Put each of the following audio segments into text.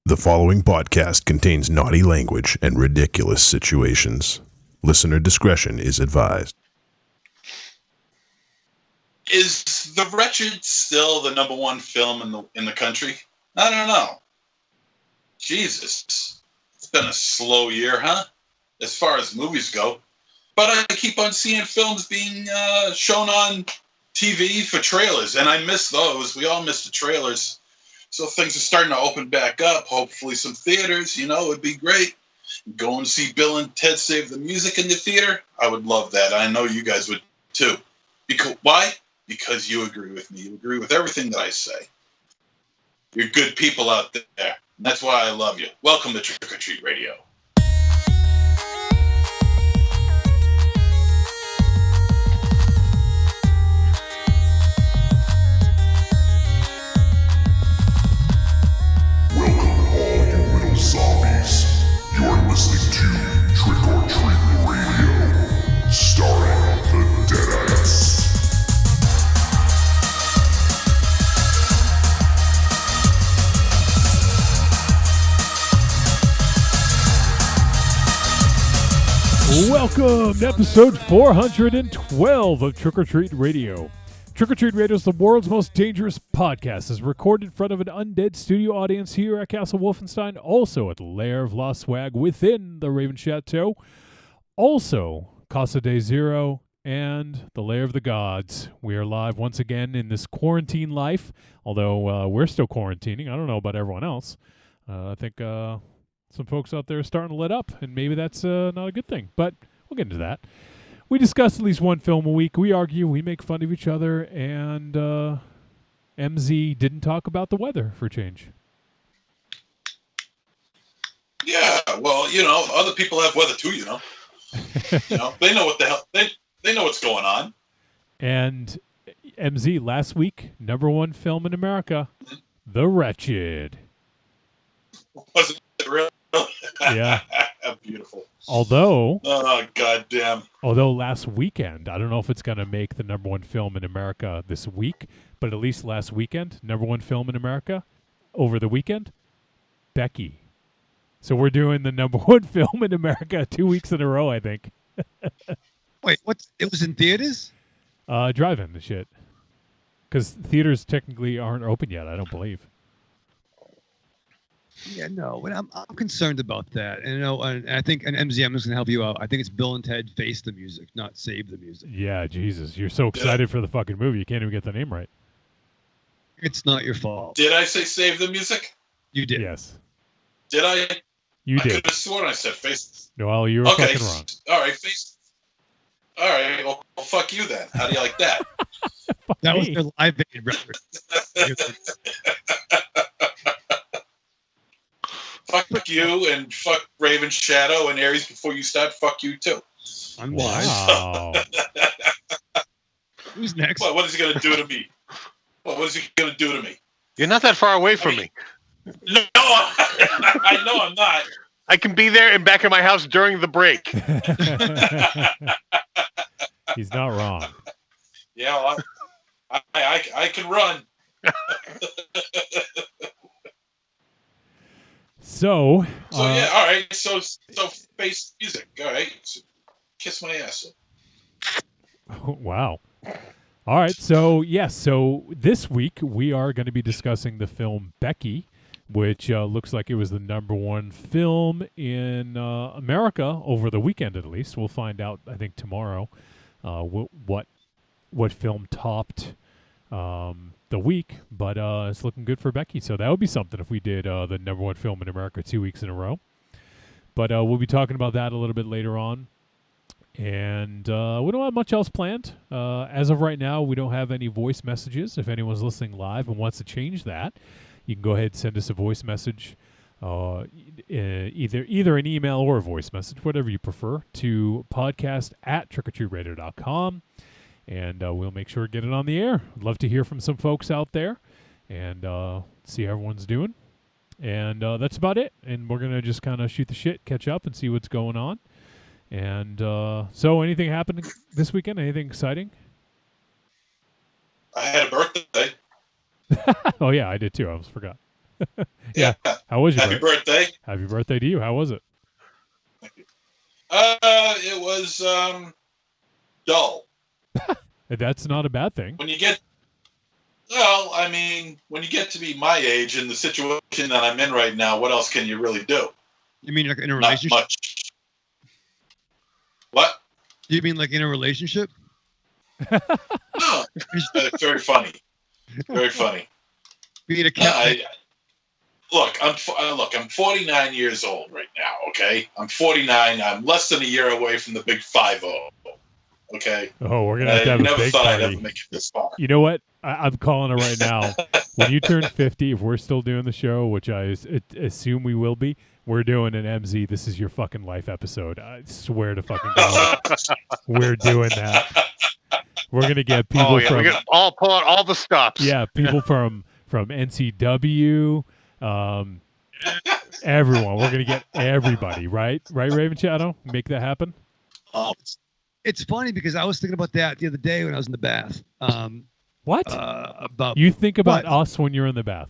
The following podcast contains naughty language and ridiculous situations. Listener discretion is advised. Is The Wretched still the number one film in the country? I don't know. Jesus. It's been a slow year, huh? As far as movies go. But I keep on seeing films being shown on TV for trailers, and I miss those. We all miss the trailers. So things are starting to open back up. Hopefully some theaters, would be great. Go and see Bill and Ted Save the Music in the theater. I would love that. I know you guys would too. Why? Because you agree with me. You agree with everything that I say. You're good people out there. That's why I love you. Welcome to Trick or Treat Radio. You're listening to Trick or Treat Radio, starring the Deadites. Welcome to episode 412 of Trick or Treat Radio. Trick or Treat Radio is the world's most dangerous podcast. It's recorded in front of an undead studio audience here at Castle Wolfenstein, also at the Lair of Lost Swag within the Raven Chateau, also Casa de Zero and the Lair of the Gods. We are live once again in this quarantine life, although we're still quarantining. I don't know about everyone else. I think some folks out there are starting to let up, and maybe that's not a good thing, but we'll get into that. We discuss at least one film a week. We argue, we make fun of each other, and MZ didn't talk about the weather for change. Yeah, well, other people have weather too, They know what the hell, they know what's going on. And MZ, last week, number one film in America, The Wretched. Was it real? Yeah. Beautiful. Although last weekend, I don't know if it's going to make the number one film in America this week, but at least last weekend, number one film in America over the weekend, Becky. So we're doing the number one film in America 2 weeks in a row, I think. Wait, what? It was in theaters? Drive-in and shit. Because theaters technically aren't open yet, I don't believe. Yeah, no, but I'm concerned about that. And and I think, and MZM is going to help you out. I think it's Bill and Ted Face the Music, not Save the Music. Yeah, Jesus, you're so excited for the fucking movie, you can't even get the name right. It's not your fault. Did I say Save the Music? You did. Yes. Did I? You did. I could have sworn I said Face. No, you were fucking wrong. All right, Face. All right, well, fuck you then. How do you like that? That was their Live Aid record. Fuck you and fuck Raven Shadow and Aries before you start. Fuck you too. Wow. Who's next? What is he going to do to me? What is he going to do to me? You're not that far away from me. No, I know I'm not. I can be there and back in my house during the break. He's not wrong. Yeah, well, I can run. So yeah, all right. So Face Music. All right. So, kiss my ass. Wow. All right. So yes. So this week we are going to be discussing the film Becky, which looks like it was the number one film in America over the weekend. At least we'll find out. I think tomorrow, what film topped the week, but it's looking good for Becky. So that would be something if we did the number one film in America 2 weeks in a row. But we'll be talking about that a little bit later on. And we don't have much else planned. As of right now, we don't have any voice messages. If anyone's listening live and wants to change that, you can go ahead and send us a voice message, either an email or a voice message, whatever you prefer, to podcast@trickortreatradio.com. And we'll make sure to get it on the air. I'd love to hear from some folks out there and see how everyone's doing. And that's about it. And we're going to just kind of shoot the shit, catch up, and see what's going on. And so anything happening this weekend? Anything exciting? I had a birthday. Oh, yeah, I did too. I almost forgot. Yeah. How was your Happy birthday. Happy birthday to you. How was it? It was dull. That's not a bad thing. When you get to be my age and the situation that I'm in right now, what else can you really do? You mean like in a Not relationship? much. What? You mean like in a relationship? No. Very funny. Very funny. Being a cat. I'm 49 years old right now. Okay, I'm 49. I'm less than a year away from the big 50. Okay. Oh, we're gonna have to have a never big thought party. I'd ever make it this far. You know what? I'm calling it right now. When you turn 50, if we're still doing the show, which I assume we will be, we're doing an MZ. This is your fucking life episode. I swear to fucking God, we're doing that. We're gonna get people We're gonna all pull out all the stops. Yeah, people from NCW, everyone. We're gonna get everybody, right? Right, Raven Shadow? Make that happen. It's funny because I was thinking about that the other day when I was in the bath. What? About You think about what? us when you're in the bath?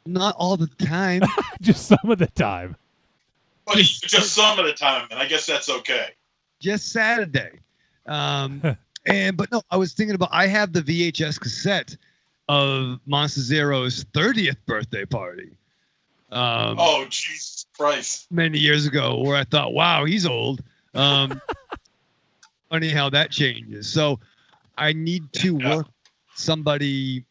Not all the time. Just some of the time. Well, just some of the time, and I guess that's okay. Just Saturday. But no, I was thinking about, I have the VHS cassette of Monster Zero's 30th birthday party. Oh, Jesus Christ. Many years ago, where I thought, wow, he's old. Funny how that changes. So I need to work somebody,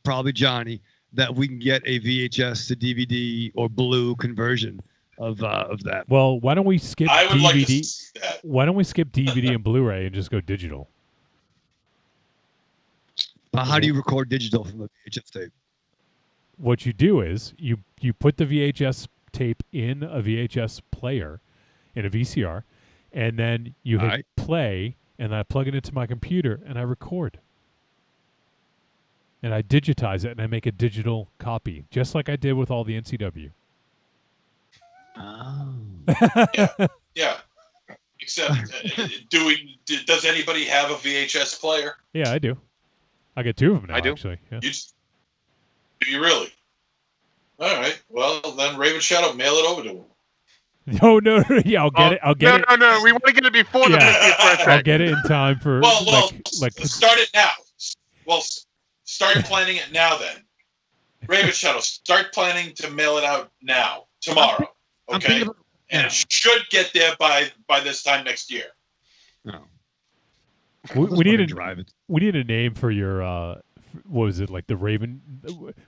probably Johnny, that we can get a VHS to DVD or blue conversion of that. Well, why don't we skip I would DVD? like to see that. Why don't we skip DVD and Blu-ray and just go digital? How do you record digital from a VHS tape? What you do is you put the VHS tape in a VHS player, in a VCR, and then you hit Right. play, and I plug it into my computer, and I record. And I digitize it, and I make a digital copy, just like I did with all the NCW. Oh. Yeah. Except, does anybody have a VHS player? Yeah, I do. I get two of them now, I do. actually. Yeah. Do you really? All right. Well, then Raven Shadow, mail it over to him. No. Yeah, I'll get it. I'll get it. No. We want to get it before the 50th birthday. I'll get it in time for Well, like start it now. Well, start planning it now then. Raven Shadow, start planning to mail it out now, tomorrow. I'm Okay? thinking about- And it should get there by this time next year. No. we need a drive it. we need a name for your what was it, like the Raven?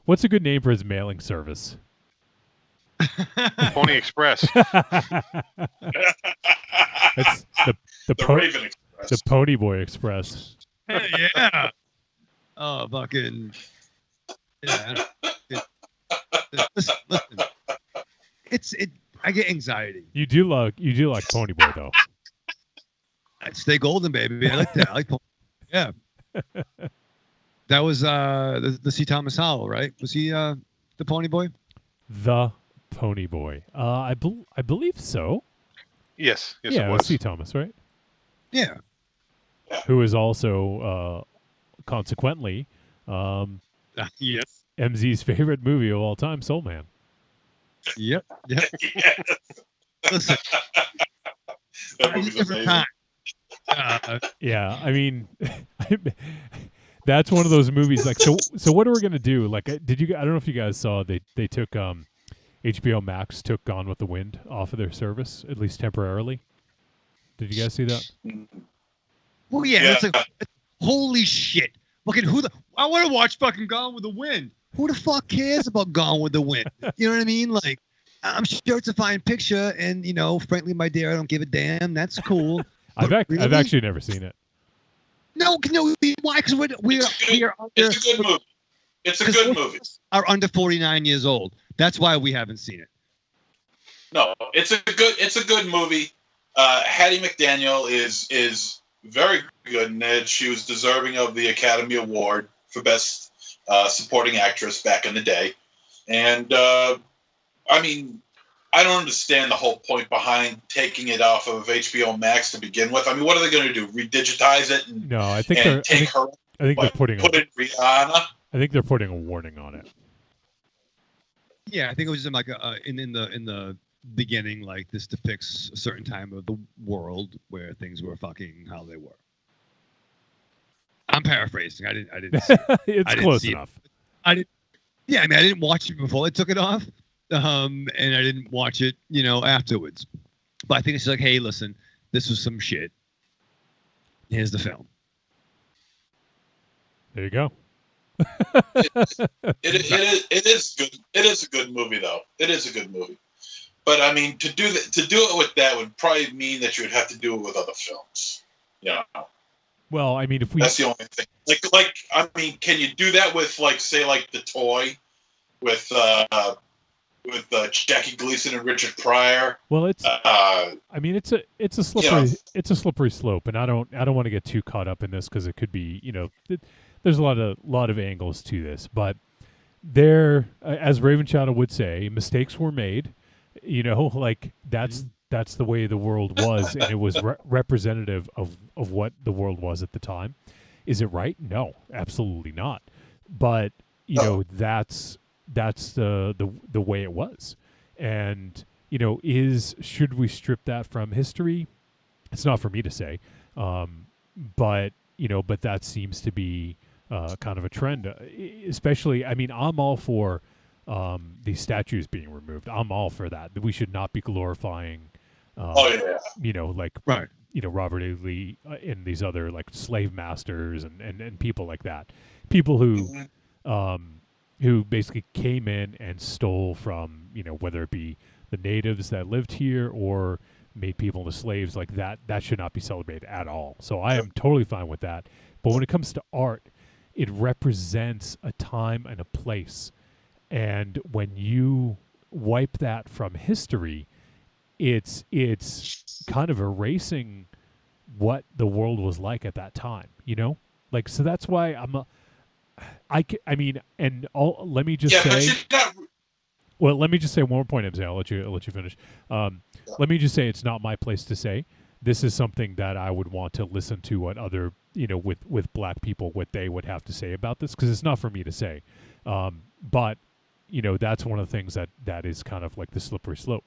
What's a good name for his mailing service? Pony Express. It's the Raven Express. the Pony Boy Express. Yeah. Oh, fucking. Yeah. Listen. I get anxiety. You do like Pony Boy though. I'd stay golden, baby. I like that. I like Pony. Yeah. That was the C. Thomas Howell, right? Was he the Pony Boy? The Pony Boy. I believe so. Yes, Yeah, it was. C. Thomas, right? Yeah. Who is also consequently Yes. MZ's favorite movie of all time, Soul Man. Yep. Yes. Listen. That movie's Different amazing. time. Yeah, I mean, that's one of those movies. Like, so what are we gonna do? Like, I don't know if you guys saw they took HBO Max took Gone with the Wind off of their service, at least temporarily. Did you guys see that? Well, yeah. Yeah. It's like, holy shit. Fucking I want to watch fucking Gone with the Wind. Who the fuck cares about Gone with the Wind? You know what I mean? Like, I'm sure it's a fine picture, and frankly, my dear, I don't give a damn. That's cool. I've Really? actually never seen it. No, why? Because we are It's a good movie. It's a good movie. Are under 49 years old. That's why we haven't seen it. No, it's a good movie. Hattie McDaniel is very good in it. She was deserving of the Academy Award for Best Supporting Actress back in the day. And I mean, I don't understand the whole point behind taking it off of HBO Max to begin with. I mean, what are they going to do? Redigitize it and, No, I think and take her? I think they're putting Put in Rihanna? I think they're putting a warning on it. Yeah, I think it was in like in the beginning, like this depicts a certain time of the world where things were fucking how they were. I'm paraphrasing. I didn't. See it. It's close enough. I didn't. Yeah, I mean, I didn't watch it before I took it off, and I didn't watch it, afterwards. But I think it's like, hey, listen, this was some shit. Here's the film. There you go. It is good. It is a good movie, though. It is a good movie. But I mean, to do it with that would probably mean that you would have to do it with other films. Yeah. Well, I mean, if we that's the only thing. Like I mean, can you do that with say The Toy, with Jackie Gleason and Richard Pryor? Well, it's. I mean, it's a slippery slope, and I don't want to get too caught up in this because it could be there's a lot of angles to this, but there, as Raven Shadow would say, mistakes were made. That's the way the world was, and it was representative of what the world was at the time. Is it right? No, absolutely not. But that's the way it was, and should we strip that from history? It's not for me to say, but that seems to be kind of a trend, especially. I mean, I'm all for these statues being removed. I'm all for that. We should not be glorifying. Right. Robert E. Lee and these other slave masters and people like that. People who basically came in and stole from, whether it be the natives that lived here or made people into slaves like that. That should not be celebrated at all. So I am totally fine with that. But when it comes to art, it represents a time and a place. And when you wipe that from history, it's kind of erasing what the world was like at that time, so that's why let me just say. Well, let me just say one more point, MZ. I'll let you finish. Let me just say it's not my place to say. This is something that I would want to listen to what other, with black people, what they would have to say about this, because it's not for me to say. But, that's one of the things that is kind of like the slippery slope.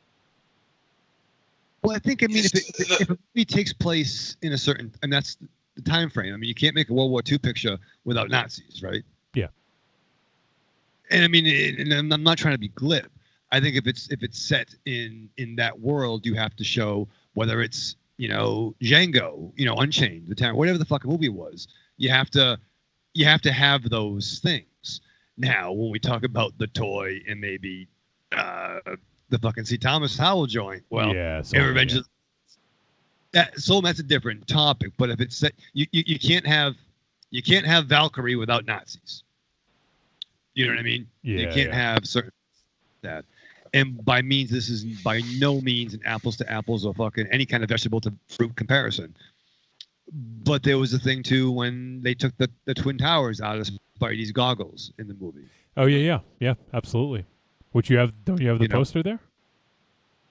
Well, I think, if a movie takes place in a certain, and that's the time frame. I mean, you can't make a World War II picture without Nazis, right? Yeah. And I mean, and I'm not trying to be glib. I think if it's set in that world, you have to show whether it's Django, Unchained, The Town, whatever the fucking movie was. You have to have those things. Now, when we talk about The Toy and maybe the fucking C. Thomas Howell joint, well, yeah, Revenge of that's a different topic. But if it's set, you can't have Valkyrie without Nazis. You know what I mean? Yeah, you can't have certain that. And by means, this is by no means an apples to apples or fucking any kind of vegetable to fruit comparison. But there was a thing too when they took the Twin Towers out of Spidey's goggles in the movie. Oh yeah, absolutely. Don't you have the poster there?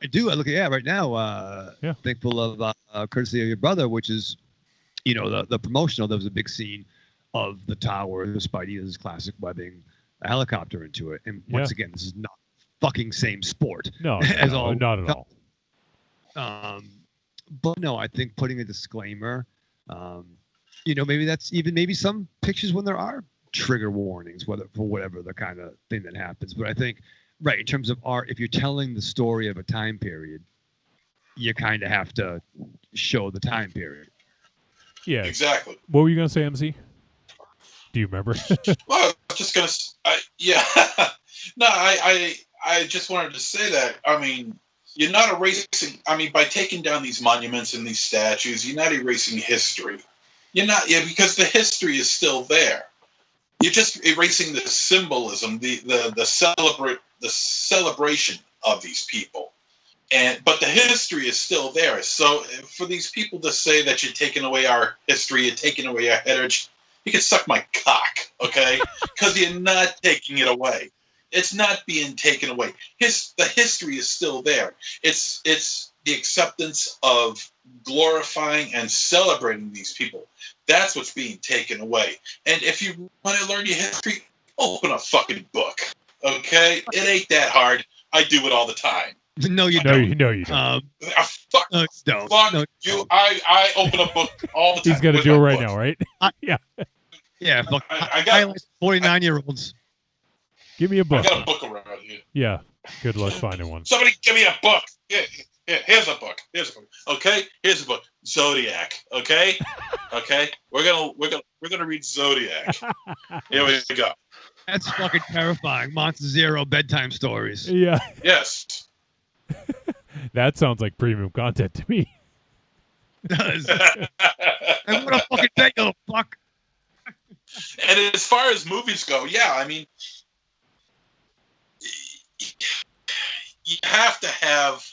I do. I look at right now. Thankful of courtesy of your brother, which is, the promotional. There was a big scene of the tower, the Spidey, this classic webbing, a helicopter into it, and once again, this is not fucking same sport. No, not at all. But no, I think putting a disclaimer, maybe that's maybe some pictures when there are trigger warnings, for whatever the kind of thing that happens. But I think, right, in terms of art, if you're telling the story of a time period, you kind of have to show the time period. Yeah, exactly. What were you gonna say, MZ? Do you remember? Well, I was just gonna. I just wanted to say that. I mean, you're not erasing. I mean, by taking down these monuments and these statues, you're not erasing history. You're not, because the history is still there. You're just erasing the symbolism, the celebration of these people, but the history is still there. So for these people to say that you're taking away our history, you're taking away our heritage, you can suck my cock, okay? Because you're not taking it away. It's not being taken away. The history is still there. It's the acceptance of glorifying and celebrating these people. That's what's being taken away. And if you want to learn your history, Open a fucking book, okay? It ain't that hard. I do it all the time. No, you No, don't. you know you don't. Fuck, Don't. fuck No, you. don't. I open a book all the time. He's gonna with do it my right book. now, right? Yeah, fuck. I I got, like 49-year-olds. Give me a I book. got a book around here. Yeah. Good luck finding one. Somebody give me a book. Here's a book. Here's a book. Okay, here's a book. Zodiac. Okay, okay. We're gonna read Zodiac. Here we go. That's fucking terrifying. Monster Zero bedtime stories. Yeah. Yes. That sounds like premium content to me. Does. And what a fucking thing, little fuck. And as far as movies go, yeah, I mean, you have to have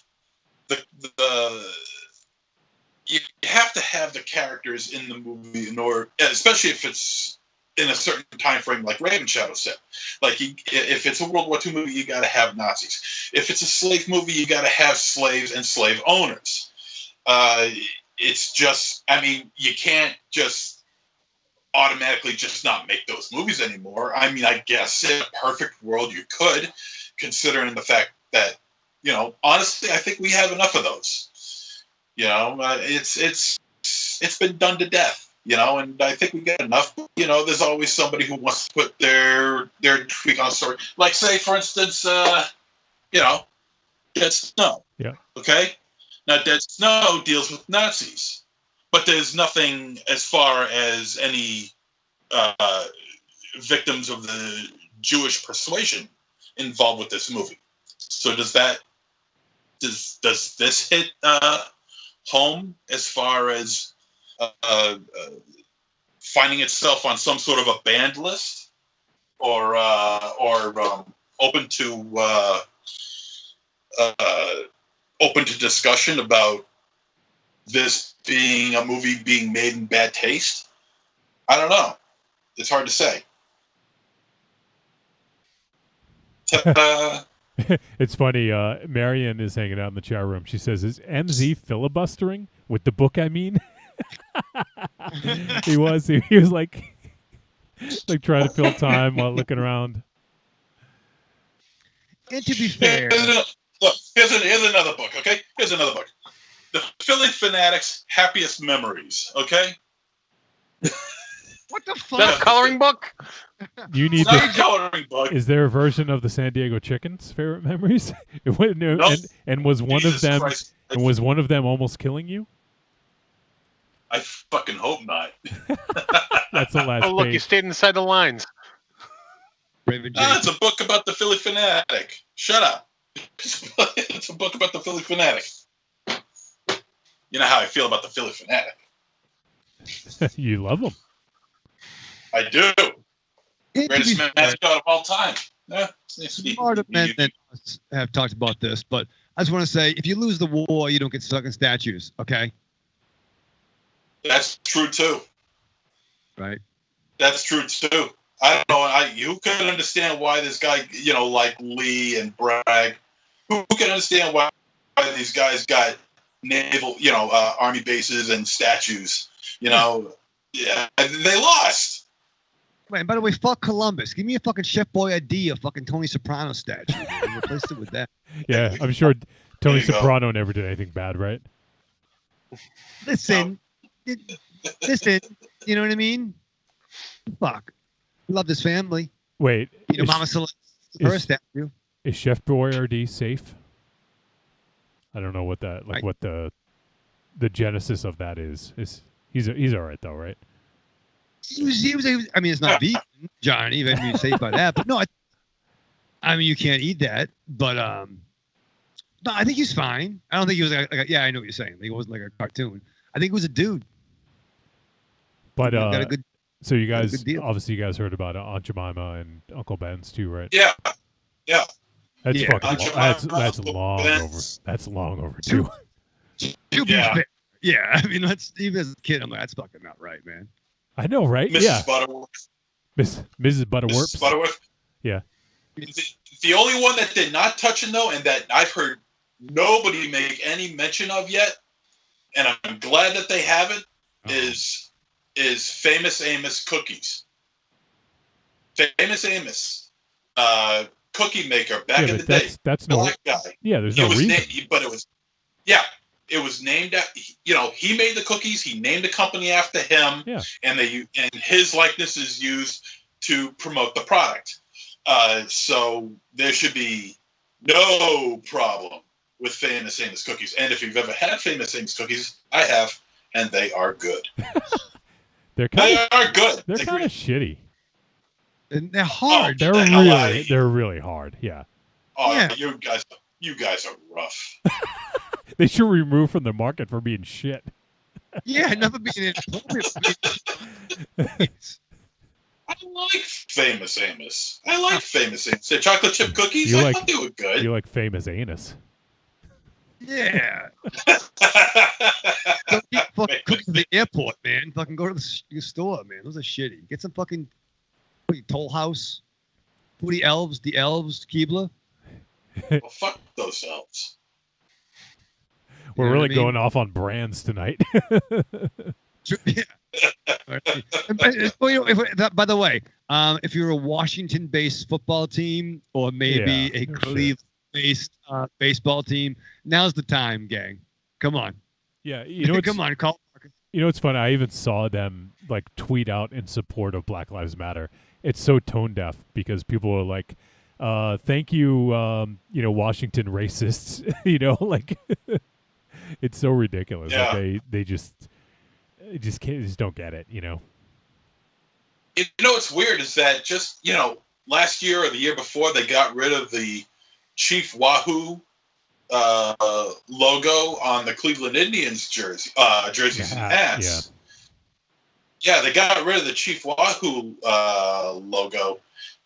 you have to have the characters in the movie in order, especially if it's in a certain time frame, like Raven Shadow said. Like, if it's a World War II movie, you got to have Nazis. If it's a slave movie, you got to have slaves and slave owners. It's just, I mean, you can't just automatically just not make those movies anymore. I mean, I guess in a perfect world you could, considering the fact that, you know, honestly, I think we have enough of those. You know, it's been done to death. You know, and I think we get enough. You know, there's always somebody who wants to put their tweak on a story. Like, say, for instance, you know, Dead Snow. Yeah. Okay. Now, Dead Snow deals with Nazis, but there's nothing as far as any victims of the Jewish persuasion involved with this movie. So does this hit home as far as finding itself on some sort of a banned list, or open to discussion about this being a movie being made in bad taste? I don't know. It's hard to say. It's funny. Marion is hanging out in the chat room. She says, "Is MZ filibustering with the book? I mean." He was like trying to fill time while looking around. And to be fair, Look, here's another book, okay? Here's another book. The Philly Fanatics' Happiest Memories, okay? what the Is that fuck? a coloring book? You need It's not a the. coloring book. Is there a version of the San Diego Chickens' favorite memories? And was one Jesus of them Christ. and was one of them almost killing you? I fucking hope not. That's the last Oh, look, you page. stayed inside the lines. Raven It's a book about the Philly Fanatic. Shut up. It's a book about the Philly Fanatic. You know how I feel about the Philly Fanatic. You love them. I do. And to Greatest be fair, mascot of all time. smarter men than us have talked about this, but I just want to say, if you lose the war, you don't get stuck in statues, okay? That's true too. Right? That's true too. I don't know. You can understand why this guy, you know, like Lee and Bragg, who can understand why these guys got naval, you know, army bases and statues. You know, yeah, they lost. Wait, and by the way, fuck Columbus. Give me a fucking Chef Boyardee, a fucking Tony Soprano statue. And replace it with that. Yeah, I'm sure Tony There you go. Soprano never did anything bad, right? Listen, you know what I mean? Fuck. Love this family. Wait, You know, is, Mama Celeste, is- her statue. is Chef Boyardee safe? I don't know what that I- what the genesis of that is. He's all right though, right? He was, I mean, it's not vegan, Johnny. If you're safe by that, but no, I mean, you can't eat that. But no, I think he's fine. I don't think he was yeah, I know what you're saying. He wasn't like a cartoon. I think he was a dude. But Got a good. so you got a guys good deal. obviously you guys heard about Aunt Jemima and Uncle Ben's too, right? Yeah. That's Yeah. fucking Aunt that's Jemima, long Uncle over. Ben's. That's long overdue. To be Yeah. fair, yeah. I mean, even as a kid, I'm like, that's fucking not right, man. I know, right? Mrs. Yeah, Butterworth. Mrs. Butterworth. Mrs. Butterworth. Yeah. The only one that did not touch it, though, and that I've heard nobody make any mention of yet, and I'm glad that they haven't, is Famous Amos cookies. Famous Amos, cookie maker back in the day. That's no black guy. Yeah, there's no reason. But it was, yeah, it was named after. He made the cookies. He named the company after him. Yeah. And his likeness is used to promote the product. So there should be no problem with Famous Amos cookies. And if you've ever had Famous Amos cookies, I have, and they are good. They're They are good. They're kind of shitty. And they're hard. They're really hard. Yeah. Oh, Yeah. you guys are rough. They should remove from the market for being shit. Yeah, never being inappropriate. I like Famous Amos. The chocolate chip cookies, You I like- thought they were good. You like Famous Anus. Yeah. Don't eat fucking cookies at the airport, man. Fucking go to the store, man. Those are shitty. Get some fucking Toll House. Who the elves? The elves, Keebler. Well, fuck those elves. We're You know really what I mean? going off on brands tonight. Yeah. By the way, if you're a Washington-based football team or maybe Yeah, a no Cleveland-based baseball team, now's the time, gang. Come on. Yeah, you know, Come on, call. You know, it's funny. I even saw them like tweet out in support of Black Lives Matter. It's so tone deaf because people are like, "Thank you, Washington racists." Like it's so ridiculous. Yeah. Like they just don't get it. You know what's weird is that just last year or the year before they got rid of the Chief Wahoo logo on the Cleveland Indians jerseys and hats. Yeah, they got rid of the Chief Wahoo logo,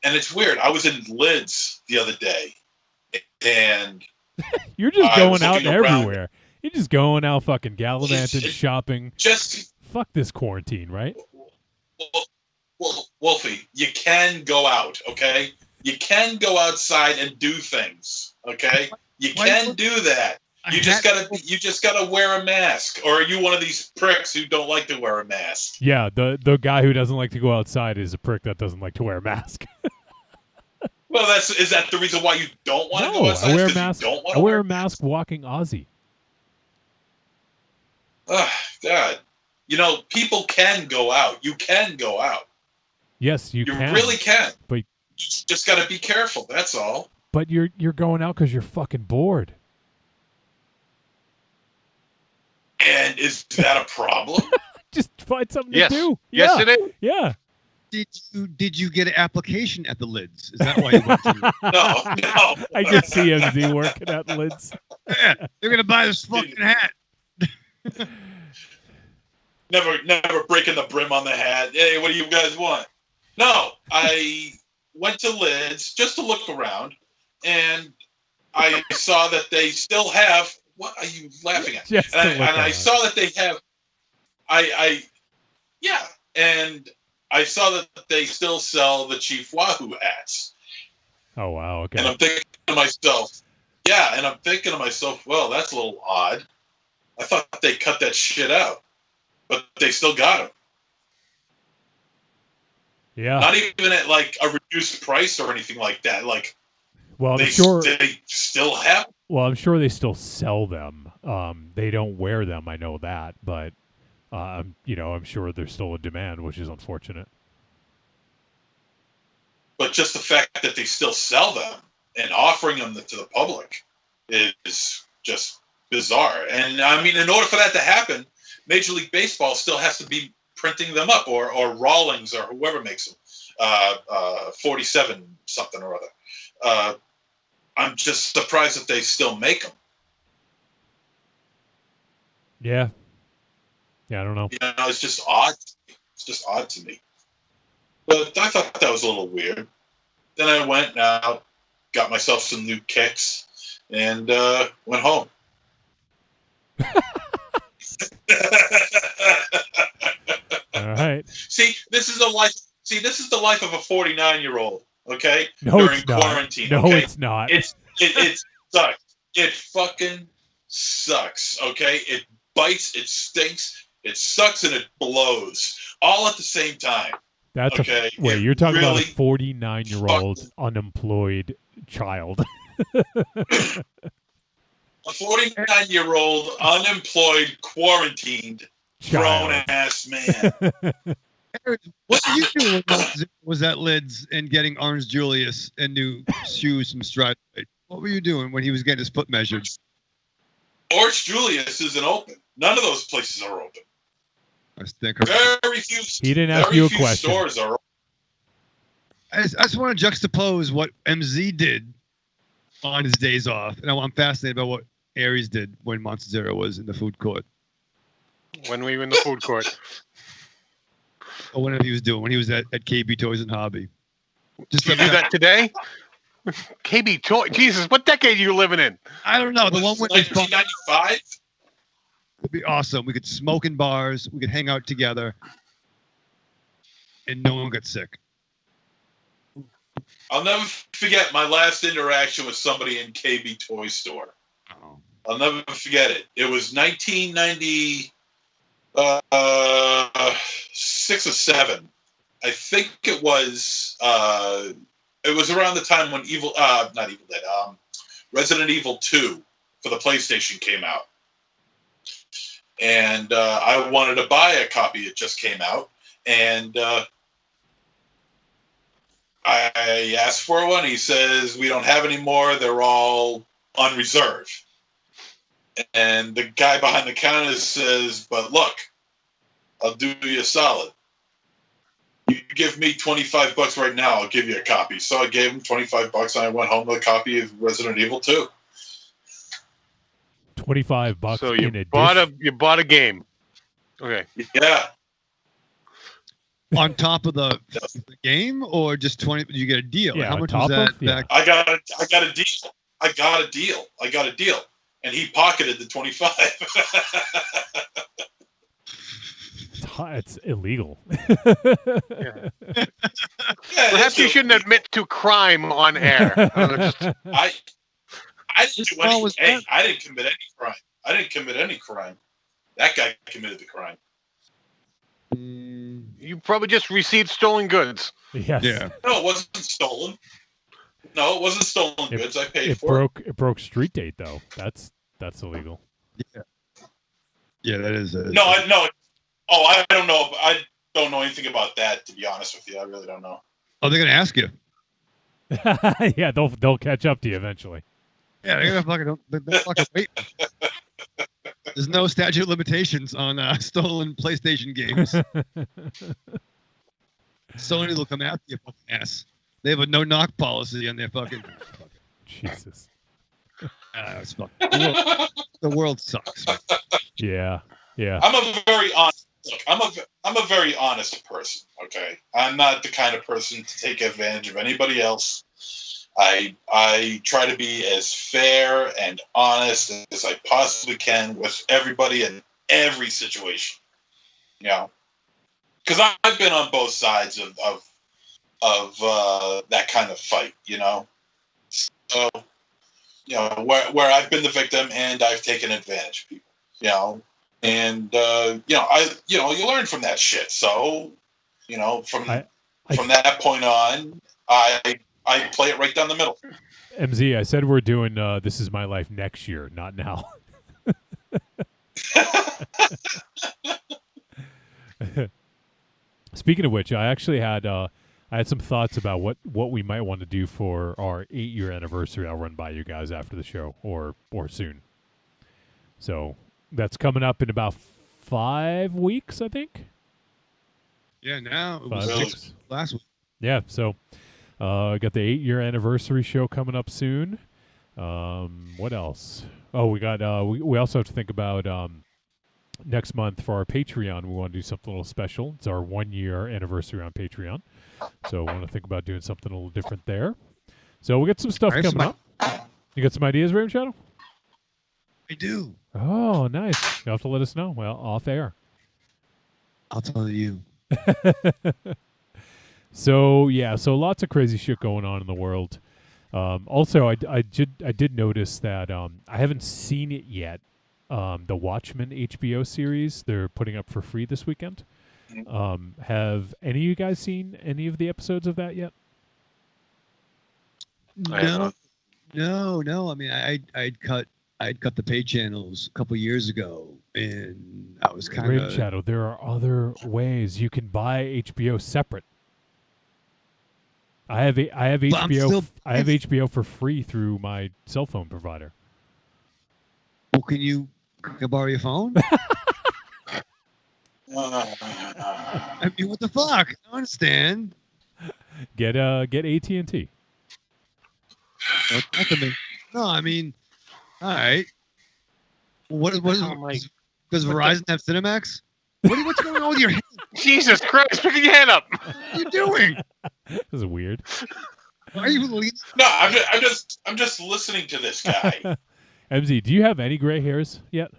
and it's weird. I was in Lids the other day, and You're just I going was out looking around. everywhere. You're just going out fucking gallivanting, shopping. just Fuck this quarantine, right? well, Wolfie, you can go out, okay? You can go outside and do things, okay? You can do that. You just gotta wear a mask. Or are you one of these pricks who don't like to wear a mask? Yeah, the guy who doesn't like to go outside is a prick that doesn't like to wear a mask. Well, is that the reason why you don't want to go outside? I wear a 'Cause you mask. don't want I to wear a mask walking Aussie. Oh, God. People can go out. You can go out. Yes, you You can. really can. But- you just got to be careful. That's all. But you're going out because you're fucking bored. And is that a problem? Just find something Yes. to do. Yes, yeah. it is. Yeah. Did you get an application at the Lids? Is that why you went to? No. I get CMZ working at Lids. Yeah, they're gonna buy this fucking hat. Never breaking the brim on the hat. Hey, what do you guys want? No, I went to Lids just to look around, and I saw that they still have. What are you laughing at? Just to And look I around. saw that they have. And I saw that they still sell the Chief Wahoo hats. Oh wow. Okay. And I'm thinking to myself, well, that's a little odd. I thought they cut that shit out, but they still got them. Yeah. Not even at like a reduced price or anything like that. Like Well, I'm they sure. still have. Well, I'm sure they still sell them. They don't wear them. I know that, but I'm sure there's still a demand, which is unfortunate. But just the fact that they still sell them and offering them to the public is just bizarre. And I mean, in order for that to happen, Major League Baseball still has to be printing them up, or Rawlings or whoever makes them, 47 something or other. I'm just surprised that they still make them. Yeah. Yeah, I don't know. It's just odd. It's just odd to me. But I thought that was a little weird. Then I went out, got myself some new kicks, and went home. All right. See, this is the life. See, this is the life of a 49-year-old. Okay, No, during it's not. quarantine. No, okay? it's not. It sucks. It fucking sucks. Okay, it bites. It stinks. It sucks and it blows all at the same time. That's Okay, wait. it You're talking about a really 49-year-old unemployed child. a 49-year-old unemployed quarantined grown Child. ass man. Eric, what were you doing when Mount Zero was at Lids and getting Orange Julius and new shoes from Stride? What were you doing when he was getting his foot measured? Orange Julius isn't open. None of those places are open. I was thinking. Very few. He didn't ask very you a few question. Stores are open. I just want to juxtapose what MZ did on his days off, and I'm fascinated by what Aries did when Monster Zero was in the food court, When we were in the food court. or whatever he was doing when he was at KB Toys and Hobby. Just You do that today? KB Toy. Jesus, what decade are you living in? I don't know. The one Was with 1995. would be awesome. We could smoke in bars. We could hang out together, and no one got sick. I'll never forget my last interaction with somebody in KB Toy Store. Oh. I'll never forget it. It was 1996 or 7. I think it was. It was around the time when not Evil Dead, Resident Evil 2 for the PlayStation came out, and I wanted to buy a copy. It just came out, and I asked for one. He says, "We don't have any more. They're all on reserve." And the guy behind the counter says, "But look, I'll do you a solid. You give me $25 right now, I'll give you a copy." So I gave him $25 and I went home with a copy of Resident Evil 2. $25 So in you addition. bought a game. Okay. Yeah. On top of the game, or just 20? Did you get a deal? Yeah, How on much top was that of- yeah. back? I got a deal. I got a deal. And he pocketed the 25. It's illegal. Yeah. Perhaps you shouldn't admit to crime on air. I didn't do Well, was anything. Hey, that- I didn't commit any crime. That guy committed the crime. You probably just received stolen goods. Yes. Yeah. No, it wasn't stolen. No, it wasn't stolen goods. I paid It for it. broke street date though. That's illegal. Yeah, that is. No, Oh, I don't know. I don't know anything about that, to be honest with you. I really don't know. Oh, they're gonna ask you. Yeah, they'll catch up to you eventually. Yeah, they're gonna fucking wait. There's no statute of limitations on stolen PlayStation games. Sony will come after you, fucking ass. They have a no knock policy on their fucking. Jesus. It's fucking, the world sucks. Yeah. Yeah. I'm a very honest. Look, I'm a very honest person. Okay, I'm not the kind of person to take advantage of anybody else. I try to be as fair and honest as I possibly can with everybody in every situation. You know, because I've been on both sides of that kind of fight. You know, so you know where I've been the victim and I've taken advantage of people. You know. And you learn from that shit. So, from that point on, I play it right down the middle. MZ, I said we're doing This Is My Life next year, not now. Speaking of which, I actually had some thoughts about what we might want to do for our 8-year anniversary. I'll run by you guys after the show or soon. So that's coming up in about 5 weeks, I think. Yeah, now it was 5 Really? weeks. last week. Yeah, so I got the 8-year anniversary show coming up soon. What else? Oh, we got we also have to think about next month for our Patreon. We want to do something a little special. It's our 1-year anniversary on Patreon, so we want to think about doing something a little different there. So we got some stuff Nice. coming up. You got some ideas, Raven Shadow? I do. Oh, nice. You'll have to let us know. Well, off air. I'll tell you. So lots of crazy shit going on in the world. Also, I did notice that I haven't seen it yet. The Watchmen HBO series they're putting up for free this weekend. Have any of you guys seen any of the episodes of that yet? No. I mean, I'd cut the pay channels a couple years ago, and I was kind Raven of Shadow. There are other ways you can buy HBO separate. I have HBO. I have HBO for free through my cell phone provider. Well, can I borrow your phone? I mean, what the fuck? I don't understand. Get AT&T. No, I mean, all right. What is does Verizon have Cinemax? What's going on with your hand? Jesus Christ, pick your hand up. What are you doing? This is weird. Why are you leaving? No, I'm just listening to this guy. MZ, do you have any gray hairs yet?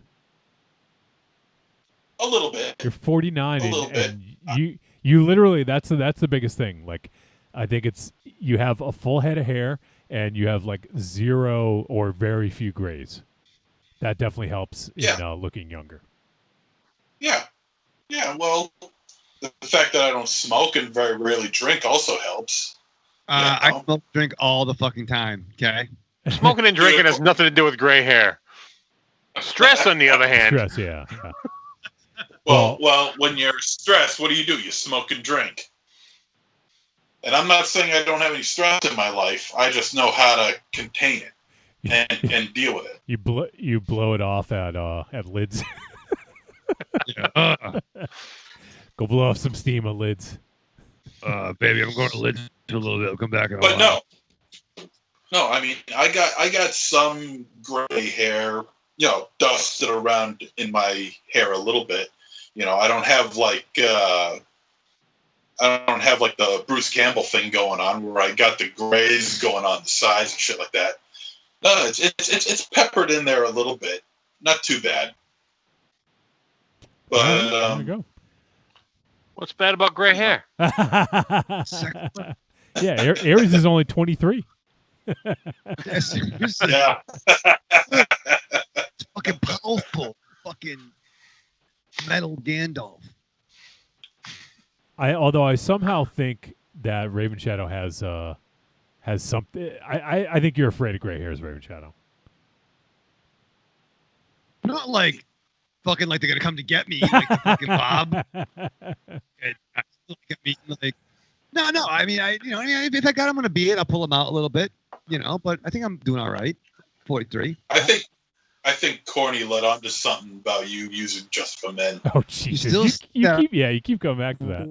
A little bit. You're 49, A little bit. and you literally that's the biggest thing. Like, I think it's you have a full head of hair and you have like zero or very few grays. That definitely helps in looking younger. Yeah. Well, the fact that I don't smoke and very rarely drink also helps. I smoke, drink all the fucking time. Okay. Smoking and drinking has nothing to do with gray hair. Stress, on the other hand. Stress, yeah. Well, when you're stressed, what do? You smoke and drink. And I'm not saying I don't have any stress in my life. I just know how to contain it and deal with it. You blow it off at Lids. Go blow off some steam at Lids. Baby, I'm going to Lids for a little bit. I'll come back in a while. No. I mean, I got some gray hair, dusted around in my hair a little bit. I don't have like the Bruce Campbell thing going on where I got the grays going on the sides and shit like that. No, it's peppered in there a little bit. Not too bad. But there you go. What's bad about gray hair? Yeah, Aries is only 23. Yeah. It's fucking powerful. Fucking metal Gandalf. Although I somehow think that Raven Shadow has something. I think you're afraid of gray hairs, Raven Shadow. Not like fucking like they're gonna come to get me, like fucking Bob. No. I mean, if I got him on a beard, I'll pull him out a little bit, But I think I'm doing all right. 43. I think Corny led on to something about you using Just for Men. Oh Jesus! You keep coming back to that.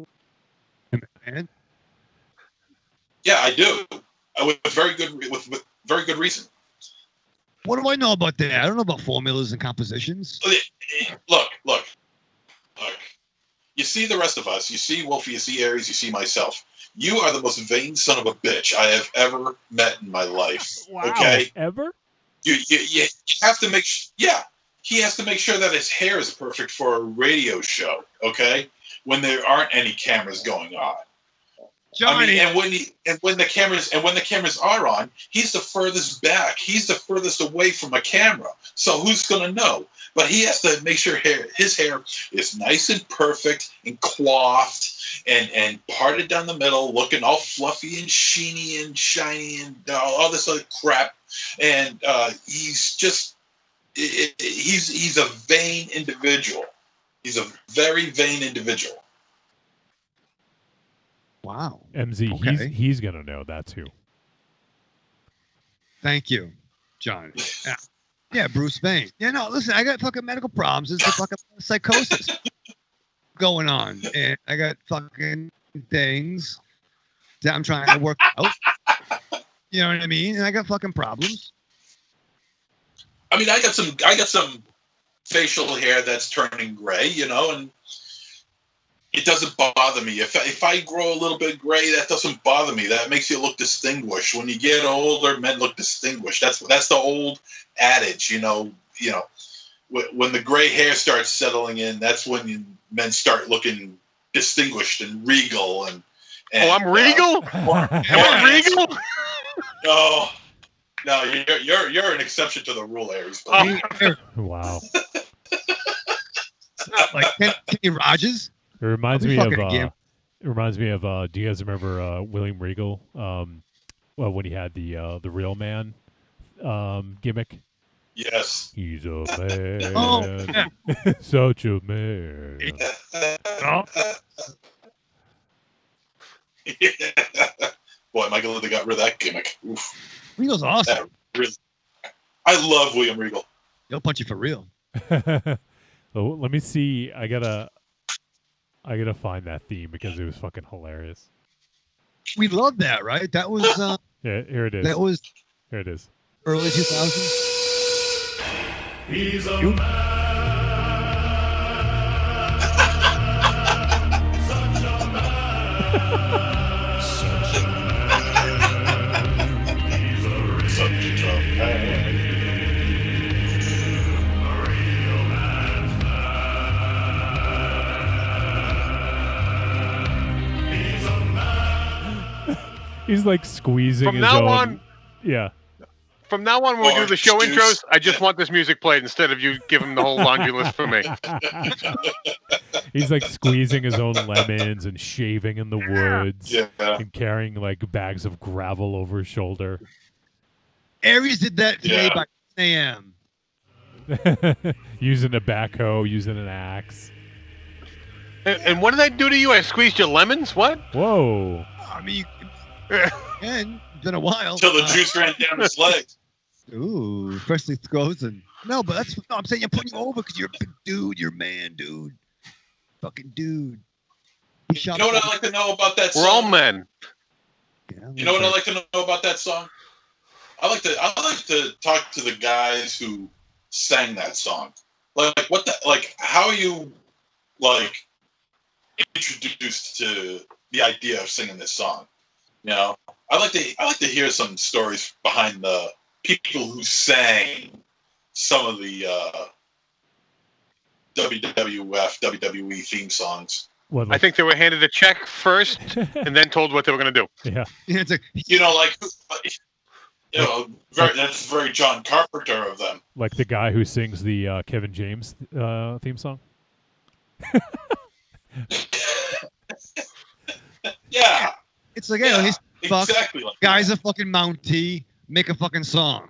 Man. Yeah, I do. With very good reason. What do I know about that? I don't know about formulas and compositions. Look. You see the rest of us. You see Wolfie, you see Aries, you see myself. You are the most vain son of a bitch I have ever met in my life. Wow, okay? Ever? You have to make he has to make sure that his hair is perfect for a radio show, okay? When there aren't any cameras going on. Johnny. I mean, and when the cameras are on, he's the furthest back. He's the furthest away from a camera. So who's gonna know? But he has to make sure his hair is nice and perfect and coiffed and parted down the middle, looking all fluffy and sheeny and shiny and all this other crap. And he's a vain individual. He's a very vain individual. Wow. MZ, okay. he's gonna know that too. Thank you, Johnny. Yeah, Bruce Wayne. Yeah, no, listen, I got fucking medical problems. It's a fucking psychosis going on. And I got fucking things that I'm trying to work out. You know what I mean? And I got fucking problems. I mean, I got some facial hair that's turning gray, and it doesn't bother me. If I grow a little bit gray, that doesn't bother me. That makes you look distinguished. When you get older, men look distinguished. That's the old adage, When the gray hair starts settling in, that's when men start looking distinguished and regal. And I'm regal. Am I regal? No, you're an exception to the rule, Aries. Wow. Like Kenny Rogers. It reminds I'll be me of. fucking again. It reminds me of. Do you guys remember William Regal? Well, when he had the real man gimmick. Yes. He's a man. Oh, yeah. Such a man. Oh, Yeah. Boy, am I glad they got rid of that gimmick. Oof. Regal's awesome. Really, I love William Regal. He'll punch you for real. Oh, let me see. I gotta find that theme because it was fucking hilarious. We love that, right? That was Yeah, here it is. that was Here it is. early 2000s. He's a You- Subject of man. He's like squeezing From his now own. on- Yeah. From now on, when we do the show Orange intros, juice. I just want this music played instead of you giving the whole laundry list for me. He's like squeezing his own lemons and shaving in the woods Yeah. and carrying like bags of gravel over his shoulder. Aries did that today Yeah. by 10 a.m. Using a backhoe, using an axe. And what did I do to you? I squeezed your lemons? What? Whoa. I mean, and it's been a while. Till the juice ran down his legs. Ooh, freshly frozen. No, but no. I'm saying you're putting you over because you're a big dude. You're a man, dude. Fucking dude. You know what I like to know about that We're all song? men. You know what I like to know about that song? I like to talk to the guys who sang that song. Like what the how are you like introduced to the idea of singing this song? You know? I like to hear some stories behind the people who sang some of the WWE theme songs. What, I think they were handed a check first and then told what they were going to do. Yeah. It's like, You know, that's very John Carpenter of them. Like the guy who sings the Kevin James theme song. Yeah, it's like, yeah, hey, he's fuck. exactly. Like Guy's a fucking Mountie. Make a fucking song.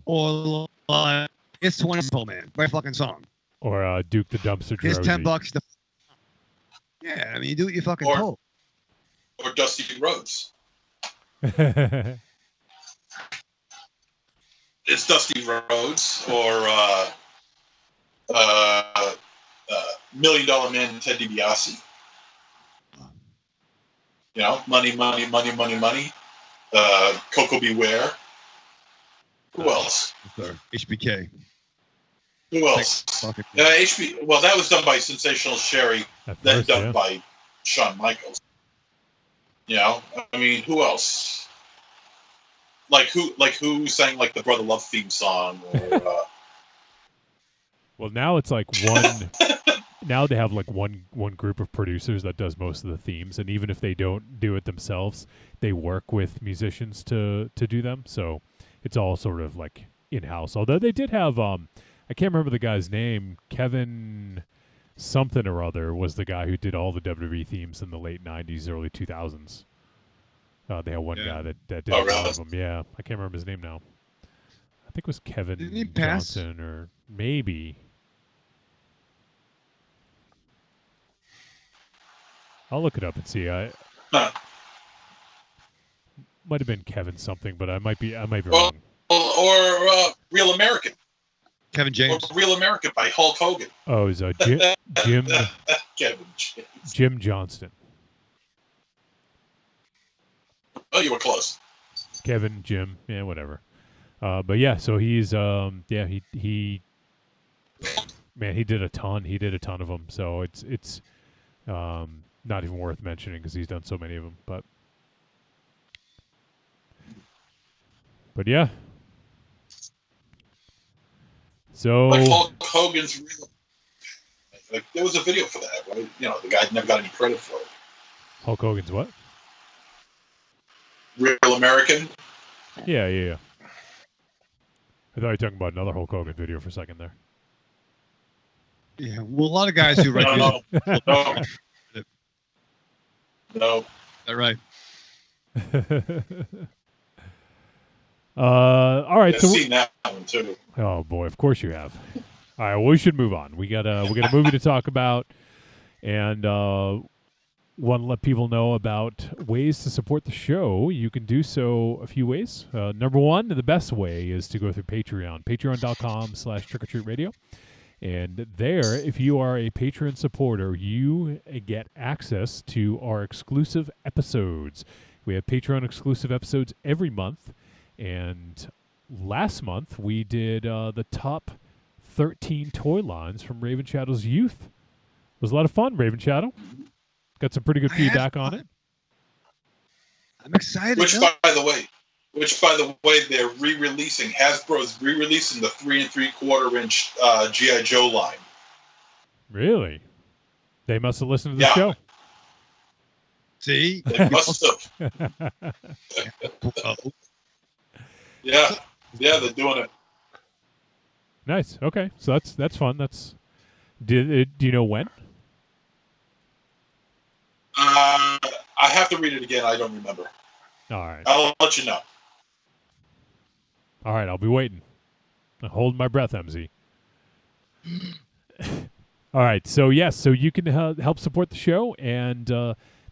Or like, it's 20 man. Write a fucking song. Or Duke the Dumpster Here's Drosy. $10. Yeah, I mean, you do what you fucking Or- told. or Dusty Rhodes. It's Dusty Rhodes or $1 Million Man Ted DiBiase. You know, money, money, money, money, money. Coco Beware. Who else? HBK. Who else? Fucking HB. Well, that was done by Sensational Sherry. At Then first, done yeah. by Shawn Michaels. You know, I mean, who else? Like who sang like the Brother Love theme song? Or, Well, now it's like one. Now they have like one group of producers that does most of the themes, and even if they don't do it themselves, they work with musicians to do them. So it's all sort of like in house. Although they did have I can't remember the guy's name. Kevin something or other was the guy who did all the WWE themes in the late '90s, early 2000s. They had one guy that did Oh, a lot really? of them. Yeah, I can't remember his name now. I think it was Kevin Didn't he pass? Johnson or maybe. I'll look it up and see. I Huh. might have been Kevin something, but I might be Well, wrong. or Real American. Kevin Or James. Real American by Hulk Hogan. Oh, it was Jim Kevin James. Jim Johnston. Oh, you were close. Kevin, Jim, yeah, whatever. But yeah, so he's he man, he did a ton. He did a ton of them. So it's not even worth mentioning because he's done so many of them. But yeah. So Like Hulk Hogan's Real. Like there was a video for that, right? You know, the guy never got any credit for it. Hulk Hogan's what? Real American. Yeah. I thought you were talking about another Hulk Hogan video for a second there. Yeah. Well, a lot of guys who write No, music. no, no. All right. All right. I've So, seen that one too. oh boy, of course you have. All right. Well, we should move on. We got a movie to talk about, and want to let people know about ways to support the show. You can do so a few ways. Number one, the best way is to go through Patreon. Patreon.com/trickortreatradio. And there, if you are a Patreon supporter, you get access to our exclusive episodes. We have Patreon exclusive episodes every month. And last month, we did the top 13 toy lines from Raven Shadow's youth. It was a lot of fun, Raven Shadow. Got some pretty good feedback on it. I'm excited. Which, by the way, they're re-releasing. Hasbro's re-releasing the 3 3/4-inch GI Joe line. Really? They must have listened to the Yeah. show. See? They must have. Yeah, they're doing it. Nice. Okay, so that's fun. Do you know when? I have to read it again. I don't remember. All right. I'll let you know. All right, I'll be waiting. I'm holding my breath, MZ. All right, so yes, so you can help support the show, and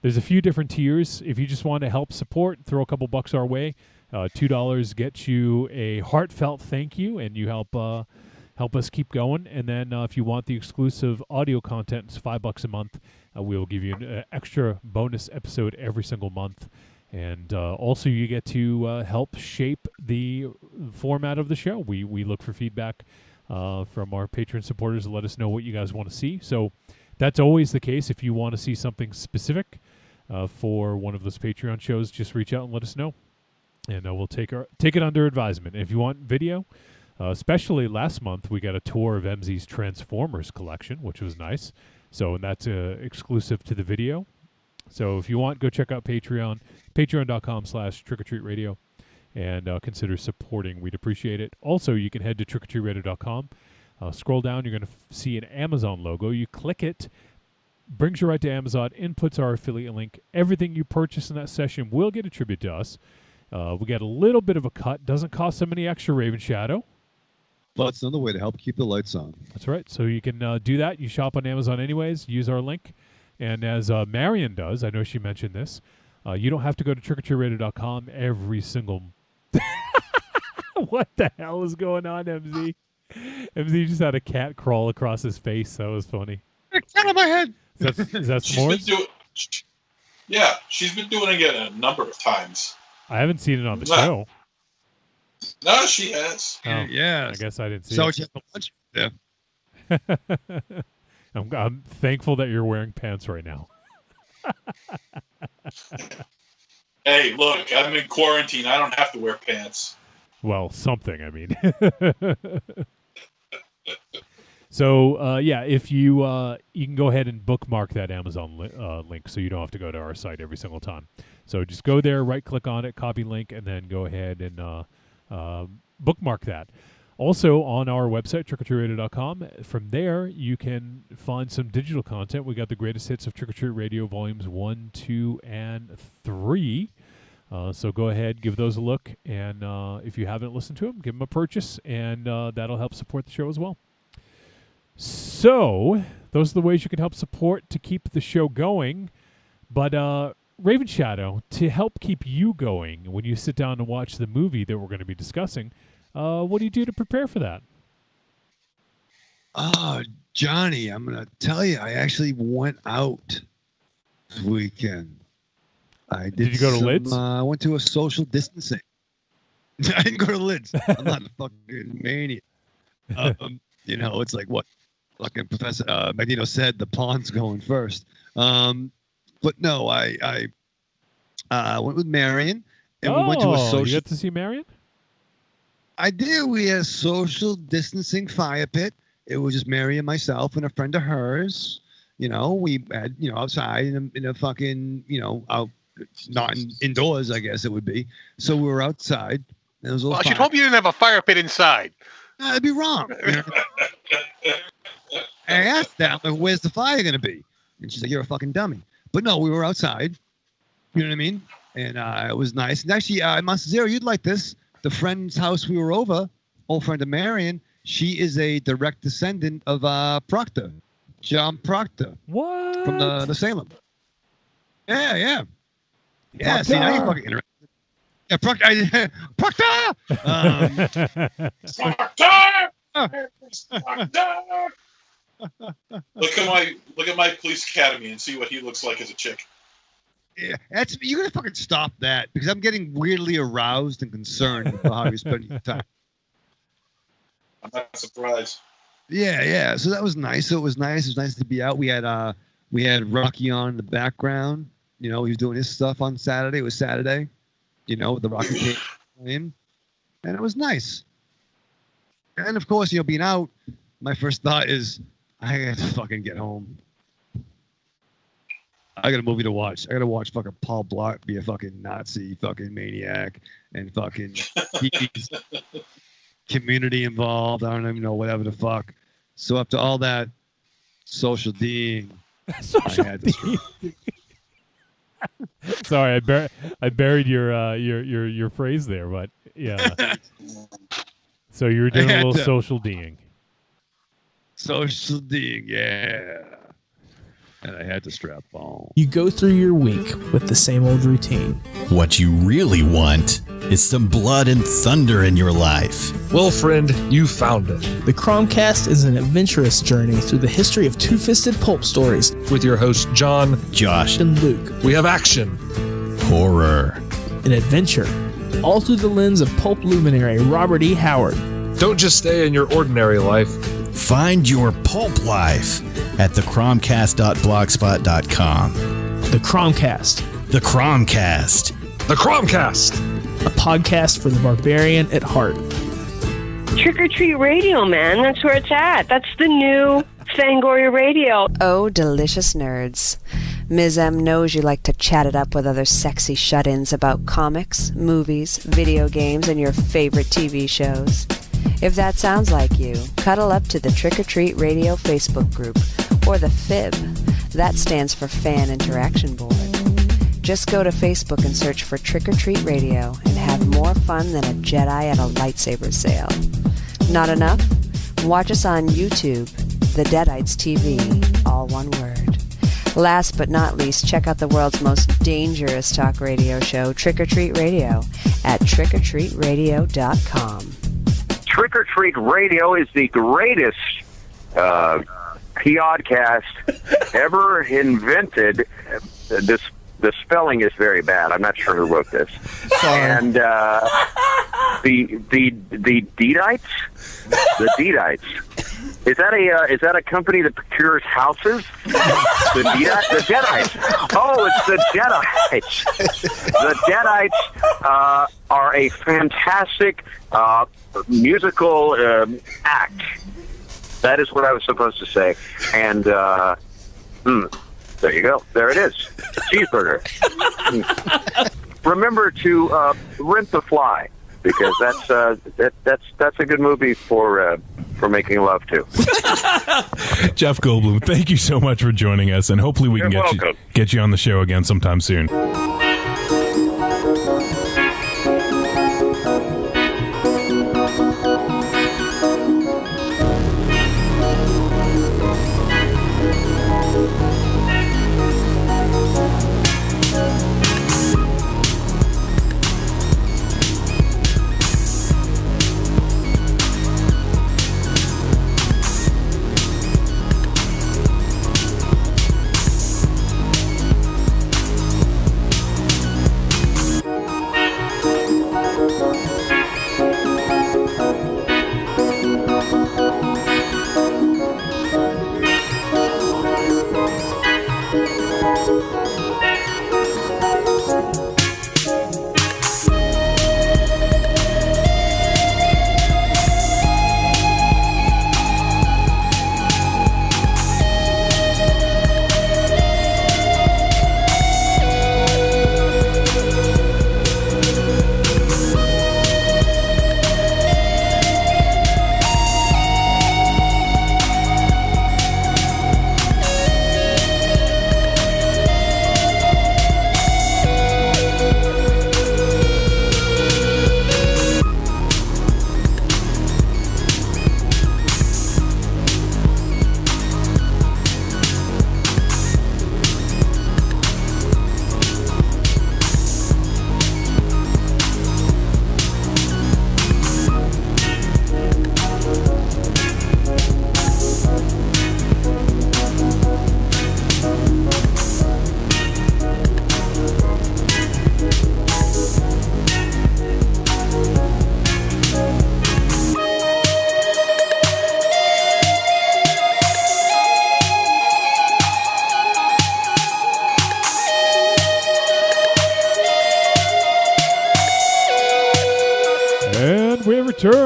there's a few different tiers. If you just want to help support, throw a couple bucks our way. $2 gets you a heartfelt thank you, and you help us keep going. And then if you want the exclusive audio content, it's $5 a month. We will give you an extra bonus episode every single month. And also you get to help shape the format of the show. We look for feedback from our Patreon supporters to let us know what you guys want to see. So that's always the case. If you want to see something specific for one of those Patreon shows, just reach out and let us know. And we'll take it under advisement. If you want video, especially last month, we got a tour of MZ's Transformers collection, which was nice. So, and that's exclusive to the video. So if you want, go check out Patreon, patreon.com/trickortreatradio, and consider supporting. We'd appreciate it. Also, you can head to trickortreatradio.com. Scroll down, you're going to see an Amazon logo. You click it, brings you right to Amazon, inputs our affiliate link. Everything you purchase in that session will get attributed to us. We get a little bit of a cut. Doesn't cost them any extra, Raven Shadow. But it's another way to help keep the lights on. That's right. So you can do that. You shop on Amazon anyways. Use our link. And as Marion does, I know she mentioned this, you don't have to go to trickortreatradio.com every single... What the hell is going on, MZ? MZ just had a cat crawl across his face. That was funny. Cat on my head. Is that s'mores? Yeah, she's been doing it a number of times. I haven't seen it on the show. No, she has. Oh, yeah. I guess I didn't see so it. So you have lunch. Yeah. I'm thankful that you're wearing pants right now. Hey, look, I'm in quarantine. I don't have to wear pants. Well, something, I mean. So, yeah, if you can go ahead and bookmark that Amazon link so you don't have to go to our site every single time. So just go there, right-click on it, copy link, and then go ahead and bookmark that. Also, on our website, trickortreatradio.com, from there, you can find some digital content. We got the greatest hits of Trick or Treat Radio Volumes 1, 2, and 3. So go ahead, give those a look, and if you haven't listened to them, give them a purchase, and that'll help support the show as well. So, those are the ways you can help support to keep the show going. But, Raven Shadow, to help keep you going when you sit down and watch the movie that we're going to be discussing, what do you do to prepare for that? Johnny, I'm going to tell you, I actually went out this weekend. Did you go to Lids? I went to a social distancing. I didn't go to Lids. I'm not a fucking maniac. You know, it's like what fucking Professor Magneto said, the pawn's going first. But no, I went with Marion, and we went to a social. You got to see Marion? I did. We had a social distancing fire pit. It was just Mary and myself and a friend of hers. You know, we had, outside in a fucking, out, not indoors, I guess it would be. So we were outside. There was a I should hope you didn't have a fire pit inside. That'd be wrong. I asked them, like, where's the fire going to be? And she's like, you're a fucking dummy. But no, we were outside. You know what I mean? And it was nice. And actually, Monster Zero, you'd like this. The friend's house we were over, old friend of Marion, she is a direct descendant of Proctor, John Proctor. What? From the Salem. Yeah, yeah. Yeah, Proctor! see, now you're fucking interested. Yeah, Proctor! Proctor! Look at my police academy and see what he looks like as a chick. Yeah, you're gonna fucking stop that because I'm getting weirdly aroused and concerned about how you're spending your time. I'm not surprised. Yeah, yeah. So that was nice. It was nice to be out. We had Rocky on in the background. You know, he was doing his stuff on Saturday. It was Saturday. You know, the Rocky came in, and it was nice. And of course, you know, being out, my first thought is I gotta fucking get home. I got a movie to watch. I got to watch fucking Paul Blart be a fucking Nazi fucking maniac and fucking community involved. I don't even know, whatever the fuck. So up to all that social D'ing, Social I had to D'ing. Sorry, I buried your phrase there, but yeah. So you were doing a little social D'ing. Social D'ing, yeah. And I had to strap on. You go through your week with the same old routine. What you really want is some blood and thunder in your life. Well, friend, you found it. The Cromcast is an adventurous journey through the history of two-fisted pulp stories. With your hosts, John, Josh, and Luke. we have action, horror, and adventure, all through the lens of pulp luminary Robert E. Howard. Don't just stay in your ordinary life. Find your pulp life at thecromcast.blogspot.com. The Cromcast. The Cromcast. The Cromcast. A podcast for the barbarian at heart. Trick or Treat Radio, man. That's where it's at. That's the new Fangoria Radio. Oh, delicious nerds. Ms. M knows you like to chat it up with other sexy shut-ins about comics, movies, video games, and your favorite TV shows. If that sounds like you, cuddle up to the Trick or Treat Radio Facebook group, or the FIB. That stands for Fan Interaction Board. Just go to Facebook and search for Trick or Treat Radio and have more fun than a Jedi at a lightsaber sale. Not enough? Watch us on YouTube, The Deadites TV, all one word. Last but not least, check out the world's most dangerous talk radio show, Trick or Treat Radio, at trickortreatradio.com. Trick or Treat Radio is the greatest podcast ever invented. The spelling is very bad. I'm not sure who wrote this. And the Deadites, is that a company that procures houses? The Deadites. Oh, it's the Deadites. The Deadites are a fantastic musical act. That is what I was supposed to say. And there you go. There it is. Cheeseburger. Remember to rent The Fly, because that's a good movie for making love to. Jeff Goldblum, thank you so much for joining us, and hopefully we can get you on the show again sometime soon.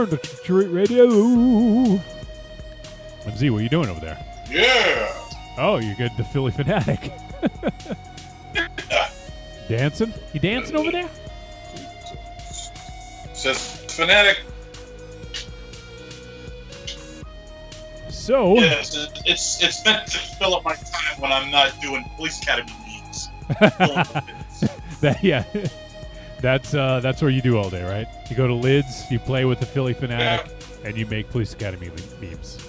return to Trick Radio. MZ, what are you doing over there? Yeah. Oh, you're good. The Philly Fanatic. Dancing? You dancing over there? Says Fanatic. So. Yes, it's meant to fill up my time when I'm not doing Police Academy meetings. That's where you do all day, right? You go to Lids, you play with the Philly Fanatic, and you make Police Academy memes.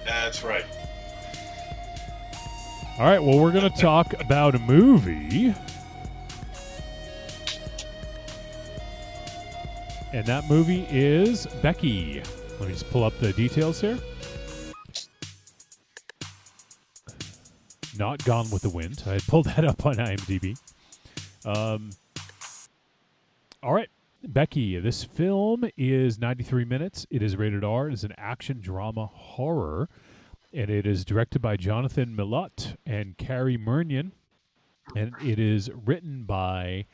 That's right. All right, well, we're going to talk about a movie. And that movie is Becky. Let me just pull up the details here. Not Gone with the Wind. I had pulled that up on IMDb. All right. Becky, this film is 93 minutes. It is rated R. It is an action drama horror. And it is directed by Jonathan Milott and Carrie Murnion. And it is written by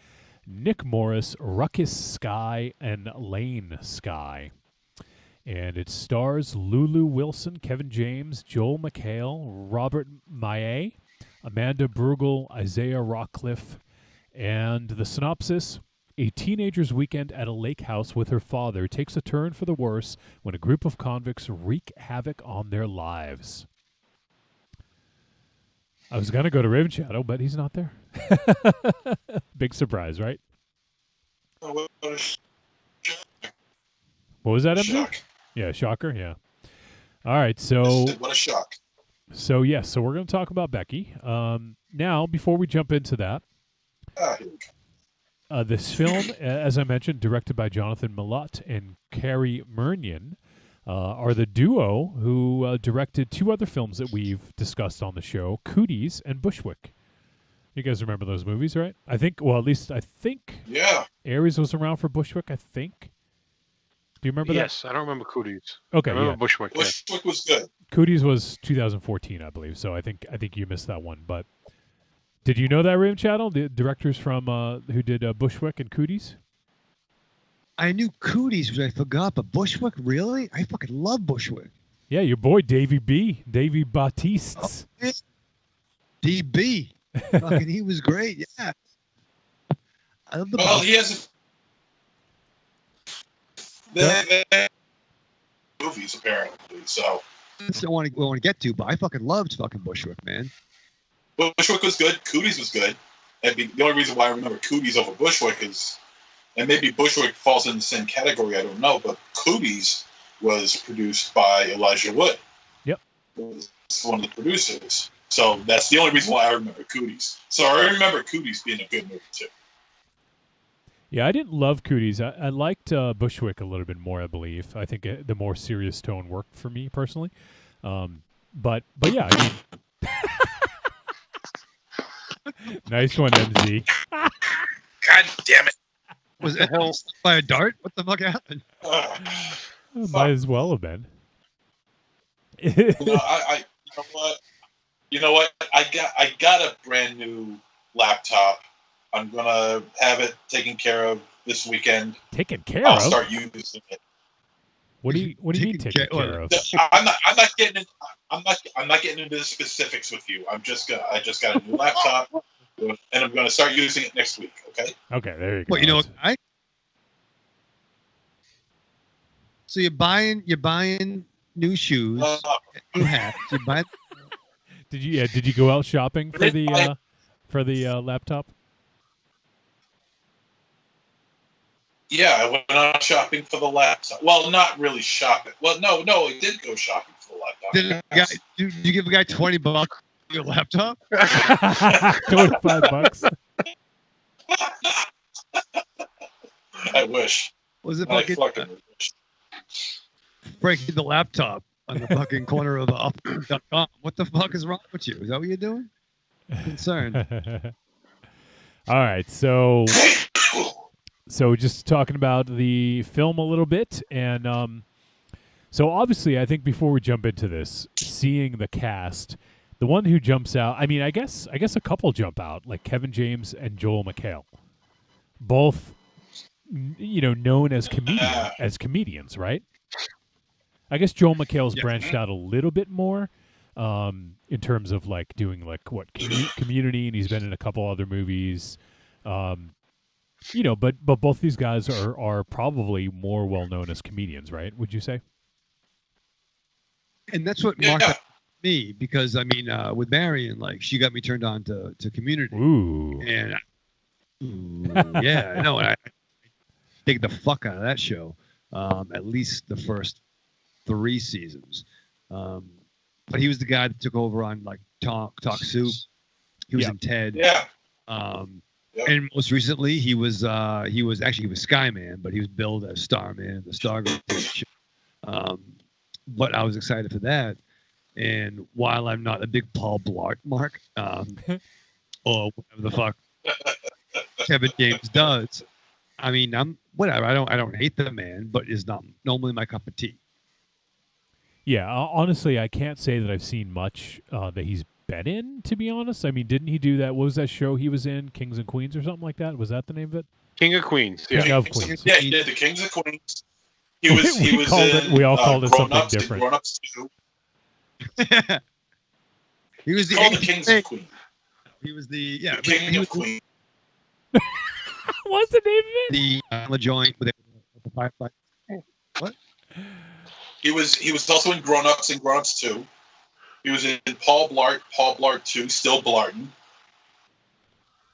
Nick Morris, Ruckus Skye, and Lane Skye. And it stars Lulu Wilson, Kevin James, Joel McHale, Robert Maillet, Amanda Brugel, Isaiah Rockcliffe. And the synopsis: a teenager's weekend at a lake house with her father takes a turn for the worse when a group of convicts wreak havoc on their lives. I was going to go to Raven Shadow, but he's not there. Big surprise, right? What was that, MJ? Shock. Yeah, shocker, yeah. All right, so... What a shock. So, yes, so we're going to talk about Becky. Now, before we jump into that, this film, as I mentioned, directed by Jonathan Milott and Carrie Murnion, are the duo who directed two other films that we've discussed on the show, Cooties and Bushwick. You guys remember those movies, right? I think Yeah. Aries was around for Bushwick, I think. Do you remember that? Yes, I don't remember Cooties. Okay, I remember yeah. Bushwick. Bushwick was good. Cooties was 2014, I believe, so I think you missed that one, but... Did you know that, Ram Channel? The directors from who did Bushwick and Cooties? I knew Cooties, but I forgot. But Bushwick, really? I fucking love Bushwick. Yeah, your boy Davey Batistes. Oh, DB. Fucking, he was great. Yeah. I love the he has movies apparently. So that's the one I want to get to, but I fucking loved fucking Bushwick, man. Bushwick was good. Cooties was good. The only reason why I remember Cooties over Bushwick is, and maybe Bushwick falls in the same category, I don't know, but Cooties was produced by Elijah Wood. Yep. It's one of the producers. So that's the only reason why I remember Cooties. So I remember Cooties being a good movie too. Yeah, I didn't love Cooties. I liked Bushwick a little bit more, I believe. I think the more serious tone worked for me personally. But yeah, I mean... Nice one, MZ. God damn it. Was it by a dart? What the fuck happened? Might as well have been. You know what? I got a brand new laptop. I'm gonna have it taken care of this weekend. Taken care I'll of? start using it. What do you mean taken care of? I'm not getting into the specifics with you. I just got a new laptop, and I'm going to start using it next week. Okay. Okay, there you go. Well, you know what? So you're buying new shoes, new hats. You buy. Did you go out shopping for the laptop? Yeah, I went out shopping for the laptop. Well, not really shopping. Well, no, I did go shopping for the laptop. Did you give a guy $20 for your laptop? $25. I wish. Was it I fucking fucking wish. breaking the laptop on the fucking corner of up.com? What the fuck is wrong with you? Is that what you're doing? I'm concerned. All right, so just talking about the film a little bit, and so obviously I think before we jump into this, seeing the cast, the one who jumps out, I mean, I guess a couple jump out, like Kevin James and Joel McHale. Both known as comedians, right? I guess Joel McHale's branched out a little bit more in terms of like doing like Community, and he's been in a couple other movies. But both these guys are probably more well known as comedians, right? Would you say? And that's what marked me, because I mean, with Marion, like she got me turned on to Community. Ooh. And yeah, no, and I take the fuck out of that show. At least the first 3 seasons. But he was the guy that took over on like Talk Soup. He was in Ted. Yeah. And most recently, he was Skyman, but he was billed as Starman, the Stargirl show. But I was excited for that. And while I'm not a big Paul Blart mark, or whatever the fuck Kevin James does, I mean, I'm whatever. I don't hate the man, but it's not normally my cup of tea. Yeah, honestly, I can't say that I've seen much that he's been in, to be honest. I mean, didn't he do that? What was that show he was in? Kings and Queens or something like that? Was that the name of it? King of Queens. King of Queens. Yeah, he did the Kings of Queens. He was. We all called it something different. Grown Ups too. He was the Kings of Queens. He was the King of Queens. What's the name of it? The joint with the firefly. What? He was also in Grown Ups and Grown Ups 2. He was in Paul Blart 2, still Blartin.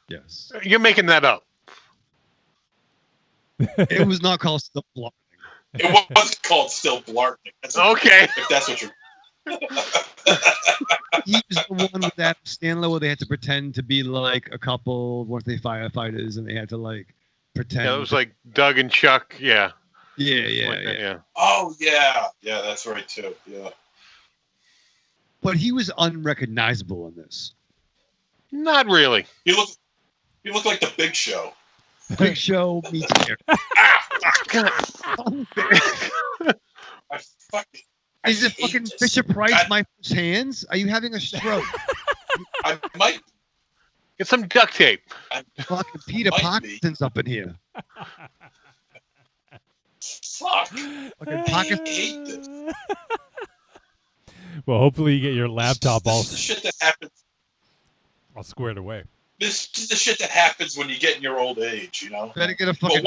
Yes. You're making that up. It was not called Still Blarting. It was called Still Blartin. Okay. If that's what you're... He was the one with that Stanley where they had to pretend to be like a couple, weren't they firefighters, and they had to like pretend. Yeah, it was like Doug and Chuck. Yeah. Yeah. Oh yeah, that's right too. Yeah. But he was unrecognizable in this. Not really. He looked like the Big Show. Big Show meets here. I fucking. Is it fucking Fisher Price, my first hands? Are you having a stroke? I might get some duct tape. Fucking Peter Parkinson's up in here. Fuck. Fucking Parkinson's. Well, hopefully you get your laptop this is the shit that happens. all squared away. This is the shit that happens when you get in your old age, you know. Better get a fucking.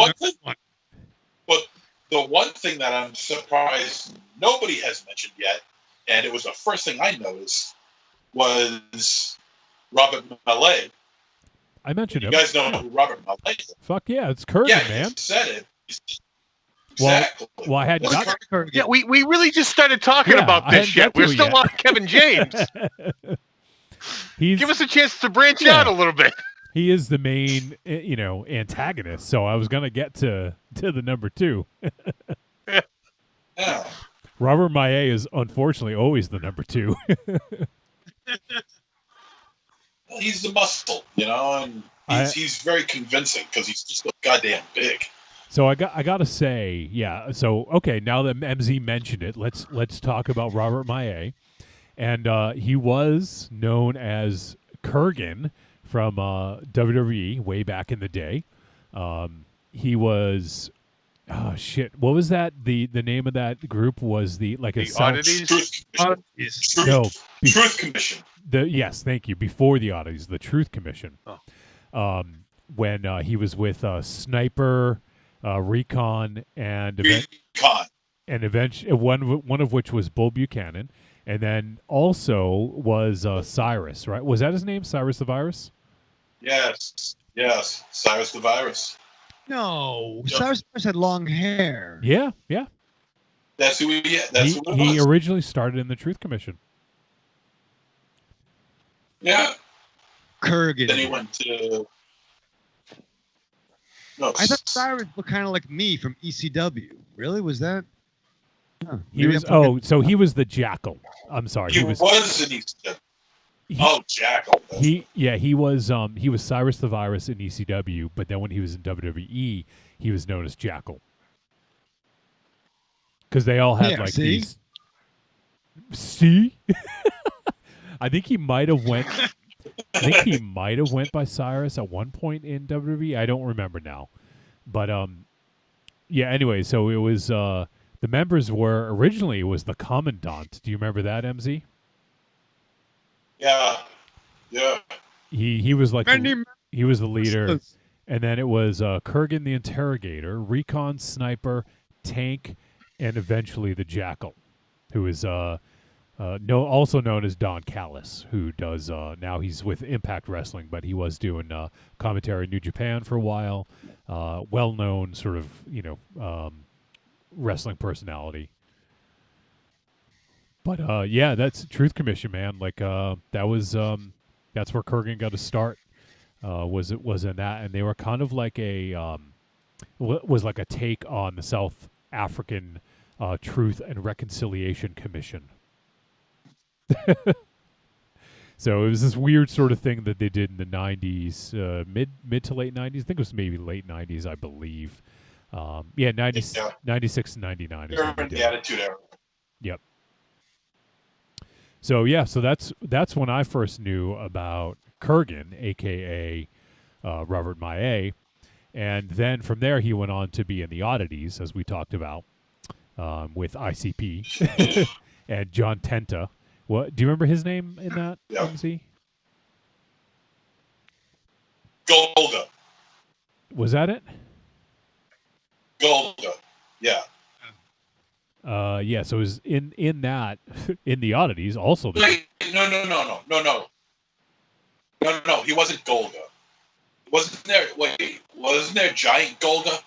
But the one thing that I'm surprised nobody has mentioned yet, and it was the first thing I noticed, was Robert Mallet. I mentioned him. You guys know who Robert Mallet is? Fuck yeah, it's Kurgan, Yeah, man. you said it. Exactly. Well, I hadn't got Kurgan. Yeah, we really just started talking about this shit. We're still on Kevin James. Give us a chance to branch out a little bit. He is the main, antagonist. So I was gonna get to the number 2. Yeah. Robert Maillet is unfortunately always the number 2. Well, he's the muscle, and he's very convincing because he's just so goddamn big. So I gotta say, yeah. So okay, now that MZ mentioned it, let's talk about Robert Maillet, and he was known as Kurgan from WWE way back in the day. He was, oh shit, what was that? The name of that group was the Oddities. Truth Commission. Yes, thank you. Before the Oddities, the Truth Commission. Oh. When he was with Sniper, Recon, and eventually one of which was Bull Buchanan, and then also was Cyrus. Right? Was that his name, Cyrus the Virus? Yes, Cyrus the Virus. No, yep. Cyrus the Virus had long hair. Yeah. That's who he He originally started in the Truth Commission. Yeah. Kurgan. Then he went to. No, I thought Cyrus looked kind of like me from ECW. Really? Was that? Huh. He was. So he was the Jackal. I'm sorry. He was in ECW. Jackal. He was Cyrus the Virus in ECW, but then when he was in WWE, he was known as Jackal. Because they all had these. See? I think he might have went by Cyrus at one point in WWE. I don't remember now. But yeah. Anyway, so it was the members were originally it was the Commandant. Do you remember that, MZ? Yeah. Yeah. He was like he was the leader, wrestlers. and then it was Kurgan the Interrogator, Recon Sniper, Tank, and eventually the Jackal, who is also known as Don Callis, who does now he's with Impact Wrestling, but he was doing commentary in New Japan for a while. Well known sort of wrestling personality. But yeah, that's Truth Commission, man. Like that was that's where Kurgan got to start. Was in that, and they were kind of like was like a take on the South African Truth and Reconciliation Commission. So it was this weird sort of thing that they did in the 90s, mid to late 90s. I think it was maybe late 90s, I believe. 96 and 99 is when they did the Attitude Era. Yep. So yeah, so that's when I first knew about Kurgan, aka Robert Maillet, and then from there he went on to be in the Oddities, as we talked about, with ICP and John Tenta. What do you remember his name in that? MC? Golga. Was that it? Golga. Yeah. Yeah. So it was in that in the Oddities also. No. He wasn't Golga. Wasn't there Giant Golga?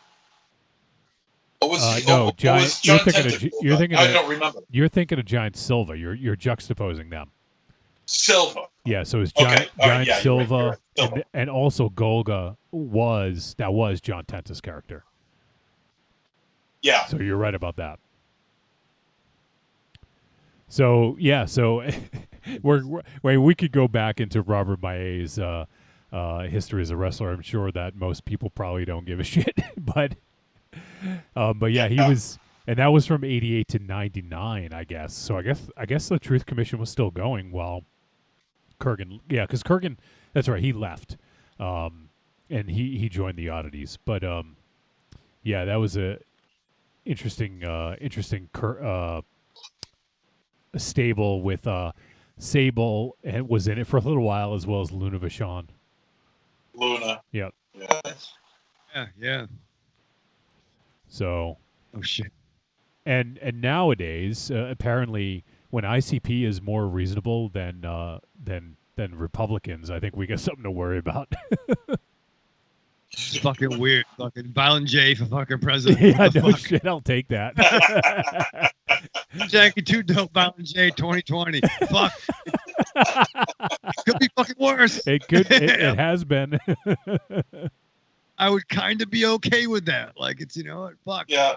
What was no, Giant. Was John You're thinking. I don't remember. You're thinking of Giant Silva. You're juxtaposing them. Silva. Yeah, so it's Okay. Giant Yeah, Silva, you're right. and also Golga was John Tenta's character. Yeah. So you're right about that. So yeah, so we could go back into Robert Maillet's history as a wrestler. I'm sure that most people probably don't give a shit, but yeah, he was, and that was from 88 to 99, I guess. So I guess the Truth Commission was still going while Kurgan, yeah, because Kurgan, that's right, he left, and he joined the Oddities. But yeah, that was a interesting stable with Sable, and was in it for a little while, as well as Luna Vachon. Luna. Yep. Yeah. So. Oh shit. And nowadays, apparently, when ICP is more reasonable than Republicans, I think we got something to worry about. It's fucking weird. Fucking Violent J for fucking president. Yeah, no shit. I'll take that. Jackie 2 Dope Violent J 2020. Fuck. Could be fucking worse. It could. It has been. I would kind of be okay with that. Like, it's, you know what? Fuck. Yeah.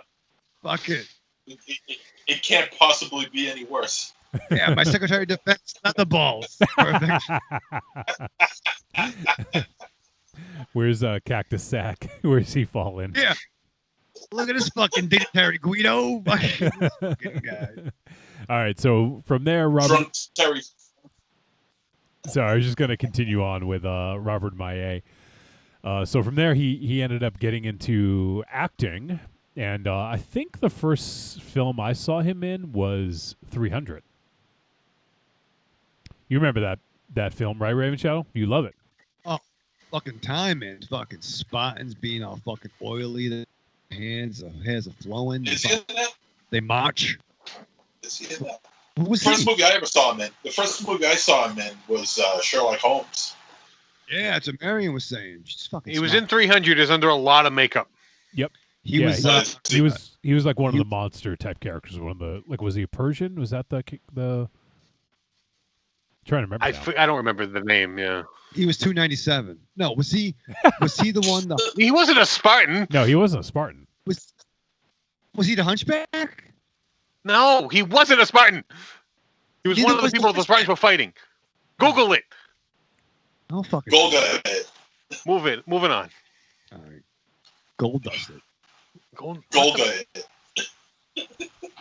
Fuck it. It can't possibly be any worse. Yeah, my Secretary of Defense, not the balls. Perfect. Where's Cactus Sack? Where's he falling? Yeah. Look at this fucking dignitary Guido. Fucking guy. All right, so from there, Robert. So I was just going to continue on with Robert Maillet. So from there, he ended up getting into acting, and I think the first film I saw him in was 300. You remember that film, right, Raven Shadow? You love it. Oh, fucking time, man. Fucking Spartans being all fucking oily. The hairs are flowing. They march. Is he in that? Who was the first he? movie I ever saw him in? The first movie I saw him in was Sherlock Holmes. Yeah, that's what Marion was saying. She's fucking. He was in 300. Is under a lot of makeup. Yep. He was like one of the monster type characters. One of the, like, was he a Persian? Was that the? I'm trying to remember. I don't remember the name. Yeah. He was 297. No, was he? Was he the one? He wasn't a Spartan. No, he wasn't a Spartan. Was he the Hunchback? No, he wasn't a Spartan. He was one of the people the Spartans were fighting. Google it. Oh fucking. Moving on. All right. Gold dust it. Golga.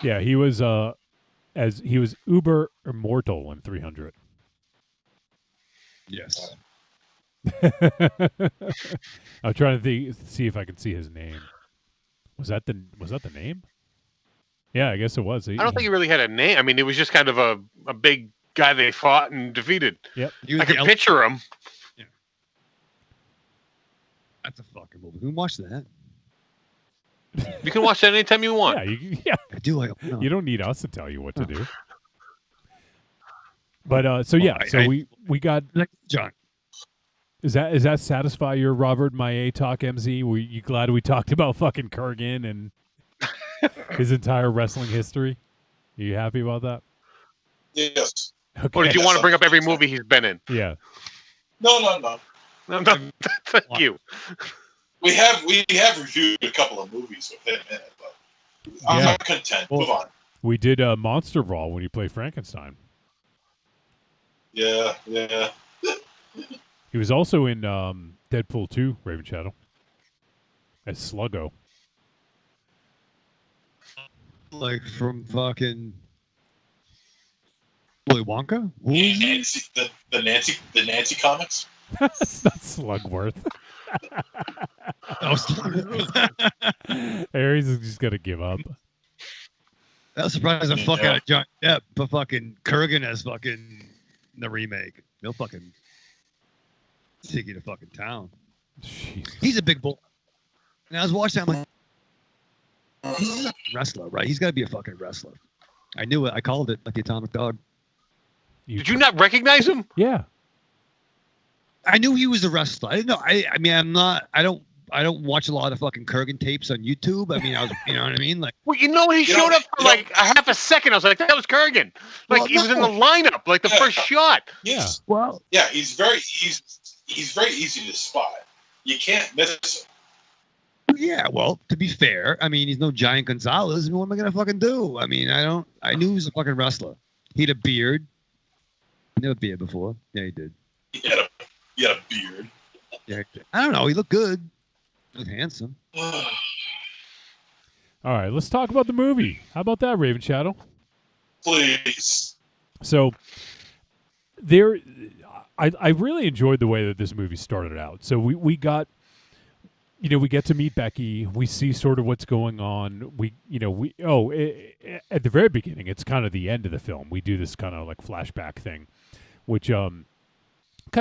Yeah, he was he was uber immortal in 300. Yes. I'm trying to see if I can see his name. Was that the name? Yeah, I guess it was. I don't think he really had a name. I mean, it was just kind of a big guy they fought and defeated. Yep. I can picture him. Yeah. That's a fucking movie. Who watched that? You can watch that anytime you want. Yeah. I do. You don't need us to tell you what to do. But so we got John. Is that satisfy your Robert Maillet talk, MZ? Were you glad we talked about fucking Kurgan and his entire wrestling history? Are you happy about that? Yes. Okay. Or did you want to bring up every movie he's been in? Yeah. No. Thank you. We have reviewed a couple of movies with him in it, but I'm not content. Move on. We did Monster Brawl when you play Frankenstein. Yeah. He was also in Deadpool 2, Raven Shadow, as Sluggo. Like from fucking Willy Wonka? The Nancy comics. It's not Slugworth. Aries is just gonna give up. That was surprised the fuck out of John Depp, but fucking Kurgan as fucking the remake. He'll fucking take you to fucking town. Jesus. He's a big bull. And I was watching that, I'm like, he's a wrestler, right? He's got to be a fucking wrestler. I knew it. I called it, like the Atomic Dog. Did you not recognize him? Yeah. I knew he was a wrestler. I didn't know. I mean, I don't watch a lot of fucking Kurgan tapes on YouTube. I mean, you know what I mean? Like, well, he showed up for like a half a second. I was like, that was Kurgan. Like, he was in the lineup, like the first shot. Yeah. Well, yeah, he's very easy to spot. You can't miss him. Yeah, well, to be fair, I mean, he's no Giant Gonzalez. I mean, what am I gonna fucking do? I mean, I knew he was a fucking wrestler. He had a beard. He never beard before. Yeah, he did. He had a beard. Yeah, he did. I don't know. He looked good. He looked handsome. All right, let's talk about the movie. How about that, Raven Shadow? Please. So I really enjoyed the way that this movie started out. So we got, we get to meet Becky. We see sort of what's going on. At the very beginning, it's kind of the end of the film. We do this kind of like flashback thing, which kind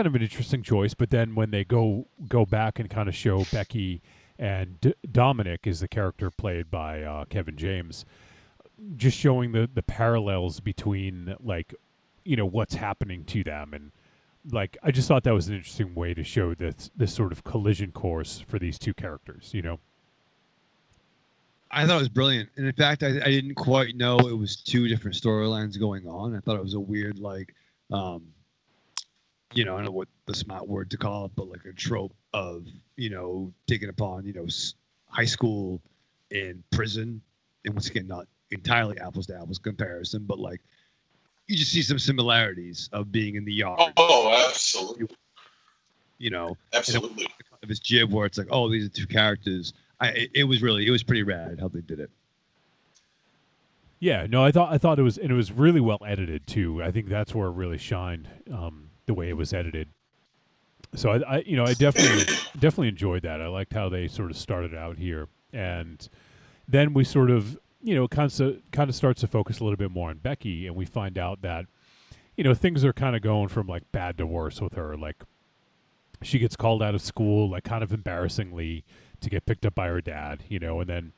of an interesting choice. But then when they go back and kind of show Becky and Dominic is the character played by Kevin James, just showing the parallels between like, what's happening to them. And like, I just thought that was an interesting way to show this sort of collision course for these two characters, I thought it was brilliant. And in fact, I didn't quite know it was two different storylines going on. I thought it was a weird, like, I don't know what the smart word to call it, but like a trope of, taking upon, high school and prison. And once again, not entirely apples to apples comparison, but like, you just see some similarities of being in the yard. Oh, absolutely. Absolutely. Of his jib where it's like, oh, these are two characters. It was pretty rad how they did it. Yeah, no, I thought it was really well edited too. I think that's where it really shined, the way it was edited. So I definitely enjoyed that. I liked how they sort of started out here, and then we sort of kind of starts to focus a little bit more on Becky, and we find out that things are kind of going from like bad to worse with her. Like, she gets called out of school, like kind of embarrassingly, to get picked up by her dad, and then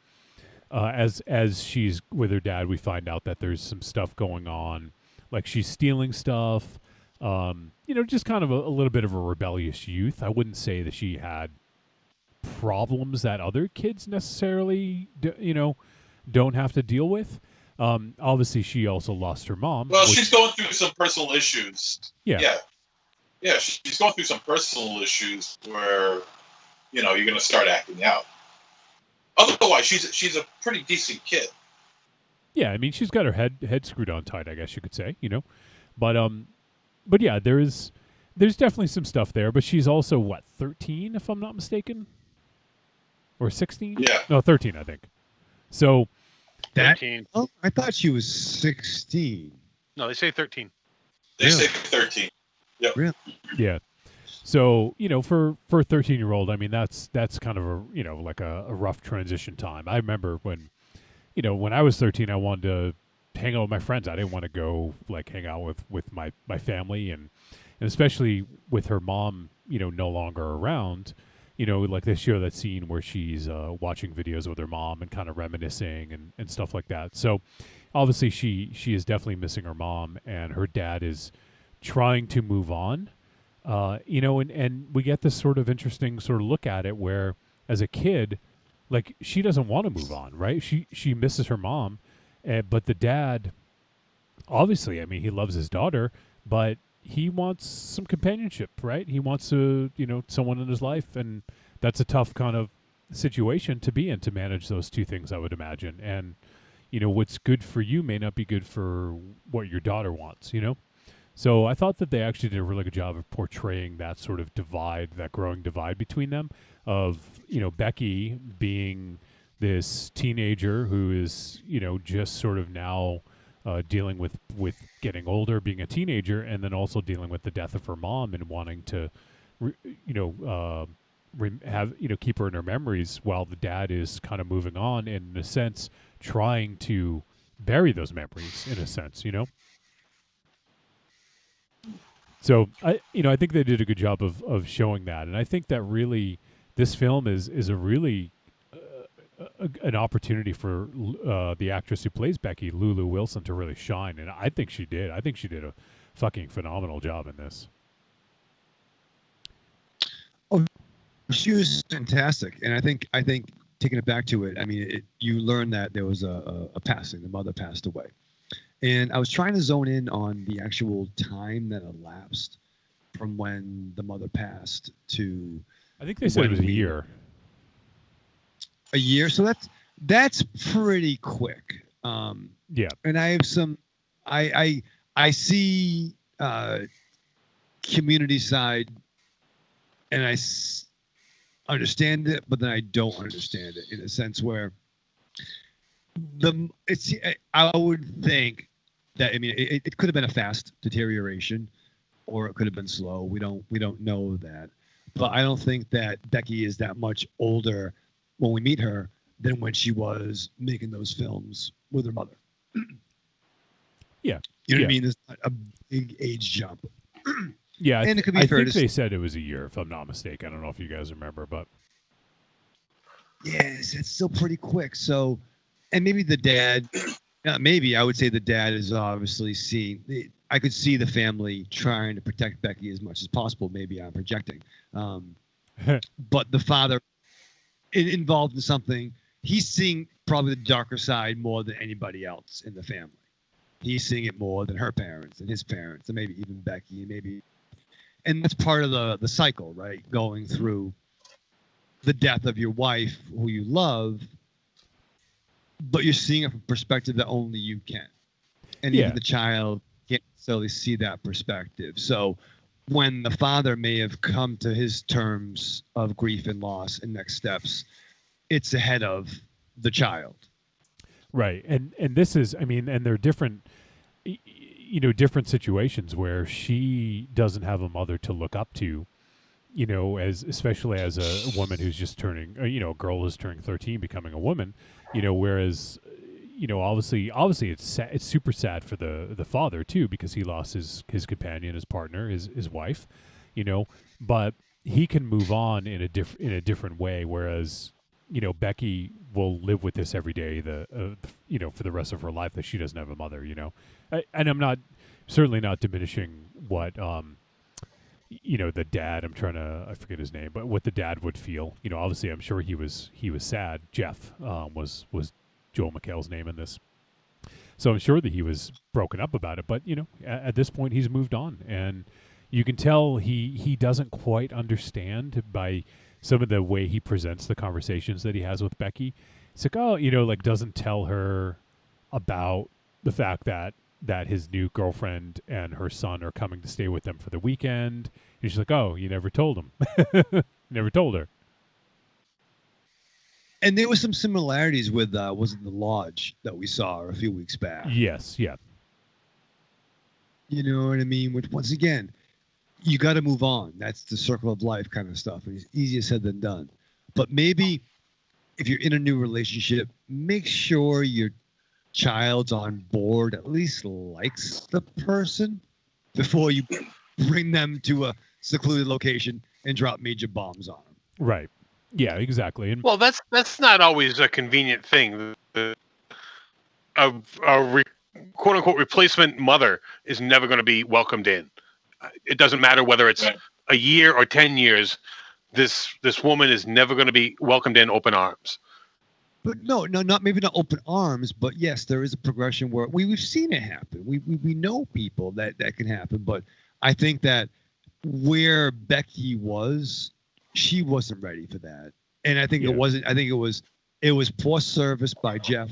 as she's with her dad, we find out that there's some stuff going on, like she's stealing stuff, just kind of a little bit of a rebellious youth. I wouldn't say that she had problems that other kids necessarily, don't have to deal with. Obviously, she also lost her mom. Well, she's going through some personal issues. Yeah, she's going through some personal issues where, you're going to start acting out. Otherwise, she's a pretty decent kid. Yeah, I mean, she's got her head screwed on tight, I guess you could say, but yeah, there's definitely some stuff there. But she's also 13, if I'm not mistaken, or 16? Yeah, no, 13, I think. So 13. Oh, I thought she was 16. No, they say 13. They say 13. Yep. Really? Yeah. So, for a 13-year-old, I mean, that's kind of like a rough transition time. I remember when I was 13, I wanted to hang out with my friends. I didn't want to go like hang out with my family, and especially with her mom, no longer around. Like they show that scene where she's watching videos with her mom and kind of reminiscing and stuff like that. So obviously she is definitely missing her mom, and her dad is trying to move on. And we get this sort of interesting sort of look at it where, as a kid, like she doesn't want to move on, right? She misses her mom, but the dad, obviously, I mean, he loves his daughter, but he wants some companionship, right? He wants someone in his life, and that's a tough kind of situation to be in, to manage those two things, I would imagine. And what's good for you may not be good for what your daughter wants, So I thought that they actually did a really good job of portraying that sort of divide, that growing divide between them, of Becky being this teenager who is just sort of now dealing with getting older, being a teenager, and then also dealing with the death of her mom and wanting to keep her in her memories, while the dad is kind of moving on and, in a sense, trying to bury those memories, in a sense, So I think they did a good job of showing that, and I think that really this film is a really an opportunity for the actress who plays Becky, Lulu Wilson, to really shine, and I think she did. I think she did a fucking phenomenal job in this. Oh, she was fantastic, and I think taking it back to it, I mean, you learn that there was a passing. The mother passed away. And I was trying to zone in on the actual time that elapsed from when the mother passed to. I think they said it was a year. A year, so that's pretty quick. Yeah. And I have some. I see community side, and I understand it, but then I don't understand it in a sense where I would think that, I mean, it could have been a fast deterioration, or it could have been slow. We don't know that, but I don't think that Becky is that much older when we meet her than when she was making those films with her mother. Yeah, you know what I mean. There's not a big age jump. Yeah, and it could be I fair think to they said it was a year, if I'm not mistaken. I don't know if you guys remember, but yes, it's still pretty quick. So, and maybe the dad. Maybe I would say the dad is obviously seeing. I could see the family trying to protect Becky as much as possible. Maybe I'm projecting, but the father involved in something. He's seeing probably the darker side more than anybody else in the family. He's seeing it more than her parents and his parents, and maybe even Becky, and that's part of the cycle, right? Going through the death of your wife, who you love. But you're seeing it from a perspective that only you can. And even the child can't necessarily see that perspective. So when the father may have come to his terms of grief and loss and next steps, it's ahead of the child. Right. And this is, I mean, and there are different, different situations where she doesn't have a mother to look up to, especially as a woman who's just turning, a girl who's turning 13, becoming a woman, whereas, obviously it's super sad for the father too, because he lost his companion, his partner, his wife, but he can move on in a different way. Whereas, Becky will live with this every day, for the rest of her life, that she doesn't have a mother, and I'm certainly not diminishing what, the dad, I forget his name, but what the dad would feel, obviously I'm sure he was sad. Jeff was Joel McHale's name in this. So I'm sure that he was broken up about it, but at this point he's moved on, and you can tell he doesn't quite understand by some of the way he presents the conversations that he has with Becky. It's like, doesn't tell her about the fact that his new girlfriend and her son are coming to stay with them for the weekend. And she's like, oh, you never told him. Never told her. And there was some similarities with, was it the Lodge that we saw a few weeks back? Yes, yeah. You know what I mean? Which, once again, you got to move on. That's the circle of life kind of stuff. It's easier said than done. But maybe if you're in a new relationship, make sure your child's on board, at least likes the person before you bring them to a secluded location and drop major bombs on them. Right. Yeah, exactly. And Well, that's not always a convenient thing. Quote unquote replacement mother is never going to be welcomed in. It doesn't matter whether it's a year or 10 years. This woman is never going to be welcomed in open arms. But no, not maybe not open arms, but yes, there is a progression where we've seen it happen. We know people that can happen, but I think that where Becky was, she wasn't ready for that, and I think it wasn't. I think it was poor service by Jeff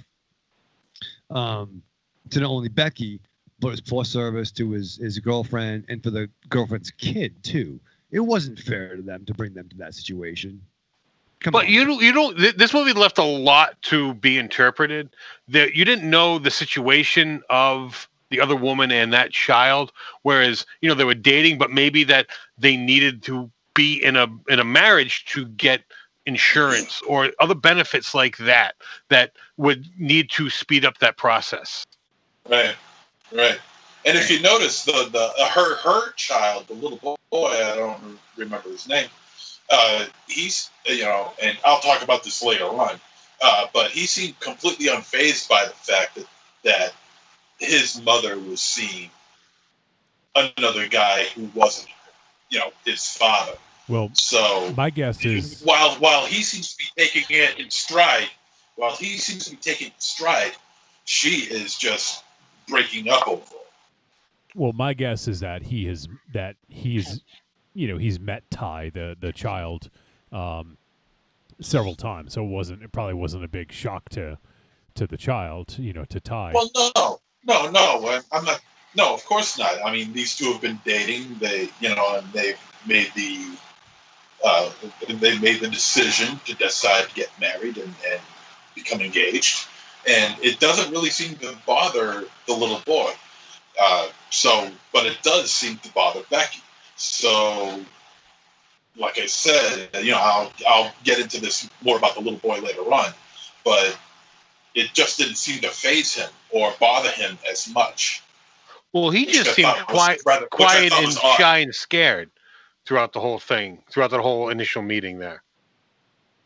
to not only Becky, but it was poor service to his girlfriend and for the girlfriend's kid too. It wasn't fair to them to bring them to that situation. But you don't. This movie left a lot to be interpreted. That you didn't know the situation of the other woman and that child. Whereas they were dating, but maybe that they needed to be in a marriage to get insurance or other benefits like that would need to speed up that process. Right. And if you notice, her child, the little boy, I don't remember his name. He's, and I'll talk about this later on, but he seemed completely unfazed by the fact that his mother was seeing another guy who wasn't, his father. Well, so my guess is while he seems to be taking it in stride, she is just breaking up over it. Well, my guess is that he's met Ty, the child, several times. So it probably wasn't a big shock to the child, to Ty. Well, no, I'm not. No, of course not. I mean, these two have been dating. They, and they've made the decision to decide to get married and become engaged, and it doesn't really seem to bother the little boy. But it does seem to bother Becky. So, like I said, I'll get into this more about the little boy later on, but it just didn't seem to faze him or bother him as much. Well, he just seemed quiet and shy and scared throughout the whole thing, throughout the whole initial meeting there.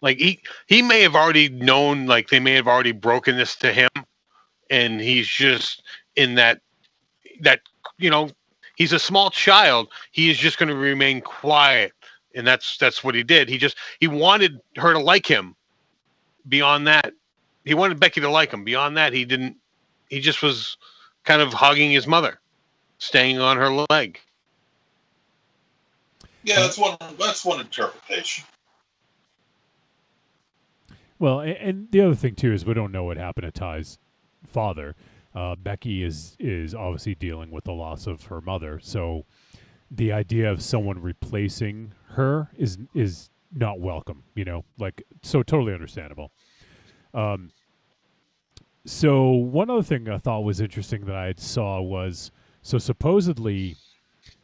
Like he may have already known, like they may have already broken this to him, and he's just in that he's a small child. He is just going to remain quiet, and that's what he did. He wanted her to like him. Beyond that, he wanted Becky to like him. Beyond that, he didn't. He just was kind of hugging his mother, staying on her leg. Yeah, that's one interpretation. Well, and the other thing too is we don't know what happened to Ty's father. Becky is obviously dealing with the loss of her mother, so the idea of someone replacing her is not welcome. So totally understandable. So one other thing I thought was interesting that I saw was, so supposedly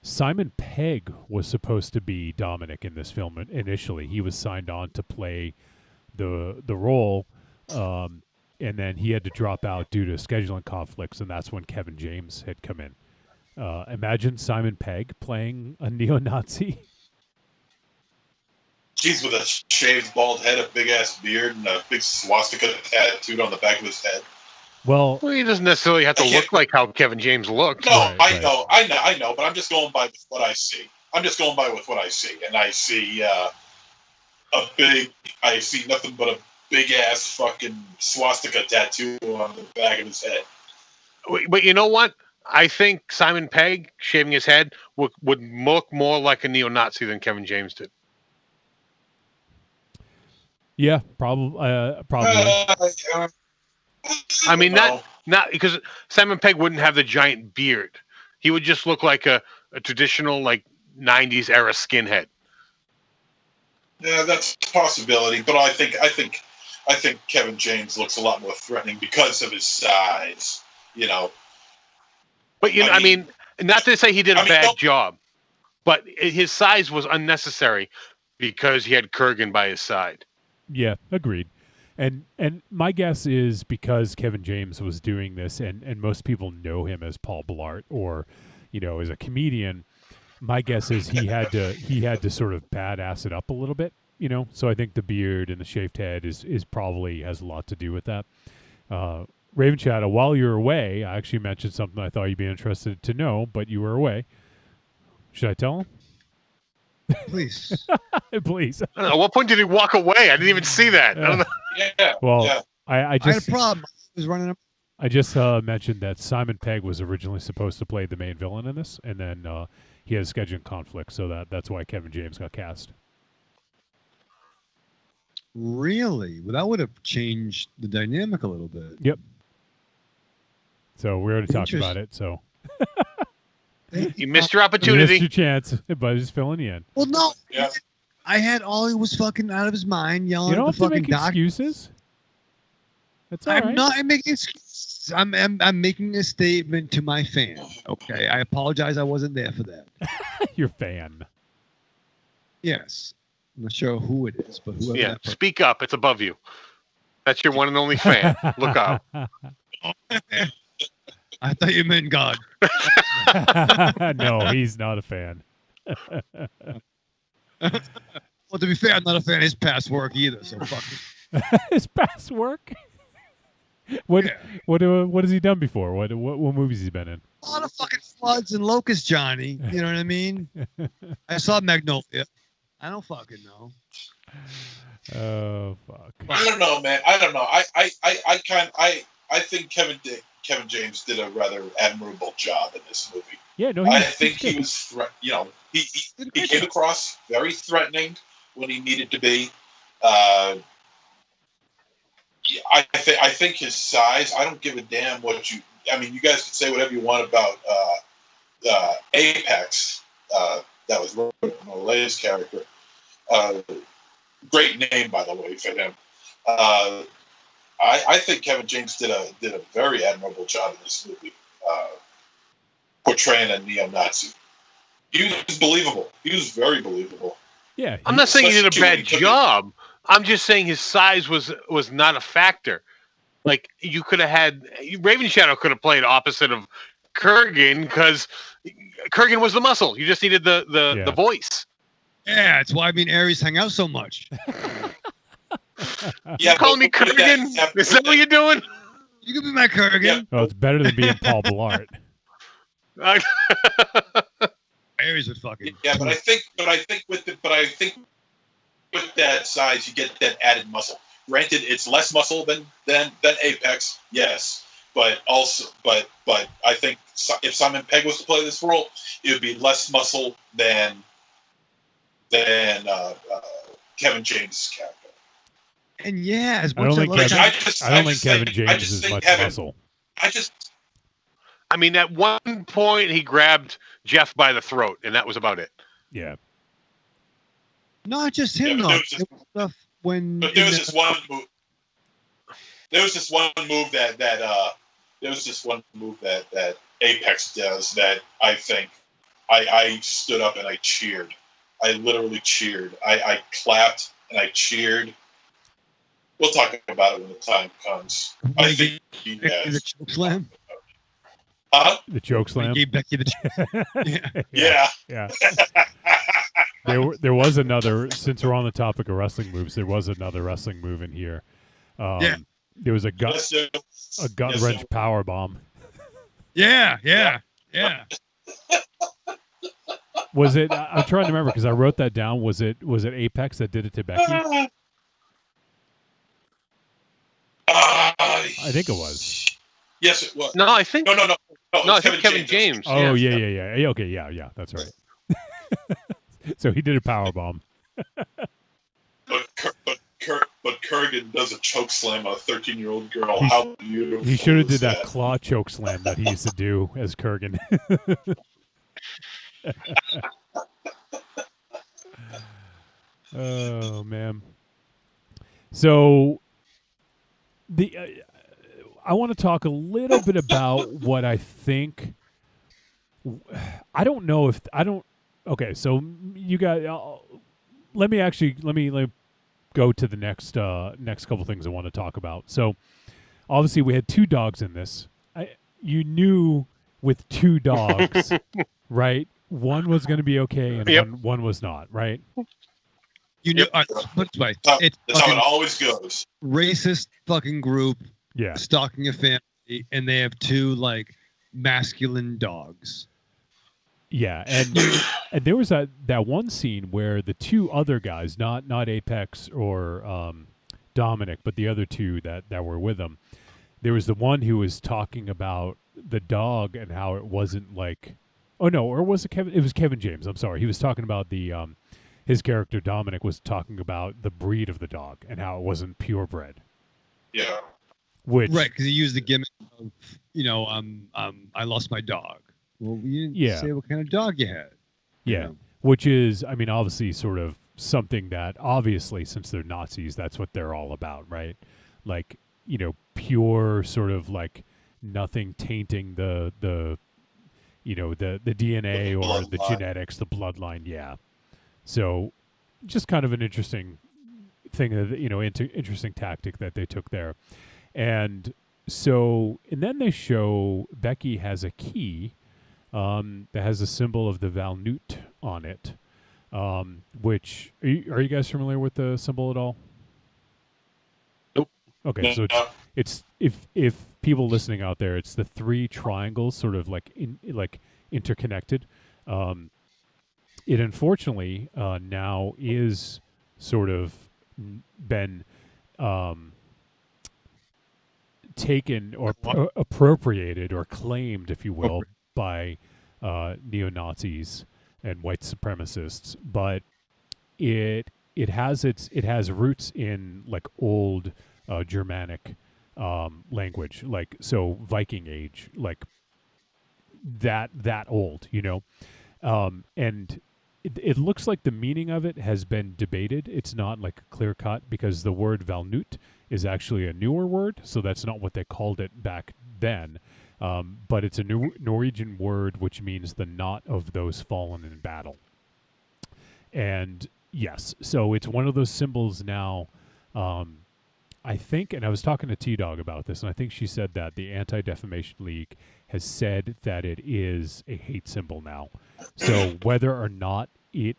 Simon Pegg was supposed to be Dominic in this film initially. He was signed on to play the role, and then he had to drop out due to scheduling conflicts, and that's when Kevin James had come in. Imagine Simon Pegg playing a neo-Nazi. He's with a shaved bald head, a big-ass beard, and a big swastika tattooed on the back of his head. Well, he doesn't necessarily have to look like how Kevin James looked. No, right, I know, but I'm just going by with what I see. And I see I see nothing but a big-ass fucking swastika tattoo on the back of his head. But you know what? I think Simon Pegg shaving his head would look more like a neo-Nazi than Kevin James did. Yeah, probably. I mean, not because Simon Pegg wouldn't have the giant beard. He would just look like a traditional, like, 90s era skinhead. Yeah, that's a possibility, but I think Kevin James looks a lot more threatening because of his size. But I mean, not to say he did a bad job. but his size was unnecessary because he had Kurgan by his side. Yeah, agreed. And my guess is because Kevin James was doing this, and most people know him as Paul Blart or, as a comedian. My guess is he had to sort of badass it up a little bit, So I think the beard and the shaved head is probably has a lot to do with that. Raven Shadow, while you're away, I actually mentioned something I thought you'd be interested to know, but you were away. Should I tell him? Please. Please. I don't know. At what point did he walk away? I didn't even see that. I don't know. Yeah. Well, yeah. I I just had a problem. I was running up. I just mentioned that Simon Pegg was originally supposed to play the main villain in this, and then he had a scheduling conflict, so that's why Kevin James got cast. Really? Well, that would have changed the dynamic a little bit. Yep. So we already talked about it. So You missed your you opportunity. missed your chance, but he's filling you in. Well, no. Yeah. I had Ollie was fucking out of his mind yelling You don't at have the to fucking make doc. excuses. That's all I'm right. not making excuses. I'm making a statement to my fan. Okay, I apologize. I wasn't there for that. Your fan. Yes, I'm not sure who it is, but whoever. Yeah, that person- speak up. It's above you. That's your one and only fan. Look out. I thought you meant God. No, he's not a fan. Well, to be fair, I'm not a fan of his past work either. So fuck it. His past work. What Yeah. what has he done before? What movies has he been in? A lot of fucking floods and locusts, Johnny. You know what I mean? I saw Magnolia. I don't fucking know. Oh fuck. I don't know, man. I don't know. I think Kevin James did a rather admirable job in this movie. Yeah, no, I he's think good. he was, he came across very threatening when he needed to be. I think his size. I don't give a damn what you. I mean, you guys can say whatever you want about Apex. That was Malay's character. Great name, by the way, for him. I think Kevin James did a very admirable job in this movie, portraying a neo-Nazi. He was believable. He was very believable. Yeah, I'm not saying he did a Especially when bad he took it- job. I'm just saying his size was not a factor. Like, you could have had Raven Shadow could have played opposite of Kurgan because Kurgan was the muscle. You just needed the voice. Yeah, that's why Aries hang out so much. Yeah, You calling me but with Kurgan? that- Is that what you're doing? You can be my Kurgan. Yeah. Well, it's better than being Paul Blart. Aries would fucking. Yeah, but I think with that size, you get that added muscle. Granted, it's less muscle than Apex, yes, but I think if Simon Pegg was to play this role, it would be less muscle than Kevin James' character. And yeah, as I much don't as think I Kevin, like I don't think Kevin James is much muscle. I mean, at one point he grabbed Jeff by the throat, and that was about it. Yeah. not just him Yeah, though. there was just- It was stuff when But there in was the- this one move. There was this one move that Apex does that I think I stood up and I cheered. I literally cheered. I clapped and I cheered. We'll talk about it when the time comes. I think he the has. choke slam. Huh? The choke He slam. gave Becky the Yeah. Yeah. There was another, since we're on the topic of wrestling moves, there was another wrestling move in here. Yeah. There was a gut Yes, wrench power bomb. yeah. Was it? I'm trying to remember because I wrote that down. Was it Apex that did it to Becky? I think it was. Yes, it was. No, I think No, no, it's I think Kevin James. Oh yeah. Okay, yeah. That's right. So he did a power bomb. But Kurgan does a choke slam on a 13-year-old girl. How beautiful! He should have is did that claw choke slam that he used to do as Kurgan. Oh man. So I want to talk a little bit about what I think. I don't know if Okay, so you got. Let me go to the next couple things I want to talk about. So obviously we had 2 dogs in this. You knew with 2 dogs, right? One was going to be okay and Yep. one was not, right? You know, Yep. put it this way, That's it's how it fucking always goes. racist fucking group Yeah. stalking a family, and they have 2 like masculine dogs. Yeah, and there was that one scene where the 2 other guys, not Apex or Dominic, but the other 2 that were with him, there was the one who was talking about the dog and how it wasn't like, oh no, or was it Kevin? It was Kevin James. I'm sorry. He was talking about the his character Dominic was talking about the breed of the dog and how it wasn't purebred. Yeah. Which Right, because he used the gimmick of, I lost my dog. Well, you didn't say what kind of dog you had. Yeah, which is, I mean, obviously sort of something that obviously, since they're Nazis, that's what they're all about, right? Like, pure sort of like nothing tainting the DNA or the genetics, the bloodline. Yeah. So just kind of an interesting thing, interesting tactic that they took there. And then they show Becky has a key that has a symbol of the Valnut on it, which are you guys familiar with the symbol at all? Nope. Okay, so it's if people listening out there, it's the 3 triangles sort of like interconnected. It unfortunately now is sort of been taken or appropriated or claimed, if you will, by neo-Nazis and white supremacists, but it has roots in like old Germanic language, like so Viking age, like that old, and it looks like the meaning of it has been debated. It's not like clear cut because the word Valnut is actually a newer word, so that's not what they called it back then. But it's a Norwegian word which means the knot of those fallen in battle. And yes, so it's one of those symbols now. I think, and I was talking to T-Dog about this, and I think she said that the Anti-Defamation League has said that it is a hate symbol now. So whether or not it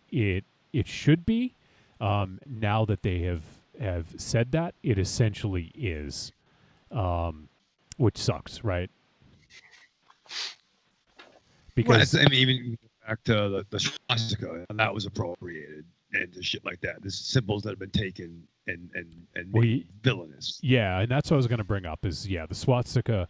should be, now that they have said that, it essentially is, which sucks, right? Because even back to the swastika, and that was appropriated and the shit like that. There's symbols that have been taken and made villainous. Yeah, and that's what I was going to bring up is, the swastika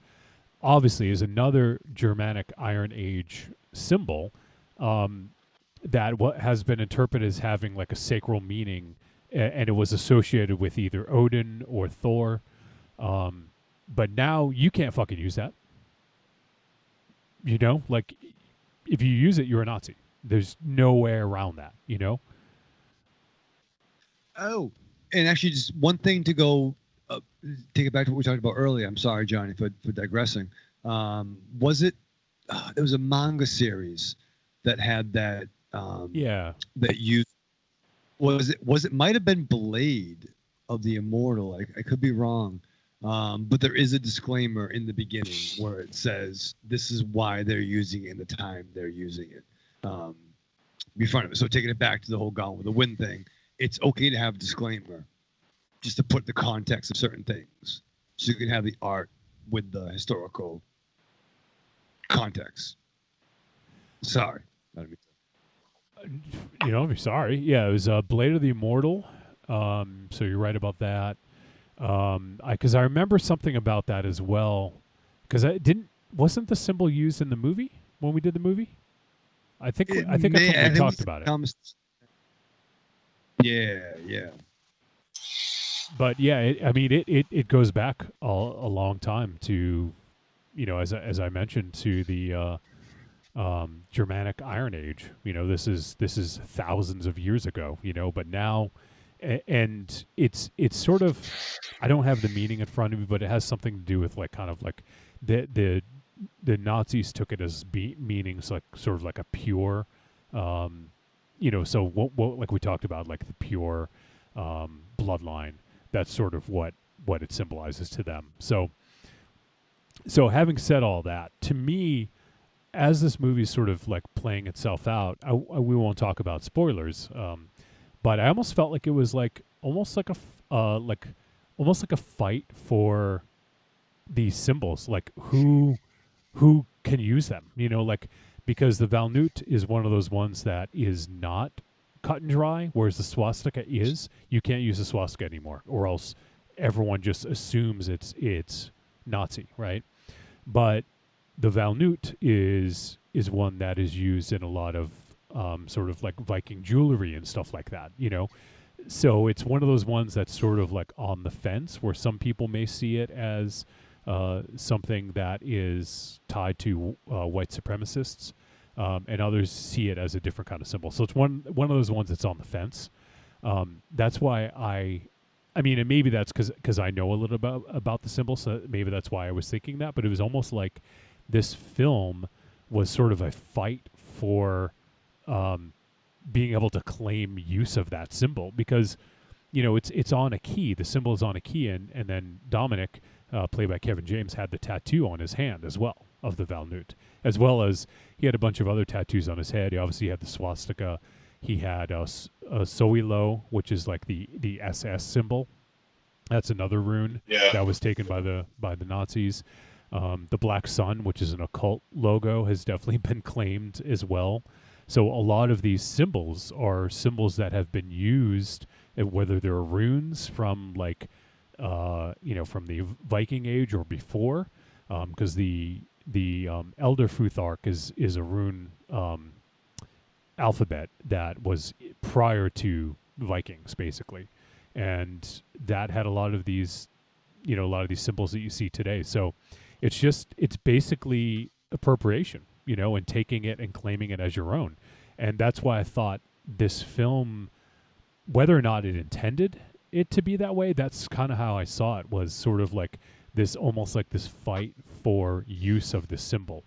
obviously is another Germanic Iron Age symbol that has been interpreted as having like a sacral meaning, and it was associated with either Odin or Thor. But now you can't fucking use that. Like if you use it, you're a Nazi. There's no way around that, Oh, and actually, just one thing to go take it back to what we talked about earlier. I'm sorry, Johnny, for digressing. Was it? There was a manga series that had that. That used. Was it? Might have been Blade of the Immortal. I could be wrong. But there is a disclaimer in the beginning where it says this is why they're using it and the time they're using it. Be front of it. So taking it back to the whole Gone with the Wind thing, it's okay to have a disclaimer just to put the context of certain things. So you can have the art with the historical context. Sorry. I'm sorry. Yeah, it was Blade of the Immortal. So you're right about that. Because I remember something about that as well. Because wasn't the symbol used in the movie when we did the movie? I think that's when we talked about it. Yeah. But yeah, it goes back a long time to, as I mentioned, to the Germanic Iron Age. This is thousands of years ago. But now. And it's sort of, I don't have the meaning in front of me, but it has something to do with like kind of like the Nazis took it as meanings like sort of like a pure So what like we talked about, like the pure bloodline, that's sort of what it symbolizes to them. So having said all that, to me, as this movie is sort of like playing itself out, we won't talk about spoilers, but I almost felt like it was like almost like a fight for these symbols, like who can use them, like, because the Valnut is one of those ones that is not cut and dry, whereas the swastika is. You can't use the swastika anymore, or else everyone just assumes it's Nazi, right? But the Valnut is one that is used in a lot of sort of like Viking jewelry and stuff like that, So it's one of those ones that's sort of like on the fence, where some people may see it as something that is tied to white supremacists, and others see it as a different kind of symbol. So it's one of those ones that's on the fence. That's why I mean, and maybe that's because I know a little about the symbol, so maybe that's why I was thinking that. But it was almost like this film was sort of a fight for being able to claim use of that symbol, because it's on a key. The symbol is on a key, and then Dominic, played by Kevin James, had the tattoo on his hand as well of the Valnut, as well as he had a bunch of other tattoos on his head. He obviously had the swastika. He had a Soilo, which is like the SS symbol. That's another rune that was taken by the Nazis. The Black Sun, which is an occult logo, has definitely been claimed as well. So a lot of these symbols are symbols that have been used, whether they're runes from like, from the Viking Age or before, because the Elder Futhark is a rune alphabet that was prior to Vikings, basically, and that had a lot of these symbols that you see today. So it's basically appropriation, and taking it and claiming it as your own. And that's why I thought this film, whether or not it intended it to be that way, that's kind of how I saw it, was sort of like this, almost like this fight for use of this symbol,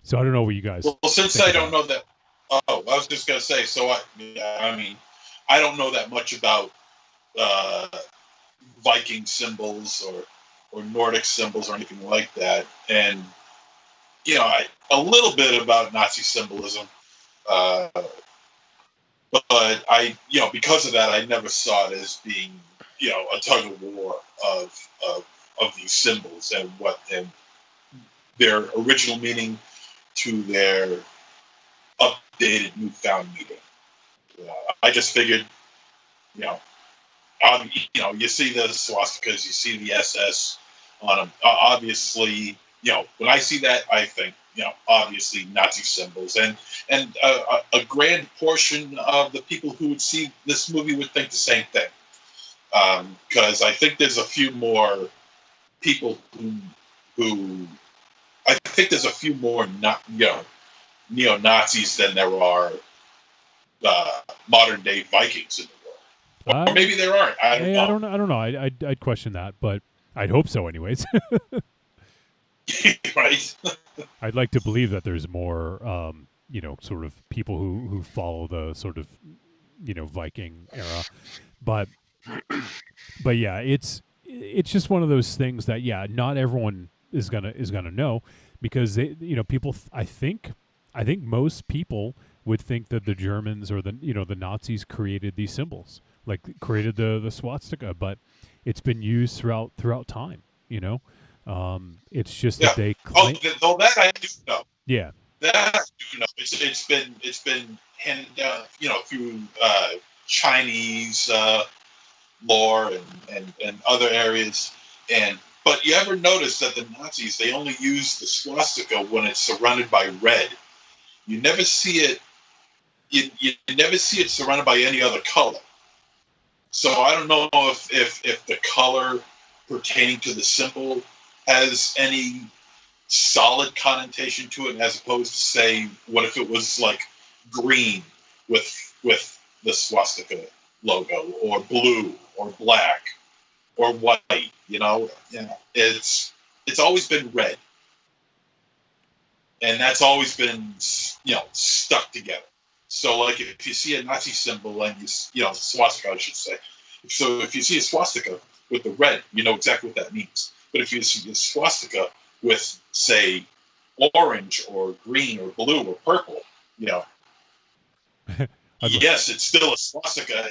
So I don't know what you guys. Well, since I don't know that, I was just gonna say. So I don't know that much about Viking symbols or Nordic symbols or anything like that, and a little bit about Nazi symbolism, but I, because of that, I never saw it as being, a tug of war of these symbols and their original meaning to their updated, newfound meaning. I just figured, you see the swastikas, you see the SS on them. Obviously, when I see that, I think, obviously Nazi symbols, and a grand portion of the people who would see this movie would think the same thing. Because I think there's a few more people who I think there's a few more neo-Nazis than there are modern day Vikings in the world. Or maybe there aren't. I don't know. I'd question that, but I'd hope so anyways. Right. I'd like to believe that there's more, sort of people who follow the sort of, Viking era, but yeah, it's just one of those things that not everyone is gonna know, because people. I think most people would think that the Germans or the Nazis created these symbols, like created the swastika, but it's been used throughout time. It's just that they claim. That I do know. Yeah. That I do know. It's been handed down, through Chinese lore and other areas. But you ever notice that the Nazis, they only use the swastika when it's surrounded by red. You never see it. You never see it surrounded by any other color. So I don't know if the color pertaining to the symbol has any solid connotation to it, as opposed to, say, what if it was like green with the swastika logo, or blue, or black, or white. It's always been red, and that's always been, stuck together. So, like, if you see a Nazi symbol and swastika, I should say. So, if you see a swastika with the red, you know exactly what that means. But if you see a swastika with, say, orange or green or blue or purple, yes, it's still a swastika,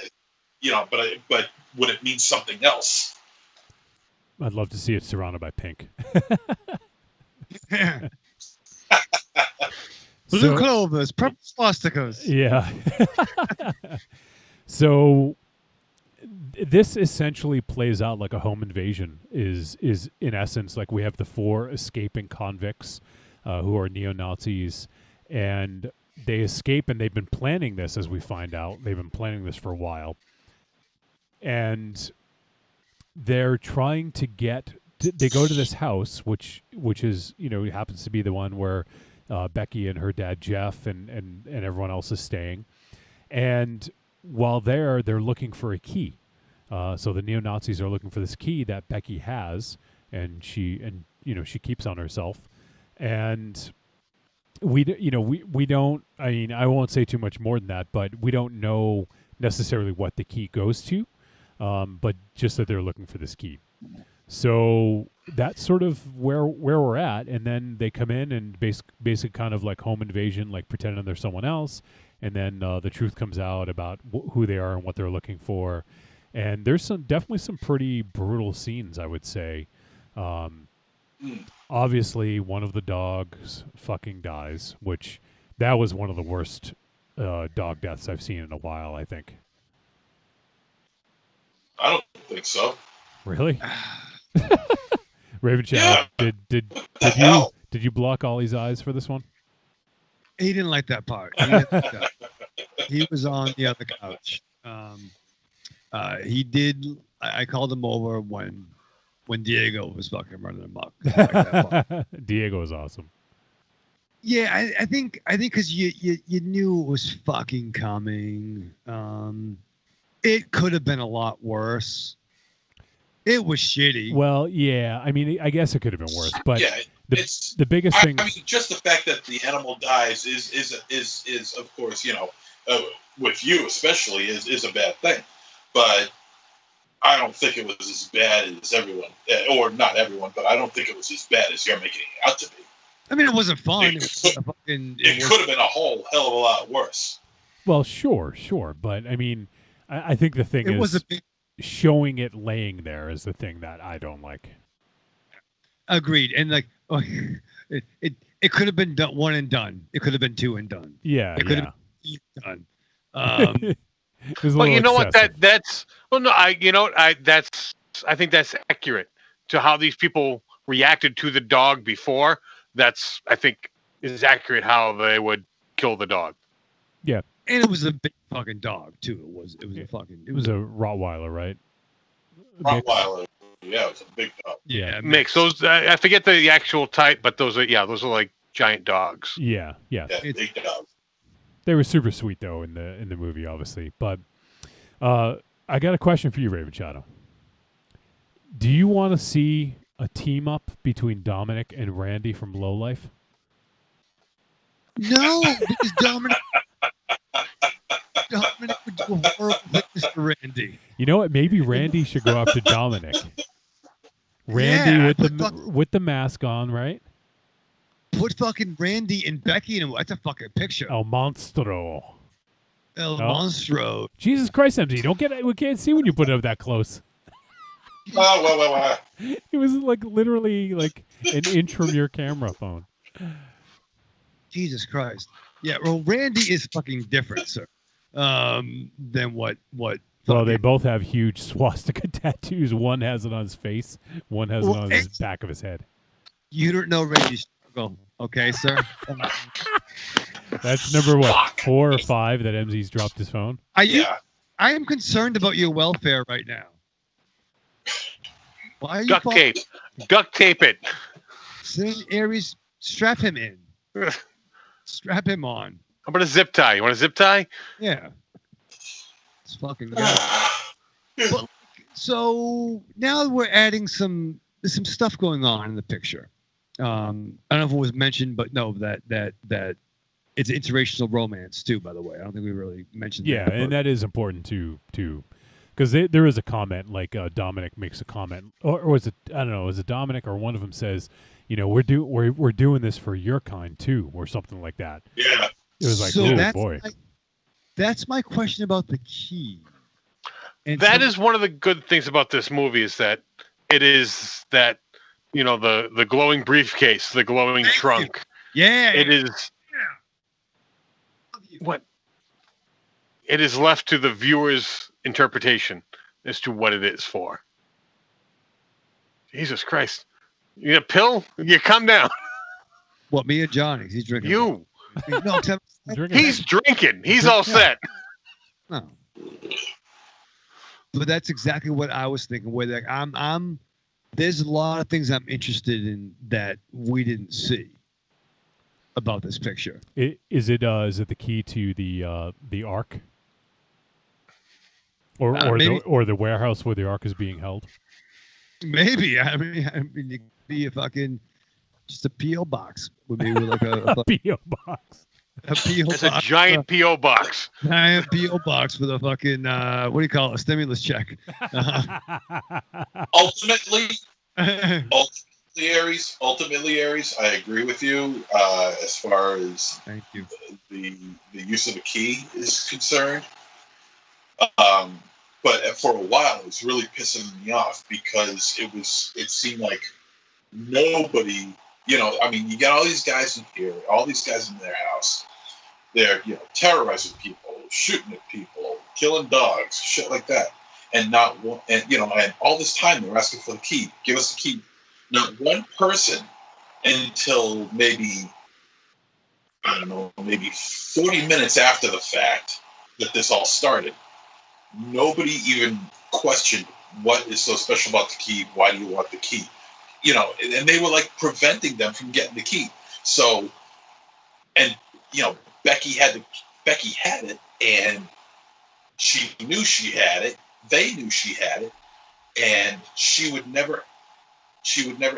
but would it mean something else? I'd love to see it surrounded by pink. Blue clovers, purple swastikas. Yeah. So this essentially plays out like a home invasion. Is in essence like we have the 4 escaping convicts who are neo-Nazis, and they escape, and they've been planning this, as we find out. They've been planning this for a while, and they're trying to get. They go to this house, which is happens to be the one where Becky and her dad Jeff and everyone else is staying, and while they're looking for a key. So the neo-Nazis are looking for this key that Becky has, and she keeps on herself, and we don't. I mean, I won't say too much more than that, but we don't know necessarily what the key goes to, but just that they're looking for this key. So that's sort of where we're at, and then they come in and basic kind of like home invasion, like pretending they're someone else, and then the truth comes out about who they are and what they're looking for, and there's definitely some pretty brutal scenes, I would say. Obviously, one of the dogs fucking dies, which that was one of the worst dog deaths I've seen in a while, I think. I don't think so. Really? Raven Chow, Yeah. did you block Ollie's eyes for this one? He didn't like that part. He didn't like that. He was on the other couch. He did. I called him over when Diego was fucking running amok. Like that part. Diego is awesome. Yeah, I think because you knew it was fucking coming. It could have been a lot worse. It was shitty. Well, yeah. I mean, I guess it could have been worse, but Yeah, the biggest thing. I mean, just the fact that the animal dies is of course, with you especially is a bad thing. But I don't think it was as bad as everyone, or not everyone, but I don't think it was as bad as you're making it out to be. I mean, it wasn't fun. It could have been a whole hell of a lot worse. Well, sure, but I mean, I think the thing is showing it laying there is the thing that I don't like. Agreed, and like it could have been done, one and done. It could have been two and done. Yeah, it could have been done. Well, you know what? That's well, no, I think that's accurate to how these people reacted to the dog before. That's, I think, is accurate how they would kill the dog. Yeah, and it was a big fucking dog too. It was a Rottweiler, right? Rottweiler. Yeah, it was a big dog. Yeah, mix. Those I forget the actual type, but those are like giant dogs. Yeah. Big dogs. They were super sweet though in the movie, obviously. But I got a question for you, Raven Shadow. Do you want to see a team up between Dominic and Randy from Low Life? No, because Dominic would do a horrible things to Randy. You know what? Maybe Randy should go after Dominic. Randy with the mask on, right? Put fucking Randy and Becky in. That's a fucking picture. El Monstro. El Monstro. Jesus Christ, MZ! We can't see when you put it up that close. Well. It was like literally like an inch from your camera phone. Jesus Christ. Yeah, well, Randy is fucking different, sir. Than what. Well, they both have huge swastika tattoos. One has it on his face. One has it on the back of his head. You don't know Randy's struggle, okay, sir? That's number what, 4 or 5 that MZ's dropped his phone? I am concerned about your welfare right now. Why are you Duct tape it. Aries, strap him in. Strap him on. How about a zip tie? You want a zip tie? Yeah. It's fucking good. But, so now we're adding some stuff going on in the picture. I don't know if it was mentioned, but no, that it's interracial romance too. By the way, I don't think we really mentioned. Yeah, that, and that is important too, because there is a comment like Dominic makes a comment, or was it I don't know, was it Dominic or one of them says, we're doing this for your kind too, or something like that. Yeah, it was like, so oh boy. That's my question about the key. And that is one of the good things about this movie is that it is that the glowing briefcase, the glowing trunk. Yeah, it is. What? It is left to the viewer's interpretation as to what it is for. Jesus Christ. You a pill? You come down. What, me or Johnny? He's drinking. You. No, he's drinking. He's all set. No. But that's exactly what I was thinking. Where like I'm there's a lot of things I'm interested in that we didn't see about this picture. Is it the key to the Ark? Or the warehouse where the Ark is being held? Maybe. I mean it could be a fucking just a P.O. box. Would be like a P.O. box. A P.O. It's box. a giant P.O. box. Giant P.O. box with a fucking what do you call it? A stimulus check. Ultimately, Aries, I agree with you as far as thank you the use of a key is concerned. But for a while, it was really pissing me off because it seemed like nobody, I mean, you got all these guys in here, all these guys in their house, they're, terrorizing people, shooting at people, killing dogs, shit like that. And not one, and all this time they're asking for the key. Give us the key. Not one person until maybe 40 minutes after the fact that this all started. Nobody even questioned what is so special about the key. Why do you want the key? And they were like preventing them from getting the key. So, and Becky had it, and she knew she had it. They knew she had it, and she would never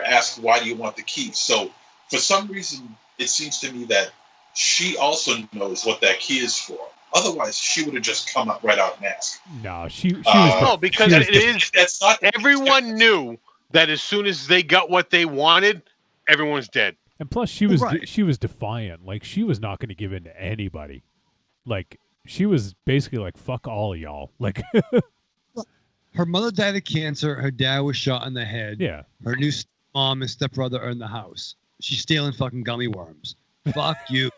ask, why do you want the key? So for some reason, it seems to me that she also knows what that key is for. Otherwise, she would have just come up right out and asked. No, she was no, because that's not. Everyone knew that as soon as they got what they wanted, everyone's dead. And plus, she was defiant. Like, she was not going to give in to anybody. Like, she was basically like, fuck all of y'all. Like, her mother died of cancer. Her dad was shot in the head. Yeah. Her new mom and stepbrother are in the house. She's stealing fucking gummy worms. Fuck you.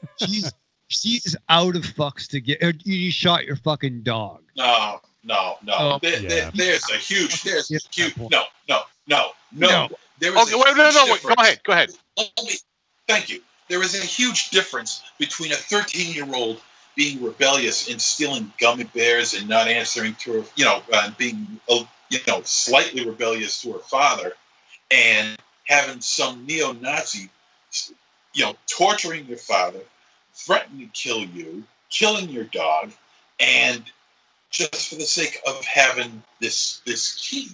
She's out of fucks to get. You shot your fucking dog. No. Oh, There's a huge. No. There is okay, wait, go ahead. Thank you. There is a huge difference between a 13-year-old being rebellious and stealing gummy bears and not answering to her, and being, slightly rebellious to her father, and having some neo-Nazi, torturing your father, threatening to kill you, killing your dog, and just for the sake of having this key,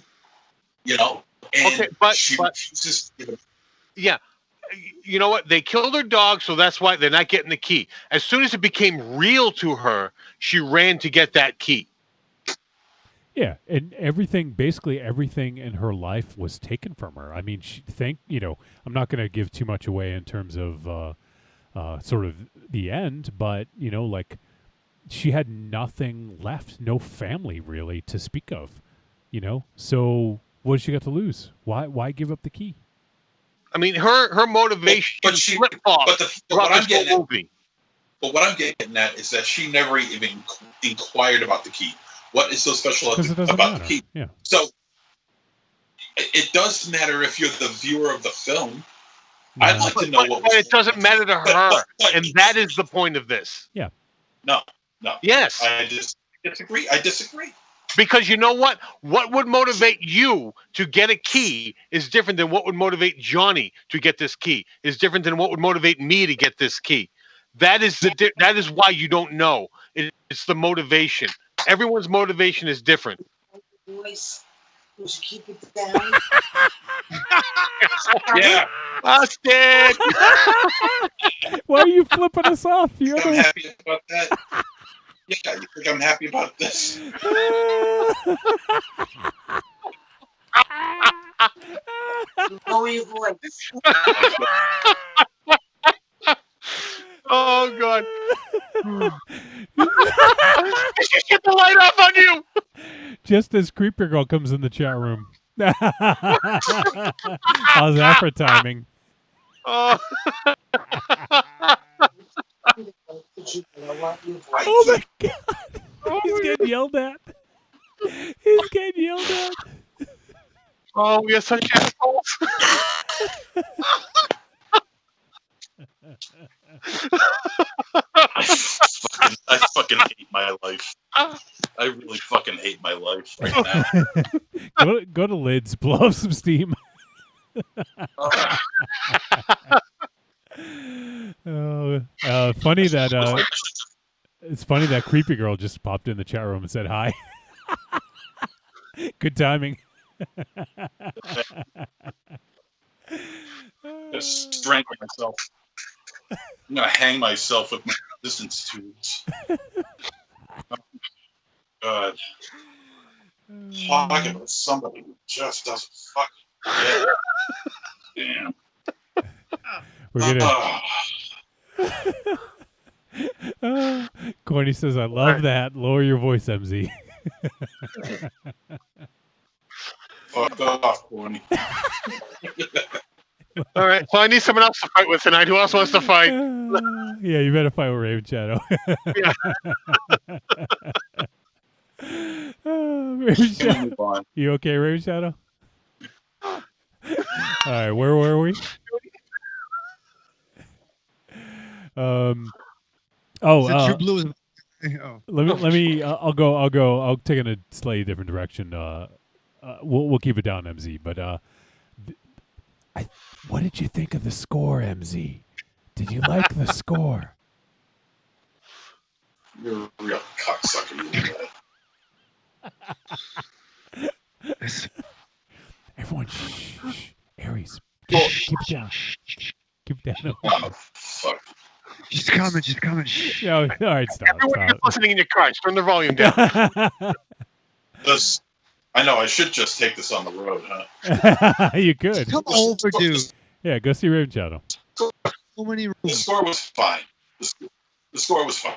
And okay, but just yeah. You know what? They killed her dog, so that's why they're not getting the key. As soon as it became real to her, she ran to get that key. Yeah, and basically everything in her life was taken from her. I mean, I'm not going to give too much away in terms of sort of the end, but, like, she had nothing left, no family really to speak of, So what did she got to lose? Why give up the key? I mean, her motivation flip-flopped throughout this whole movie. But what I'm getting at is that she never even inquired about the key. What is so special about the key? Yeah. So it does matter if you're the viewer of the film. No. I'd like to know what. But it doesn't matter to her, and that is the point of this. Yeah. No. Yes. I disagree. Because you know what? What would motivate you to get a key is different than what would motivate Johnny to get this key. Is different than what would motivate me to get this key. That is why you don't know. It's the motivation. Everyone's motivation is different. Just keep it down. Yeah. Busted. Why are you flipping us off? You're I'm the happy about that. Yeah, you think I'm happy about this? Lower your voice. Oh God. Just get the light off on you. Just as Creeper Girl comes in the chat room. How's that for timing? Oh. Oh my God! He's getting yelled at. He's getting yelled at. Oh, we are such assholes. I fucking hate my life. I really fucking hate my life right now. Go to Lids, blow up some steam. Funny that it's funny that Creepy Girl just popped in the chat room and said hi. Good timing. Just strangle myself. I'm gonna hang myself with my resistance tubes. Oh, God. Talking about somebody who just doesn't fucking get it. Damn. We're gonna. Corny says, "I love that. Lower your voice, MZ." Fuck off, Corny. All right, so I need someone else to fight with tonight. Who else wants to fight? Yeah, you better fight with Raven Shadow. Yeah. Raven Shadow. You okay, Raven Shadow? All right, where were we? True Blue is. Oh. Let me. I'll go. I'll take it in a slightly different direction. We'll keep it down, MZ. But what did you think of the score, MZ? Did you like the score? You're a real cocksucker. Everyone, shh. Aries, keep it down. Keep it down. Oh, fuck. She's coming. Yeah, all right, stop. Everyone who's listening in your cars, turn the volume down. I know, I should just take this on the road, huh? You could. Come over, dude. Yeah, go see Raven Shadow. So many rooms. The score was fine. The score was fine.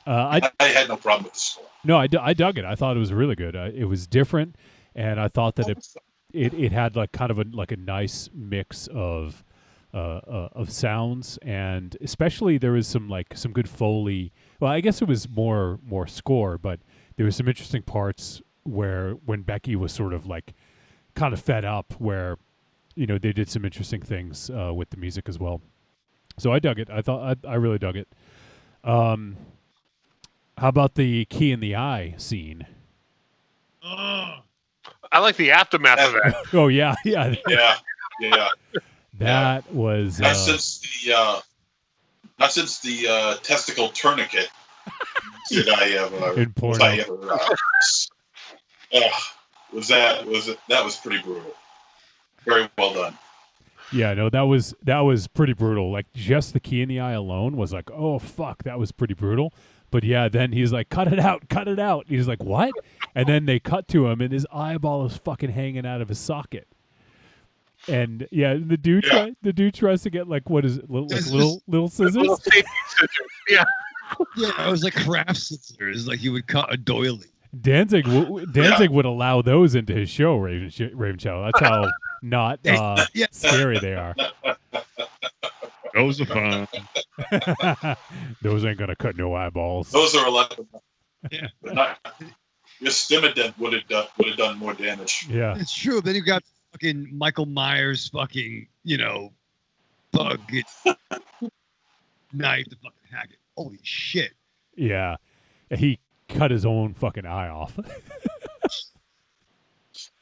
I had no problem with the score. No, I dug it. I thought it was really good. It was different, and I thought that it had like kind of a nice mix of sounds, and especially there was some good Foley. Well, I guess it was more score, but there was some interesting parts where when Becky was sort of like kind of fed up, where they did some interesting things with the music as well. So I dug it. I really dug it. How about the key in the eye scene? I like the aftermath of that. Oh yeah. Yeah. That was not since the testicle tourniquet did I ever in porno. That was pretty brutal. Very well done. Yeah, no, that was pretty brutal. Like just the key in the eye alone was like, oh fuck, that was pretty brutal. But yeah, then he's like, cut it out. He's like, what? And then they cut to him, and his eyeball is fucking hanging out of his socket. And yeah, the dude tries to get like, what is it, little scissors? Little safety scissors. Yeah. Yeah, it was like craft scissors, like you would cut a doily. Danzig would allow those into his show, Raven Shadow. That's how not scary they are. Those are fun. Those ain't gonna cut no eyeballs. Those are 11. Yeah. Your Stimident would have done more damage. Yeah, it's true. Then you got fucking Michael Myers, fucking bug knife to fucking hack it. Holy shit! Yeah, he cut his own fucking eye off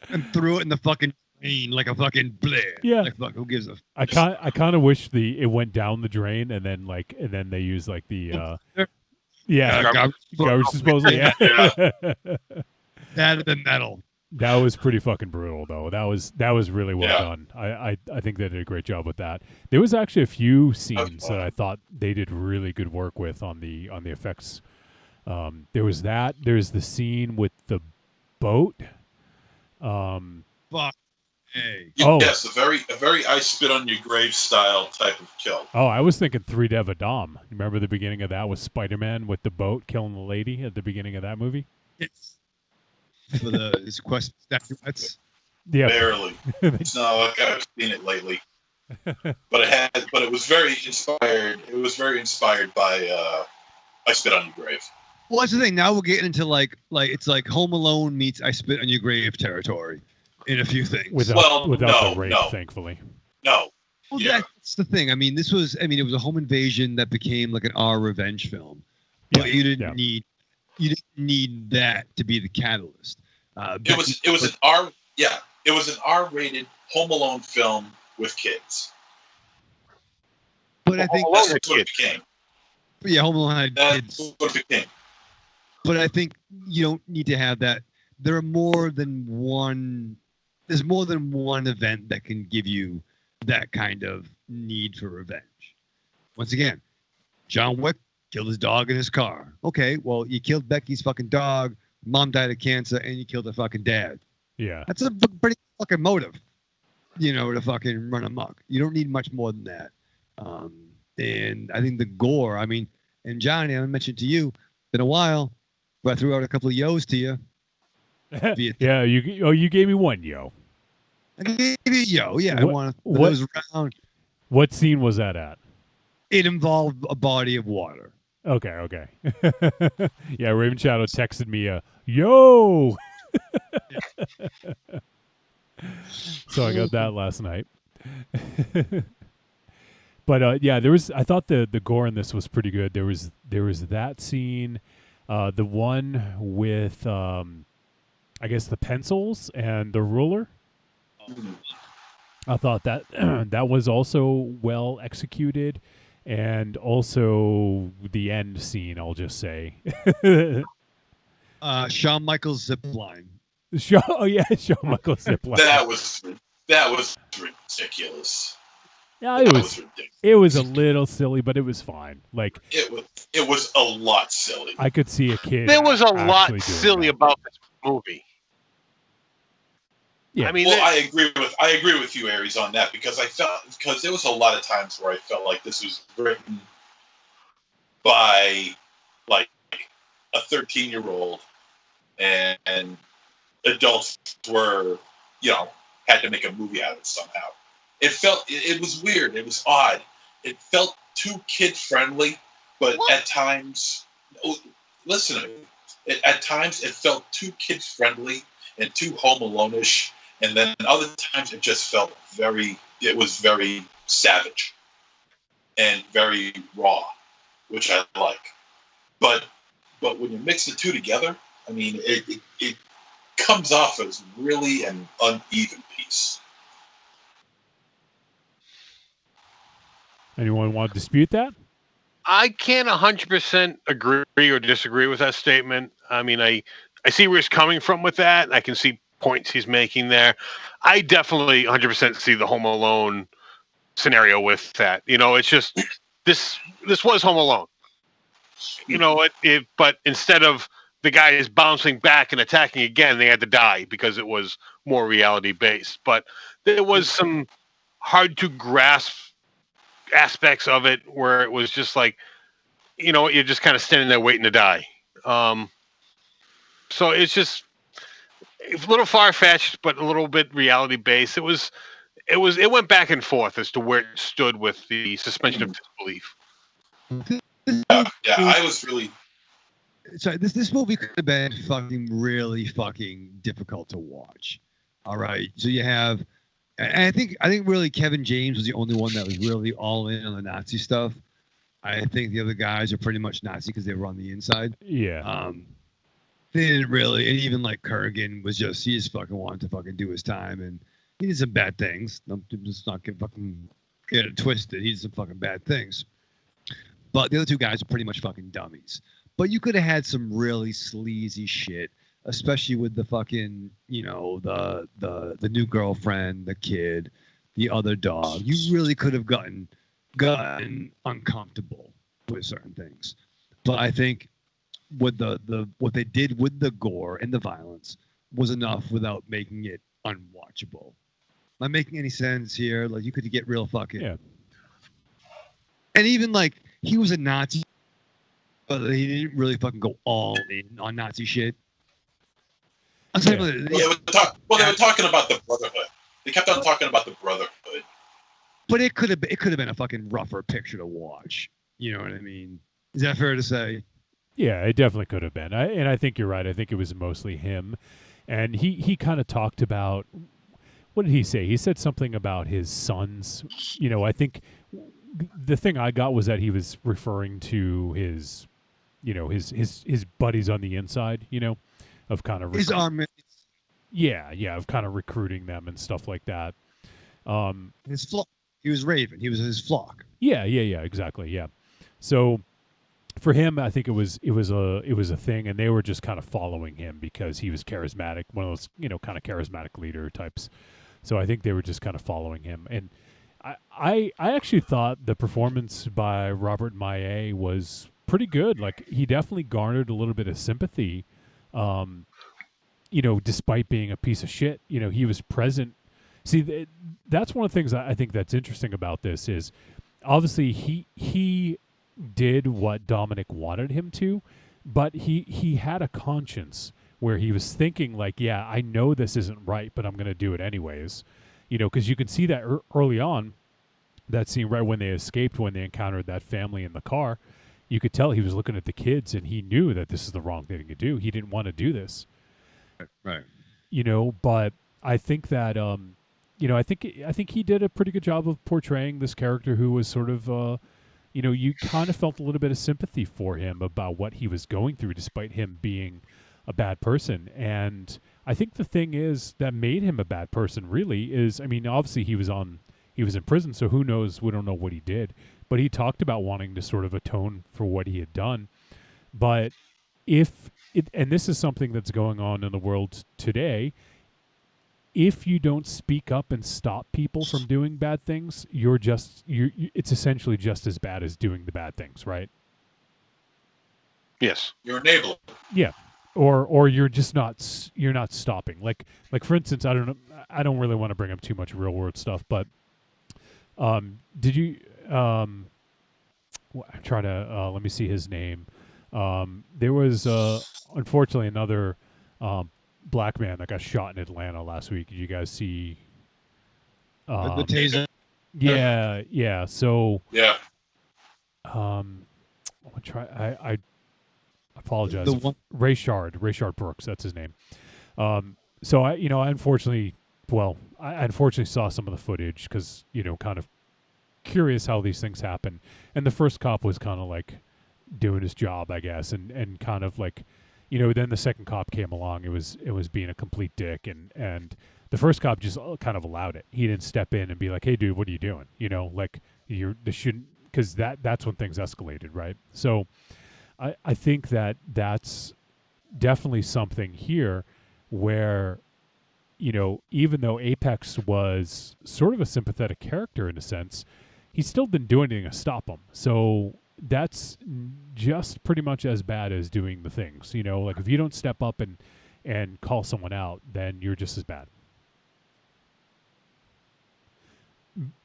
and threw it in the fucking drain like a fucking blade. Yeah, like fuck, who gives a? I kind of wish it went down the drain and then they use like the garbage disposal. Yeah. That and the metal. That was pretty fucking brutal, though. That was really well Yeah. done. I think they did a great job with that. There was actually a few scenes that I thought they did really good work with on the effects. There was that. There's the scene with the boat. Fuck. Hey. Yes, a very I spit on your grave style type of kill. Oh, I was thinking Three Dev Adam. Remember the beginning of that with Spider-Man with the boat killing the lady at the beginning of that movie? Yes. For his quest statuettes. Yeah. Barely. No, I've seen it lately. But it was very inspired. It was very inspired by I Spit on Your Grave. Well, that's the thing. Now we're getting into like it's like Home Alone meets I Spit on Your Grave territory in a few things. Without the rape, thankfully. No. Well, that's the thing. I mean, it was a home invasion that became like an R revenge film, but you didn't need that to be the catalyst. It was an R-rated Home Alone film with kids. But I think that's what it became. Yeah, Home Alone had That's kids. what it became. But I think you don't need to have that. There are more than one. There's more than one event that can give you that kind of need for revenge. Once again, John Wick killed his dog in his car. Okay, well, you killed Becky's fucking dog, mom died of cancer, and you killed her fucking dad. Yeah. That's a pretty fucking motive, to fucking run amok. You don't need much more than that. And I think the gore, and Johnny, I mentioned to you, been a while, but I threw out a couple of yo's to you. Yeah, you gave me one yo. I gave you a yo, yeah. What, I want to those around. What scene was that at? It involved a body of water. Okay. Yeah, Raven Shadow texted me yo. So I got that last night. But I thought the gore in this was pretty good. There was that scene, the one with I guess the pencils and the ruler. I thought that that was also well executed, and also the end scene, I'll just say. Shawn Michaels zip line. Shawn Michaels zip line. That was ridiculous. Yeah, it was a little silly, but it was fine. Like it was a lot silly. I could see a kid. There was a lot doing silly that. about this movie. Yeah. I agree with you, Aries, on that because there was a lot of times where I felt like this was written by like a 13-year-old and adults were, had to make a movie out of it somehow. It was weird. It was odd. It felt too kid-friendly, but at times, listen to me. At times, it felt too kid-friendly and too Home Alone-ish. And then other times it just felt it was very savage and very raw, which I like. But when you mix the two together, it comes off as really an uneven piece. Anyone want to dispute that? I can't 100% agree or disagree with that statement. I see where he's coming from with that. I can see points he's making there. I definitely 100% see the Home Alone scenario with that. It's just this was Home Alone. But instead of the guy is bouncing back and attacking again, they had to die because it was more reality based. But there was some hard to grasp aspects of it where it was just like, you're just kind of standing there waiting to die. So it's just a little far-fetched, but a little bit reality-based. It went back and forth as to where it stood with the suspension of disbelief. Yeah, I was really. Sorry, this movie could have been really fucking difficult to watch. All right, so you have, and I think really Kevin James was the only one that was really all in on the Nazi stuff. I think the other guys are pretty much Nazi because they were on the inside. Yeah. They didn't really, and even like Kurgan he just fucking wanted to fucking do his time, and he did some bad things. I'm just not get it twisted. He did some fucking bad things. But the other two guys are pretty much fucking dummies. But you could have had some really sleazy shit especially with the fucking, the new girlfriend, the kid, the other dog. You really could have gotten uncomfortable with certain things. But I think with the what they did with the gore and the violence was enough without making it unwatchable. Am I making any sense here? Like, you could get real fucking. Yeah. And even like he was a Nazi, but he didn't really fucking go all in on Nazi shit. I'm saying, Well, they were talking about the Brotherhood. They kept on talking about the Brotherhood. But it could have been a fucking rougher picture to watch. You know what I mean? Is that fair to say? Yeah, it definitely could have been. And I think you're right. I think it was mostly him. And he kind of talked about, what did he say? He said something about his sons. I think the thing I got was that he was referring to his, his buddies on the inside, of kind of his army. Yeah, of kind of recruiting them and stuff like that. His flock. He was Raven. He was his flock. Yeah, exactly. Yeah. So for him, I think it was a thing, and they were just kind of following him because he was charismatic, one of those kind of charismatic leader types. So I think they were just kind of following him, and I actually thought the performance by Robert Maillet was pretty good. Like, he definitely garnered a little bit of sympathy, despite being a piece of shit. He was present. See, that's one of the things I think that's interesting about this is, obviously he did what Dominic wanted him to, but he had a conscience where he was thinking like, yeah, I know this isn't right, but I'm going to do it anyways. Because you can see that early on, that scene right when they escaped, when they encountered that family in the car, you could tell he was looking at the kids and he knew that this is the wrong thing to do. He didn't want to do this. Right. But I think that, I think he did a pretty good job of portraying this character who was sort of, you kind of felt a little bit of sympathy for him about what he was going through, despite him being a bad person. And I think the thing is that made him a bad person really is, obviously he was in prison, so who knows? We don't know what he did, but he talked about wanting to sort of atone for what he had done. But and this is something that's going on in the world today, if you don't speak up and stop people from doing bad things, it's essentially just as bad as doing the bad things, right? Yes. You're enabling. Yeah. Or you're just you're not stopping. Like for instance, I don't really want to bring up too much real world stuff, but did you try to let me see his name. There was unfortunately another black man that got shot in Atlanta last week. Did you guys see the taser? Yeah. So yeah. I'm gonna try. I apologize. Rayshard Brooks, that's his name. So I unfortunately saw some of the footage because kind of curious how these things happen. And the first cop was kind of like doing his job, I guess, and kind of like, then the second cop came along. It was being a complete dick, and the first cop just kind of allowed it. He didn't step in and be like, "Hey, dude, what are you doing?" This shouldn't, because that's when things escalated, right? So I think that's definitely something here where, even though Apex was sort of a sympathetic character in a sense, he still didn't do anything to stop him. So that's just pretty much as bad as doing the things, like if you don't step up and call someone out, then you're just as bad.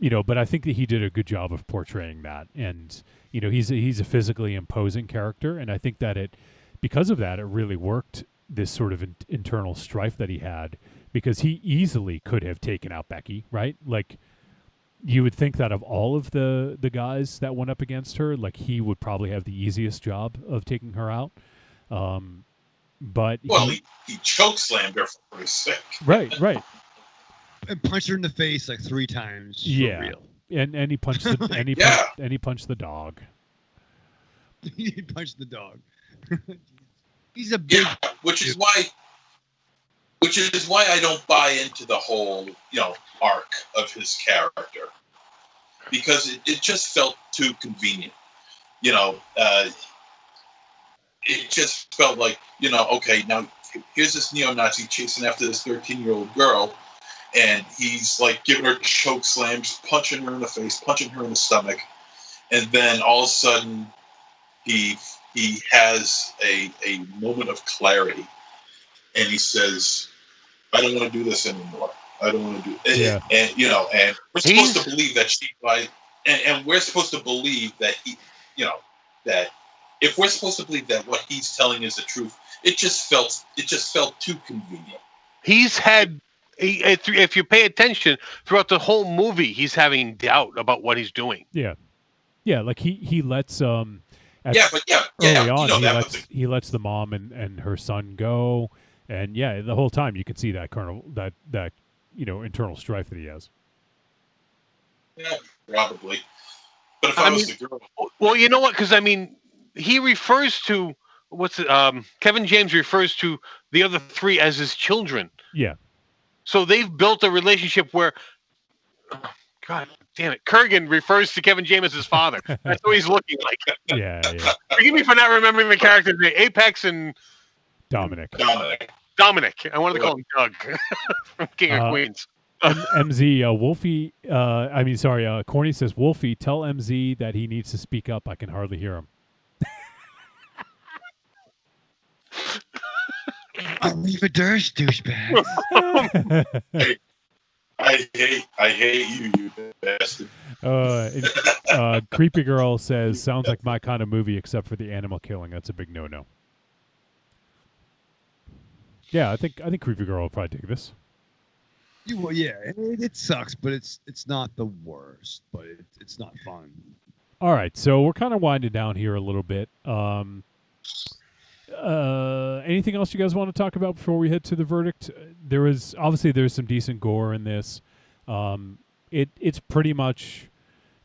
But I think that he did a good job of portraying that. And, he's a physically imposing character. And I think that because of that, it really worked, this sort of internal strife that he had, because he easily could have taken out Becky, right? Like, you would think that of all of the guys that went up against her, like, he would probably have the easiest job of taking her out. But he chokeslammed her for his sake. Right. And punched her in the face like 3 times. Yeah. For real. And he punched he punched the dog. He punched the dog. He's a big which is why I don't buy into the whole, arc of his character, because it just felt too convenient. It just felt like, okay, now here's this neo-Nazi chasing after this 13-year-old girl, and he's like giving her choke slams, punching her in the face, punching her in the stomach, and then all of a sudden he has a moment of clarity, and he says, "I don't want to do this anymore. I don't want to do it." Yeah. And and we're supposed to believe that and we're supposed to believe that that if we're supposed to believe that what he's telling is the truth, it just felt too convenient. He's had, if you pay attention throughout the whole movie, he's having doubt about what he's doing. Yeah, like he lets early on he lets the mom and her son go, and the whole time you can see that that internal strife that he has. Yeah, probably. But if I was the girl, well, you know what? Because he refers to Kevin James refers to the other three as his children. Yeah. So they've built a relationship where, God damn it, Kurgan refers to Kevin James as his father. That's what he's looking like. Yeah. Forgive me for not remembering the character's name. Apex and Dominic. I wanted to call him Doug from King of Queens. MZ Wolfie. Corny says, Wolfie, tell MZ that he needs to speak up. I can hardly hear him. I'll leave a dirge, douchebag. I hate you bastard. Creepy Girl says, sounds like my kind of movie except for the animal killing. That's a big no-no. Yeah, I think Creepy Girl will probably take this. It sucks, but it's not the worst, but it's not fun. All right, so we're kind of winding down here a little bit. Anything else you guys want to talk about before we head to the verdict? There's some decent gore in this. It's pretty much,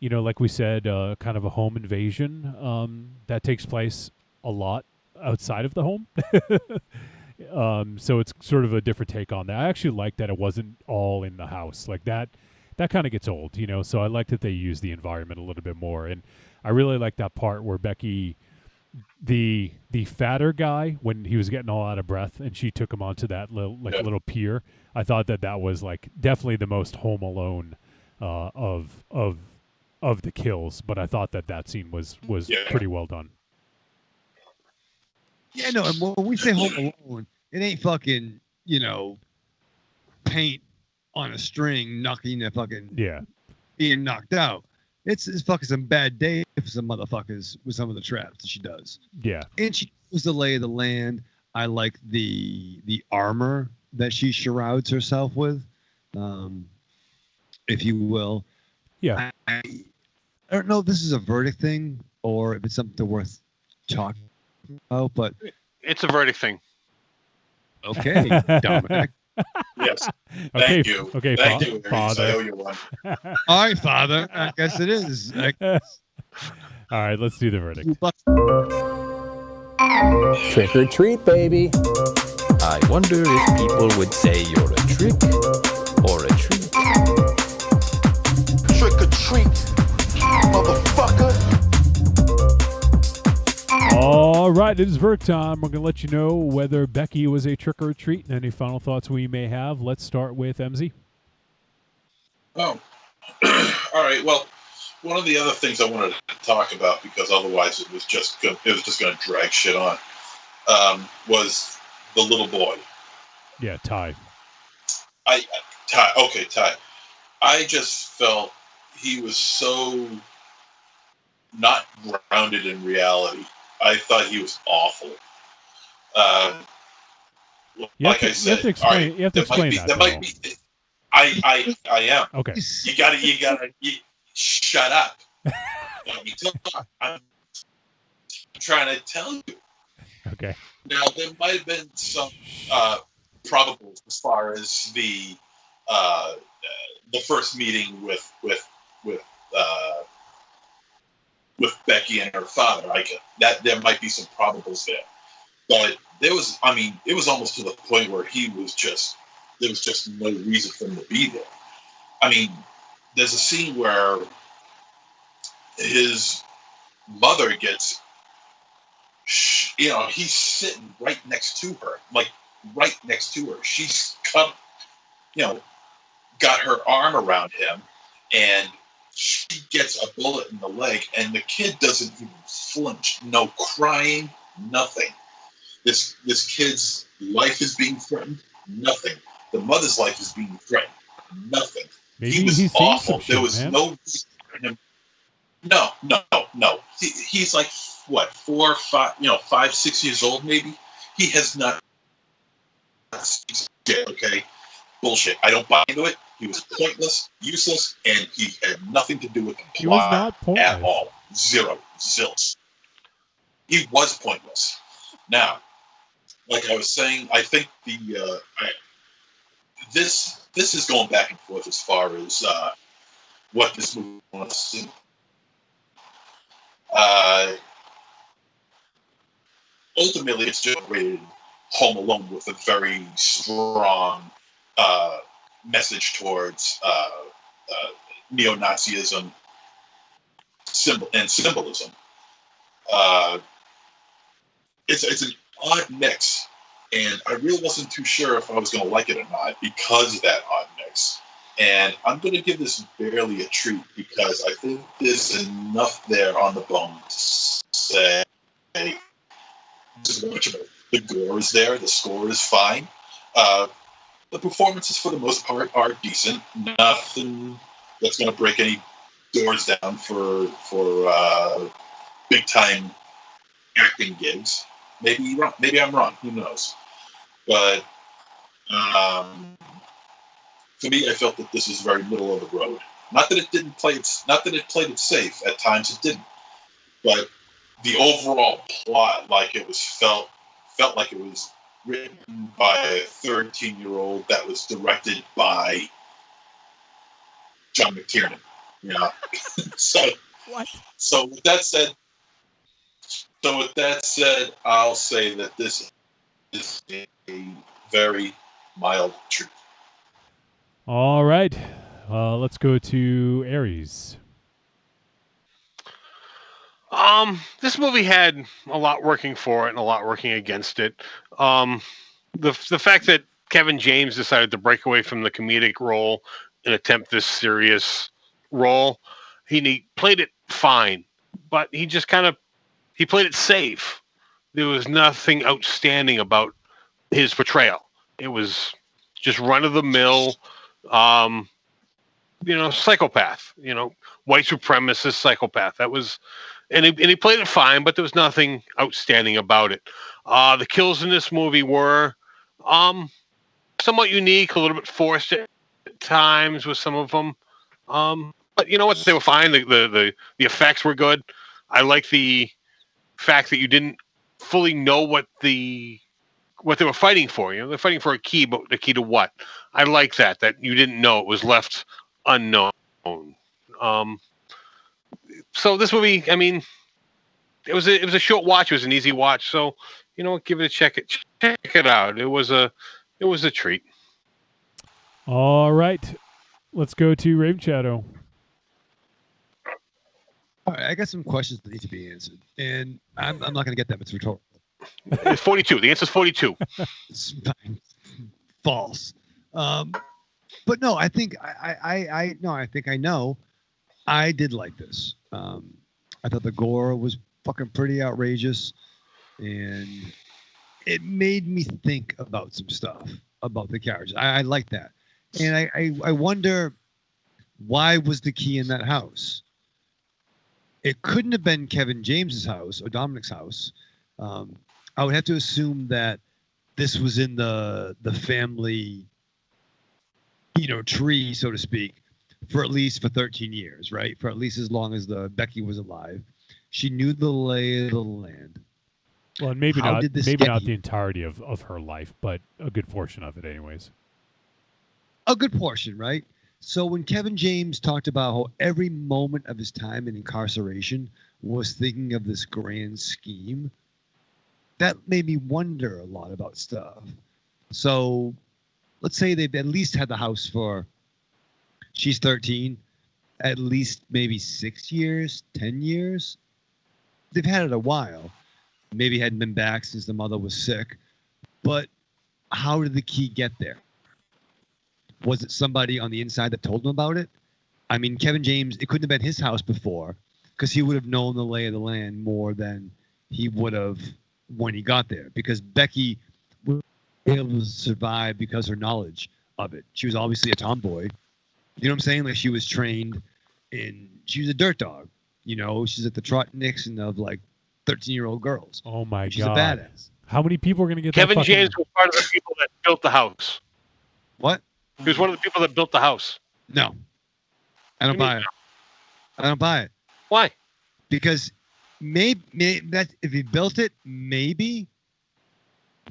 like we said, kind of a home invasion that takes place a lot outside of the home. So it's sort of a different take on that. I actually like that it wasn't all in the house. Like that kind of gets old, so I like that they use the environment a little bit more. And I really like that part where Becky, the fatter guy, when he was getting all out of breath and she took him onto that little pier, I thought that was like definitely the most Home Alone of the kills, but I thought that scene was pretty well done. Yeah, no, and when we say Home Alone, it ain't fucking, paint on a string knocking a fucking being knocked out. It's fucking some bad day for some motherfuckers with some of the traps that she does. Yeah. And she knows the lay of the land. I like the armor that she shrouds herself with, if you will. Yeah. I don't know if this is a verdict thing or if it's something worth talking about, but it's a verdict thing. Okay, Dominic. Yes. Okay, Thank you. Okay, Thank you, Father. I owe you one. All right, Father. I guess it is. All right, let's do the verdict. Trick or treat, baby. I wonder if people would say you're a trick or a treat. Trick or treat, motherfucker. All right, it is verdict time. We're going to let you know whether Becky was a trick or a treat and any final thoughts we may have. Let's start with MZ. Oh, all right. Well, one of the other things I wanted to talk about, because otherwise it was just going to drag shit on, was the little boy. Yeah, Ty. Ty. I just felt he was so not grounded in reality. I thought he was awful. You have to explain that. That might be. I am. Okay. You gotta shut up. I'm trying to tell you. Okay. Now there might have been some probables as far as the first meeting with Becky and her father. That there might be some probables there, but it was almost to the point where there was just no reason for him to be there. I mean, there's a scene where his mother gets, he's sitting right next to her, like right next to her. She's got her arm around him, and she gets a bullet in the leg, and the kid doesn't even flinch. No crying, nothing. This kid's life is being threatened. Nothing. The mother's life is being threatened. Nothing. Maybe He was he's seen awful. some shit, There was man. no reason for him. No. He's like what, 4 or 5, 5, 6 years old, maybe. He has not. Okay, bullshit. I don't buy into it. He was pointless, useless, and he had nothing to do with the He was plot not pointless. at all. Zero, zilch. He was pointless. Now, like I was saying, I think this is going back and forth as far as what this movie wants to do. Ultimately, it's generated Home Alone with a very strong message towards neo-Nazism and symbolism. It's an odd mix, and I really wasn't too sure if I was going to like it or not because of that odd mix. And I'm going to give this barely a treat because I think there's enough there on the bone to say, just watchable. The gore is there. The score is fine. The performances, for the most part, are decent. Nothing that's going to break any doors down for big time acting gigs. Maybe I'm wrong. Who knows? But for me, I felt that this is very middle of the road. Not that it played it safe. At times it didn't. But the overall plot, like it was felt like it was written by a 13-year-old that was directed by John McTiernan. So with that said, I'll say that this is a very mild treat. All right. Let's go to Aries. This movie had a lot working for it and a lot working against it. The fact that Kevin James decided to break away from the comedic role and attempt this serious role, he played it fine, but he just he played it safe. There was nothing outstanding about his portrayal. It was just run of the mill, psychopath, white supremacist psychopath. That was. And he played it fine, but there was nothing outstanding about it. The kills in this movie were somewhat unique, a little bit forced at times with some of them. But you know what? They were fine. The effects were good. I like the fact that you didn't fully know what they were fighting for. They're fighting for a key, but the key to what? I like that you didn't know. It was left unknown. So this movie, I mean, it was a short watch. It was an easy watch. So, give it a check it out. It was a treat. All right. Let's go to Raven Shadow. All right, I got some questions that need to be answered, and I'm not going to get them. It's rhetorical. It's 42. The answer is 42. It's false. But no, I think I think I know. I did like this. I thought the gore was fucking pretty outrageous, and it made me think about some stuff about the characters. I like that, and I wonder, why was the key in that house? It couldn't have been Kevin James's house or Dominic's house. I would have to assume that this was in the family, tree, so to speak, for 13 years, right? For at least as long as Becky was alive. She knew the lay of the land. Well, and maybe not the entirety of her life, but a good portion of it anyways. A good portion, right? So when Kevin James talked about how every moment of his time in incarceration was thinking of this grand scheme, that made me wonder a lot about stuff. So let's say they've at least had the house for, she's 13, at least maybe 6 years, 10 years. They've had it a while. Maybe hadn't been back since the mother was sick. But how did the key get there? Was it somebody on the inside that told him about it? I mean, Kevin James, it couldn't have been his house before because he would have known the lay of the land more than he would have when he got there, because Becky was able to survive because her knowledge of it. She was obviously a tomboy. You know what I'm saying? Like, she was trained she was a dirt dog. You know, she's at the Trot Nixon of like 13-year-old girls. Oh my She's God. a badass. How many people are going to get Kevin that fucking... James was part of the people that built the house. What? He was one of the people that built the house. No. I don't buy it. I don't buy it. Why? Because maybe that if he built it, maybe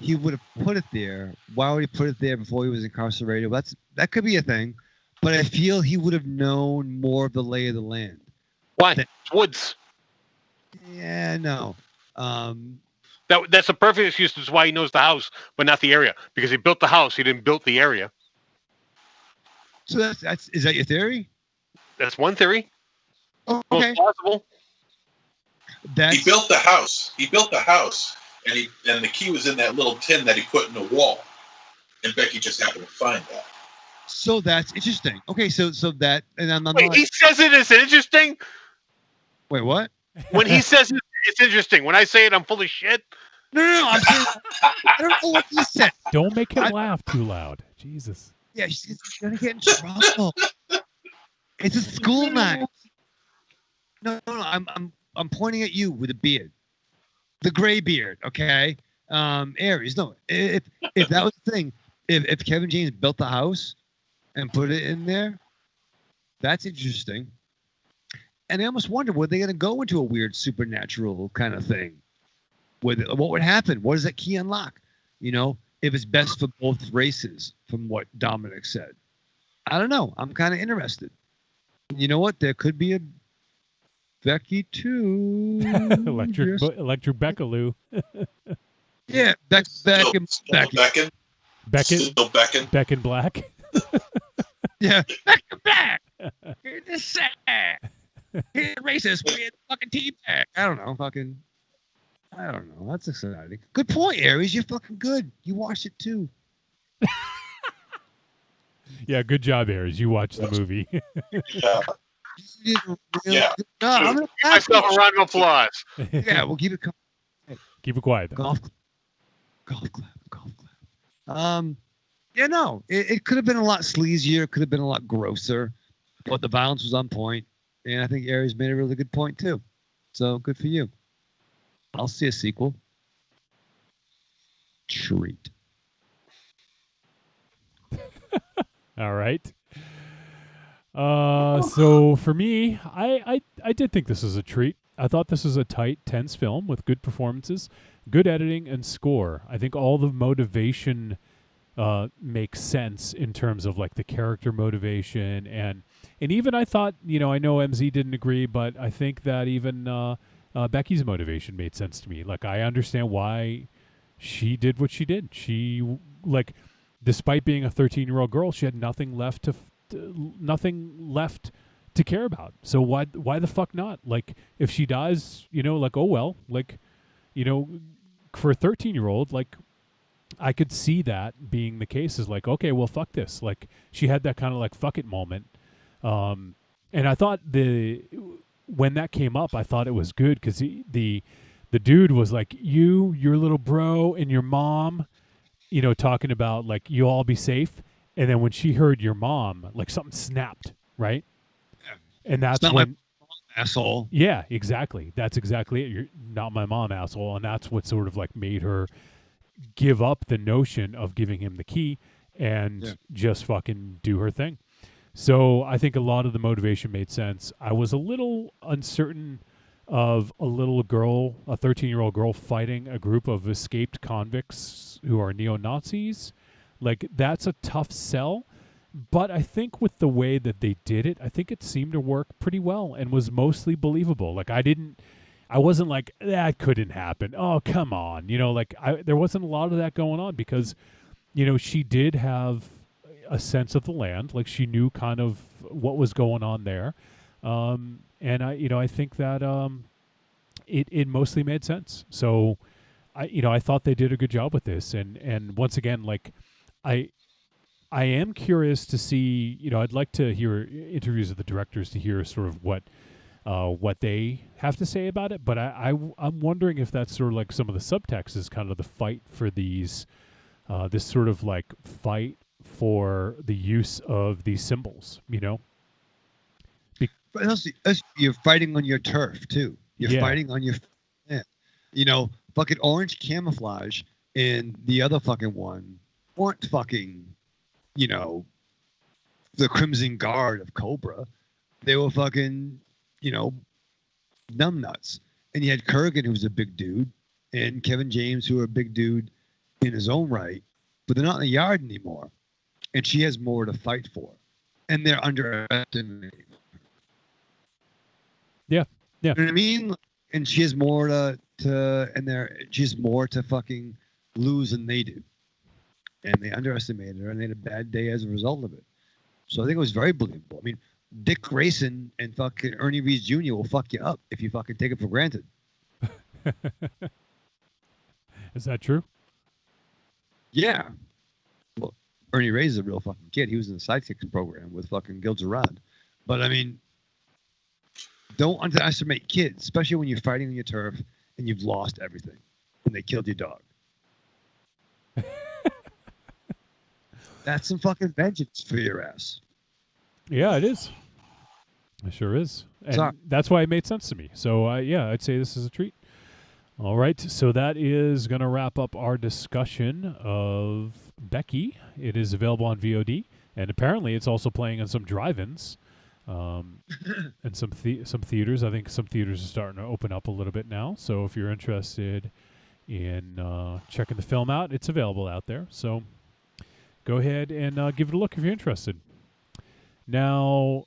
he would have put it there. Why would he put it there before he was incarcerated? That could be a thing, but I feel he would have known more of the lay of the land. Why? It's woods. Yeah, no. That's a perfect excuse as to why he knows the house, but not the area. Because he built the house, he didn't build the area. So that's is that your theory? That's one theory. Oh, okay. Most plausible. He built the house. He built the house, and the key was in that little tin that he put in the wall, and Becky just happened to find that. So that's interesting. Okay, so that, and I'm Wait, not. he says it is interesting. Wait, what? When he says it's interesting. When I say it, I'm full of shit. No. I'm saying, I don't know what he said. Don't make him laugh too loud. Jesus. Yeah, she's gonna get in trouble. It's a school night. No. I'm pointing at you with a beard, the gray beard. Okay, Aries. No, if that was the thing, if Kevin James built the house and put it in there, that's interesting. And I almost wonder, were they going to go into a weird supernatural kind of thing? What would happen? What does that key unlock? You know, if it's best for both races, from what Dominic said. I don't know. I'm kind of interested. You know what? There could be a Becky too. Electric Beckaloo. Yeah, Becky. Beck in Black. Yeah, Beck in Black. Here's the sack. Here's the racist with fucking T-Back. I don't know. That's exciting. Good point, Aries. You're fucking good. You watched it too. Yeah, good job, Aries. You watched the movie. Yeah. No, I'm gonna give myself a round of applause. Yeah, we'll keep it. Keep it quiet. Golf clap. Yeah, no, it could have been a lot sleazier. It could have been a lot grosser, but the violence was on point, and I think Aries made a really good point too. So good for you. I'll see a sequel. Treat. All right. So for me, I did think this was a treat. I thought this was a tight, tense film with good performances, good editing, and score. I think all the motivation makes sense in terms of like the character motivation, and even I thought, I know MZ didn't agree, but I think that even Becky's motivation made sense to me. Like, I understand why she did what she did. She, like, despite being a 13-year-old girl, she had nothing left to care about. So why the fuck not? Like, if she dies, like, oh well, like, for a 13-year-old, like, I could see that being the case, is like, okay, well, fuck this. Like, she had that kind of like fuck it moment. And I thought when that came up, I thought it was good because the dude was like, your little bro and your mom, talking about like, you'll all be safe. And then when she heard your mom, like, something snapped, right? Yeah. And that's when my asshole. Yeah, exactly. That's exactly it. You're not my mom, asshole. And that's what sort of like made her give up the notion of giving him the key and just fucking do her thing. So I think a lot of the motivation made sense. I was a little uncertain of a little girl, a 13-year-old girl, fighting a group of escaped convicts who are neo-Nazis. Like, that's a tough sell. But I think with the way that they did it, I think it seemed to work pretty well and was mostly believable. Like, I wasn't like, that couldn't happen. Oh, come on. There wasn't a lot of that going on because, she did have a sense of the land. Like, she knew kind of what was going on there. And I think that it mostly made sense. So I thought they did a good job with this, and once again, like, I am curious to see. I'd like to hear interviews with the directors to hear sort of what they have to say about it. But I'm wondering if that's sort of like some of the subtext is kind of the fight for these, this sort of like fight for the use of these symbols. But also, you're fighting on your turf too. You're fighting on your land. Fucking orange camouflage and the other fucking one weren't fucking, the Crimson Guard of Cobra. They were fucking, numbnuts. And you had Kurgan, who was a big dude, and Kevin James, who are a big dude in his own right, but they're not in the yard anymore. And she has more to fight for. And they're underestimated. Yeah. You know what I mean? And she has more she has more to fucking lose than they do. And they underestimated her, and they had a bad day as a result of it. So I think it was very believable. I mean, Dick Grayson and fucking Ernie Reese Jr. will fuck you up if you fucking take it for granted. Is that true? Yeah. Well, Ernie Reyes is a real fucking kid. He was in the Sidekicks program with fucking Gil Gerard. But I mean, don't underestimate kids, especially when you're fighting on your turf and you've lost everything and they killed your dog. That's some fucking vengeance for your ass. Yeah, it is. It sure is. And Sorry. that's why it made sense to me. So, I'd say this is a treat. All right. So that is going to wrap up our discussion of Becky. It is available on VOD. And apparently it's also playing on some drive-ins and some theaters. I think some theaters are starting to open up a little bit now. So if you're interested in checking the film out, it's available out there. So go ahead and give it a look if you're interested. Now,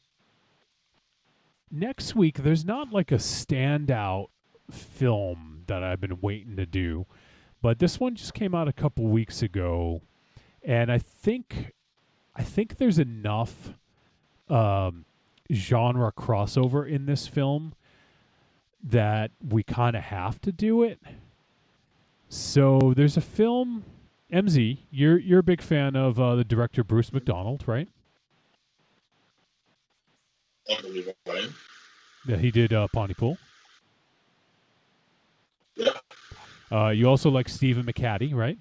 next week, there's not like a standout film that I've been waiting to do, but this one just came out a couple weeks ago, and I think there's enough genre crossover in this film that we kind of have to do it. So there's a film, MZ, you're a big fan of the director Bruce McDonald, right? I believe I am. Yeah, he did Pontypool. Yeah. You also like Stephen McHattie, right?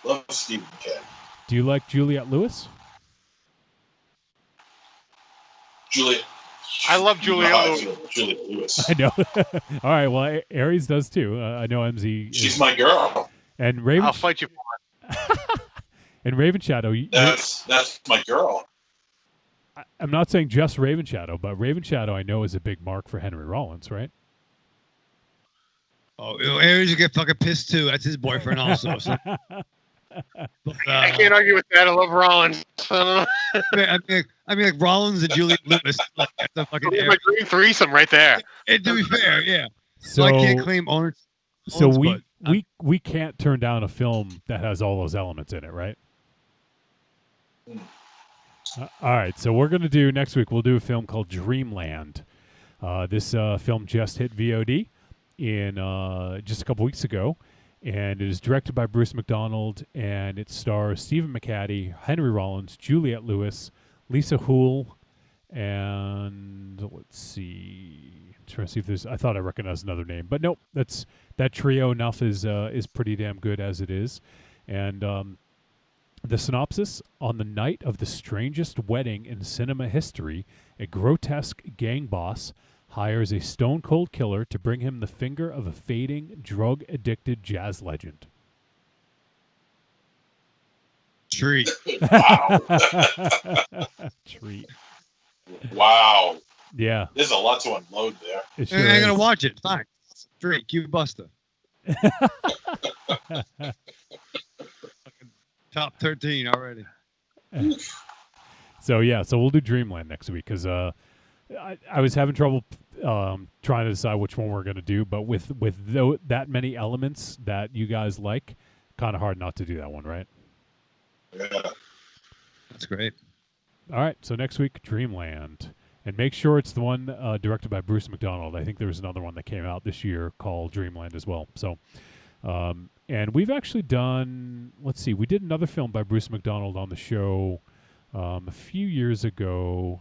Love Stephen McHattie. Do you like Juliette Lewis? I love Juliette Lewis. Juliette Lewis. I know. All right, well, Aries does too. I know MZ. She's my girl. And Raven. I'll fight you for it. And Raven Shadow. That's my girl. I'm not saying just Raven Shadow, but Raven Shadow I know is a big mark for Henry Rollins, right? Oh, Aries will get fucking pissed too. That's his boyfriend also. So. I can't argue with that. I love Rollins. I mean, like Rollins and Juliette Lewis. Like, that's a fucking my dream threesome right there. And to be fair, yeah. So I can't claim ownership. So we can't turn down a film that has all those elements in it, right? All right, so we're going to do next week. We'll do a film called Dreamland. This film just hit VOD in just a couple weeks ago, and it is directed by Bruce McDonald, and it stars Stephen McHattie, Henry Rollins, Juliette Lewis, Lisa Houle, and let's see. I'm trying to see if there's. I thought I recognized another name, but nope. That trio enough is pretty damn good as it is, and. The synopsis: on the night of the strangest wedding in cinema history, a grotesque gang boss hires a stone-cold killer to bring him the finger of a fading, drug-addicted jazz legend. Treat. Wow. Treat. Wow. Yeah. There's a lot to unload there. It sure I'm is. gonna watch it. Fine. Treat. Cue Buster. Top 13 already. So we'll do Dreamland next week because I was having trouble trying to decide which one we're going to do, but with that many elements that you guys like, kind of hard not to do that one, right? Yeah. That's great. All right, so next week, Dreamland. And make sure it's the one directed by Bruce McDonald. I think there was another one that came out this year called Dreamland as well. So, and we've actually done, let's see, we did another film by Bruce McDonald on the show a few years ago.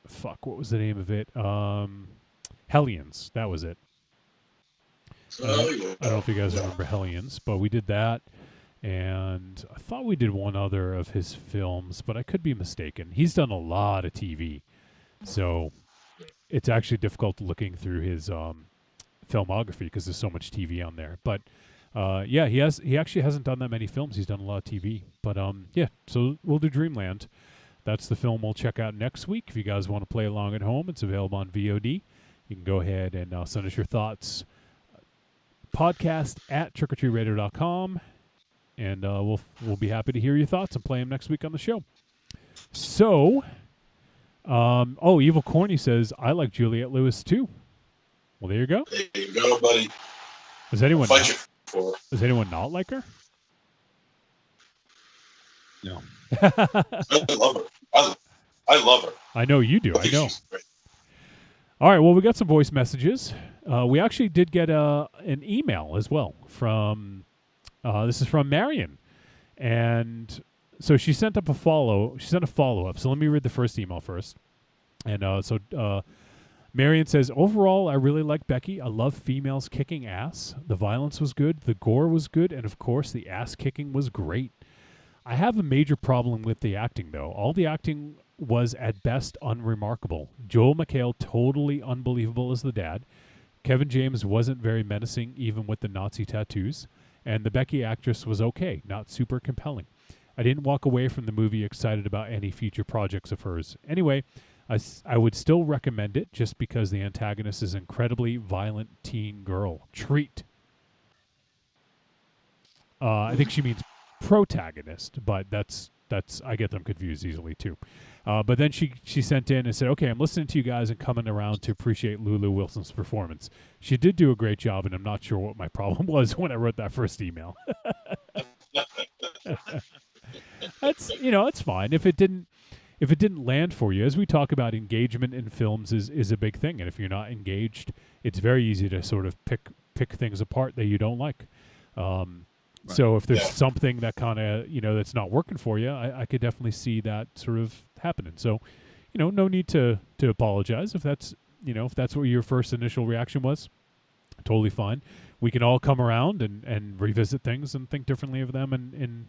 Fuck, what was the name of it? Hellions. That was it. I don't know if you guys remember Hellions, but we did that. And I thought we did one other of his films, but I could be mistaken. He's done a lot of TV, so it's actually difficult looking through his filmography because there's so much TV on there. But yeah, he actually hasn't done that many films. He's done a lot of TV. But yeah, so we'll do Dreamland. That's the film we'll check out next week. If you guys want to play along at home, it's available on VOD. You can go ahead and send us your thoughts. Podcast at trickortreatradio.com. And we'll be happy to hear your thoughts and play them next week on the show. So, Evil Corny says, I like Juliette Lewis too. Well, there you go. There you go, buddy. Does anyone Fight you for her. Does anyone not like her? No. I love her. I love her. I know you do. I know. All right. Well, we got some voice messages. We actually did get an email as well from. This is from Marion, and so she sent up a follow. She sent a follow-up. So let me read the first email first. And Marion says, overall, I really like Becky. I love females kicking ass. The violence was good. The gore was good. And, of course, the ass kicking was great. I have a major problem with the acting, though. All the acting was, at best, unremarkable. Joel McHale, totally unbelievable as the dad. Kevin James wasn't very menacing, even with the Nazi tattoos. And the Becky actress was okay, not super compelling. I didn't walk away from the movie excited about any future projects of hers. Anyway, I would still recommend it just because the antagonist is an incredibly violent teen girl. Treat. I think she means protagonist, but that's I get them confused easily too. But then she sent in and said, okay, I'm listening to you guys and coming around to appreciate Lulu Wilson's performance. She did do a great job, and I'm not sure what my problem was when I wrote that first email. It's fine. If it didn't land for you, as we talk about, engagement in films is a big thing. And if you're not engaged, it's very easy to sort of pick things apart that you don't like. Right. So if there's something that kind of, that's not working for you, I could definitely see that sort of happening. So, no need to apologize if that's what your first initial reaction was. Totally fine. We can all come around and revisit things and think differently of them. And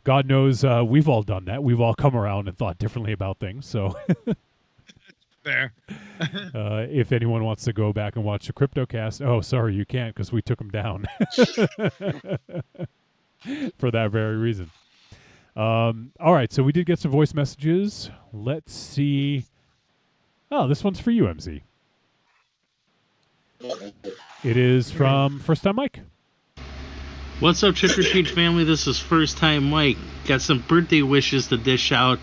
God knows we've all done that. We've all come around and thought differently about things. So fair. If anyone wants to go back and watch the CryptoCast, oh, sorry, you can't because we took them down for that very reason. All right, so we did get some voice messages. Let's see. Oh, this one's for you, MZ. It is from First Time Mike. What's up, Trick or Treat family? This is First Time Mike. Got some birthday wishes to dish out.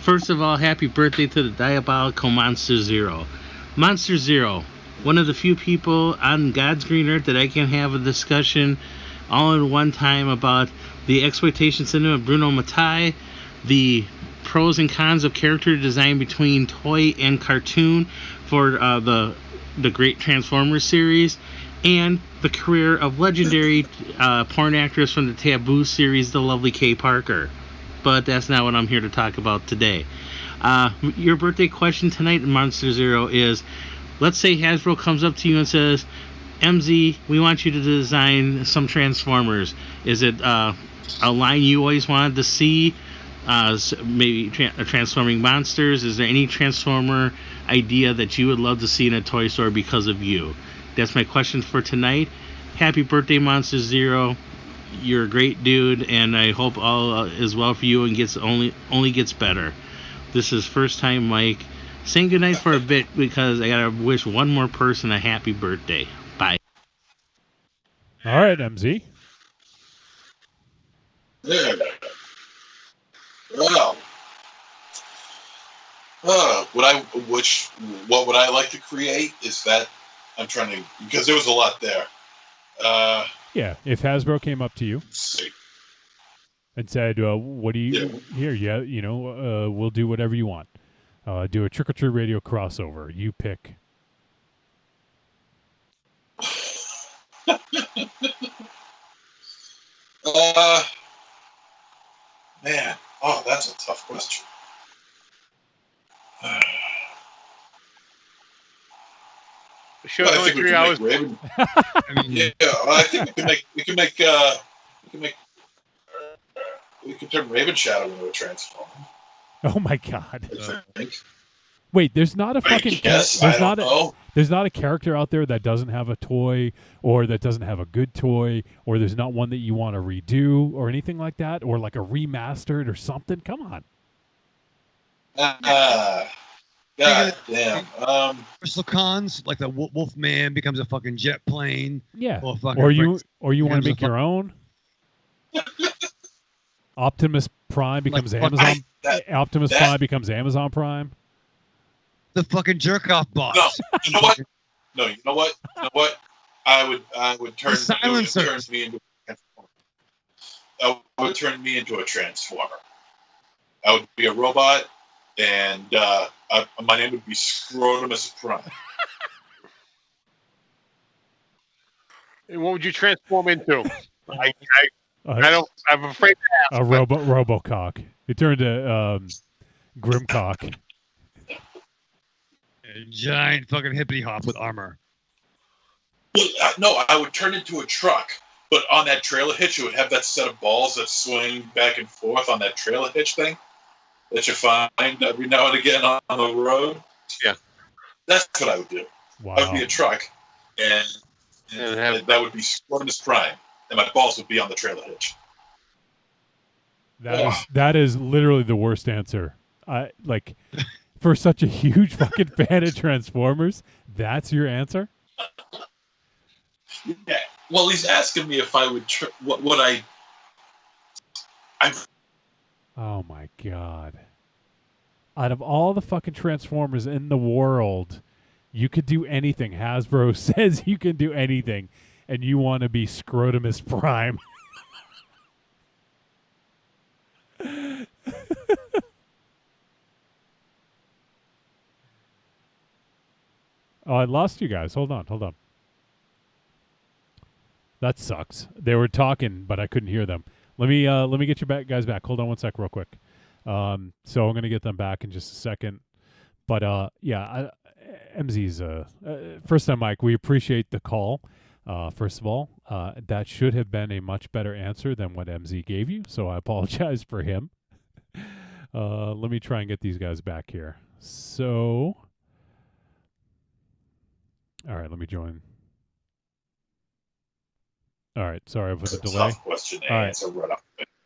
First of all, happy birthday to the diabolical Monster Zero. Monster Zero, one of the few people on God's green earth that I can have a discussion all in one time about the exploitation cinema of Bruno Mattei, the pros and cons of character design between toy and cartoon for the great Transformers series, and the career of legendary porn actress from the Taboo series, the lovely Kay Parker. But that's not what I'm here to talk about today. Your birthday question tonight in Monster Zero is, let's say Hasbro comes up to you and says, MZ, we want you to design some Transformers. Is it a line you always wanted to see? Maybe transforming monsters? Is there any Transformer idea that you would love to see in a toy store because of you? That's my question for tonight. Happy birthday, Monster Zero. You're a great dude, and I hope all is well for you and only gets better. This is First Time Mike saying goodnight for a bit because I gotta wish one more person a happy birthday. Bye. All right, MZ. Yeah. Well, what would I like to create is that I'm trying to, because there was a lot there. Yeah, if Hasbro came up to you and said, "What do you here? Yeah, we'll do whatever you want." Do a Trick or Treat Radio crossover. You pick. Man, that's a tough question. The show's only 3 hours. Yeah, I think we can turn Raven Shadow into a Transformer. Oh my God! I think. Wait, there's not a fucking Yes, there's not a character out there that doesn't have a toy or that doesn't have a good toy or there's not one that you want to redo or anything like that or like a remastered or something. Come on. God damn. Crystal Cons, like the Wolfman becomes a fucking jet plane. Yeah. Or you want to make your own. Optimus Prime becomes Amazon. Optimus Prime becomes Amazon Prime. The fucking jerk off box. No, you know what? You know what? I would turn me into a transformer. I would be a robot, and my name would be Scrotumus Prime. And what would you transform into? I'm afraid to ask. A Robocock. It turned to Grimcock. A giant fucking hippity hop with armor. Well, no, I would turn into a truck, but on that trailer hitch, it would have that set of balls that swing back and forth on that trailer hitch thing that you find every now and again on the road. Yeah. That's what I would do. Wow. I would be a truck, and that would be Scrotumus Prime, and my balls would be on the trailer hitch. That is literally the worst answer. For such a huge fucking fan of Transformers, that's your answer? Yeah. Well, he's asking me if I would. What I. Oh my God! Out of all the fucking Transformers in the world, you could do anything. Hasbro says you can do anything, and you want to be Scrotumus Prime. Oh, I lost you guys. Hold on. That sucks. They were talking, but I couldn't hear them. Let me get you guys back. Hold on one sec real quick. So I'm going to get them back in just a second. But MZ's first time, Mike, we appreciate the call. First of all, that should have been a much better answer than what MZ gave you, so I apologize for him. Let me try and get these guys back here. So, all right, let me join. All right, sorry for the delay. Tough question to All answer right up.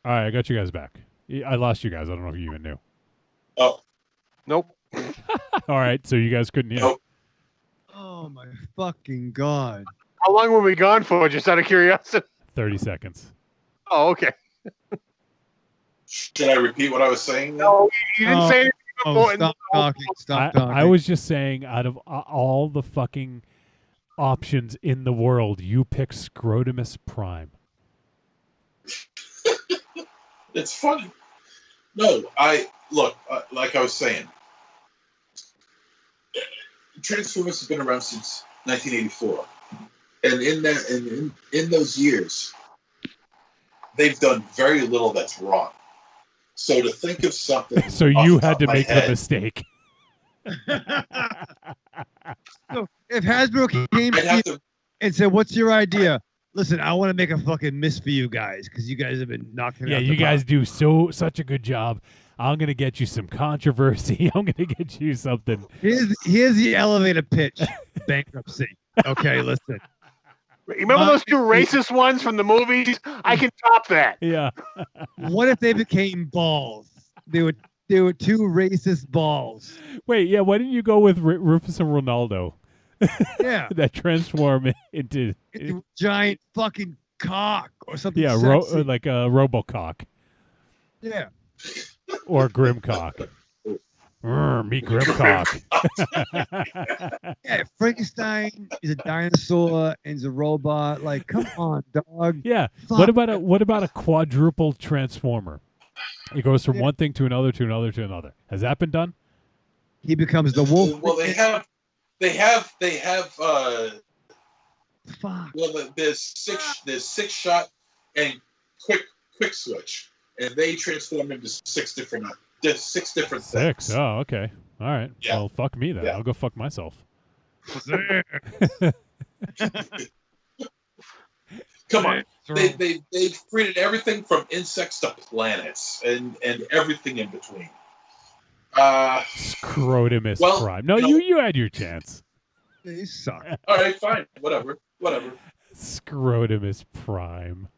All right, I got you guys back. I lost you guys. I don't know if you even knew. Oh, nope. All right, so you guys couldn't hear. Nope. Oh my fucking God! How long were we gone for? Just out of curiosity. 30 seconds. Oh, okay. Should I repeat what I was saying? No, you didn't say anything important. Stop talking. Stop talking. I was just saying, out of all the fucking options in the world, you pick Scrotumus Prime. It's funny. No, like I was saying, Transformers have been around since 1984, and in those years, they've done very little that's wrong. So to think of something, so you had to make the mistake. So if Hasbro came to you and said, "What's your idea?" Listen, I want to make a fucking miss for you guys because you guys have been knocking it out. Yeah, you guys do such a good job. I'm gonna get you some controversy. I'm gonna get you something. Here's the elevator pitch. Bankruptcy. Okay, listen. Remember those two racist ones from the movies? I can top that. Yeah. What if they became balls? They were two racist balls. Wait, yeah. Why didn't you go with Rufus and Ronaldo? Yeah. That transform into giant fucking cock or something. Yeah, like a Robocock. Yeah. Or Grimcock. Meet Grimcock. Yeah, Frankenstein is a dinosaur and is a robot. Like, come on, dog. Yeah. Fuck. What about a quadruple transformer? It goes from one thing to another to another to another. Has that been done? he becomes the wolf. Well, they have. Fuck. Well, there's six shot and quick switch, and they transform into six different things. Six. Oh, okay. All right. Yeah. Well, fuck me then. Yeah. I'll go fuck myself. Come on. They've created everything from insects to planets and everything in between. Scrotumus well, Prime. No, you know- you had your chance. They suck. All right, fine. Whatever. Scrotumus Prime.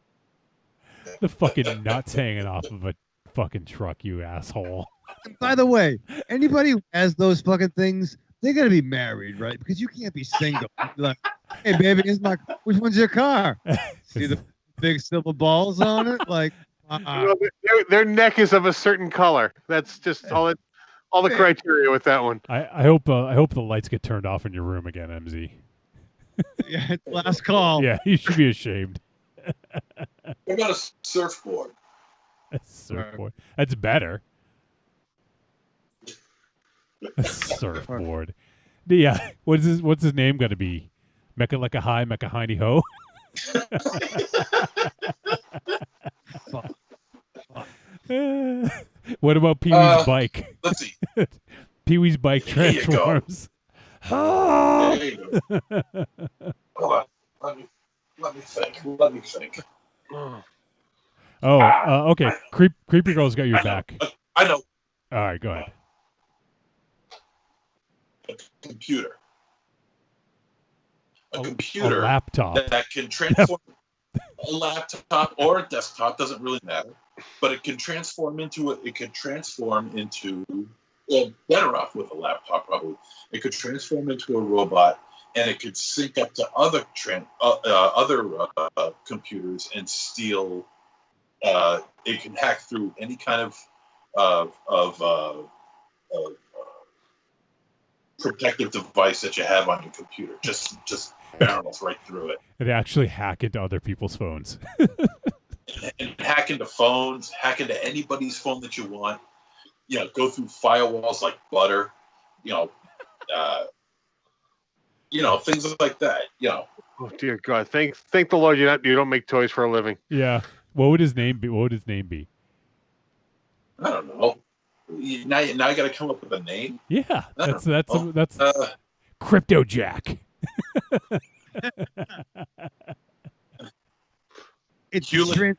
The fucking nuts hanging off of a fucking truck, you asshole. By the way, anybody who has those fucking things, they're gonna be married, right? Because you can't be single. Like, hey baby, which one's your car? See the big silver balls on it? Like, Their neck is of a certain color. That's just all the criteria with that one. I hope the lights get turned off in your room again, MZ. Yeah, it's last call. Yeah, you should be ashamed. I got a surfboard. A surfboard. That's better. A surfboard. Yeah. What's his name gonna be? Mecca like a high, Mecca hiney ho. What about Pee-wee's bike? Let's see. Pee-wee's bike There you go. transforms. There you go. Hold on. Let me think. Okay. Creepy Girl's got your back. I know. All right, go ahead. A computer. A computer. A laptop. That can transform a laptop or a desktop, doesn't really matter. But it can transform into well, better off with a laptop probably. It could transform into a robot, and it could sync up to other computers and steal. It can hack through any kind of protective device that you have on your computer. Just barrels right through it. They actually hack into other people's phones. And hack into phones, hack into anybody's phone that you want. Go through firewalls like butter. Things like that. Oh dear God! Thank the Lord you don't make toys for a living. Yeah. What would his name be? I don't know. Now you got to come up with a name. Yeah, that's Crypto Jack. It's Hewlett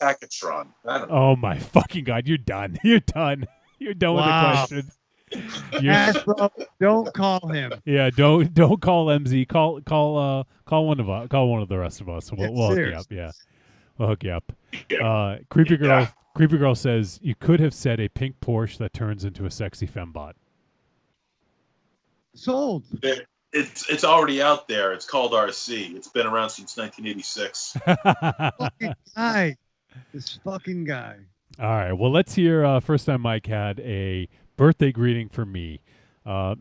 Packatron. I don't know. Oh my fucking God! You're done. You're done with the question. Astro, don't call him. Yeah, don't call MZ. Call one of the rest of us. We'll hook you up. Yeah, we'll hook you up. Creepy Girl says you could have said a pink Porsche that turns into a sexy fembot. Sold. It's already out there. It's called RC. It's been around since 1986. Fucking guy. This fucking guy. All right. Well, let's hear. First time Mike had a birthday greeting for me.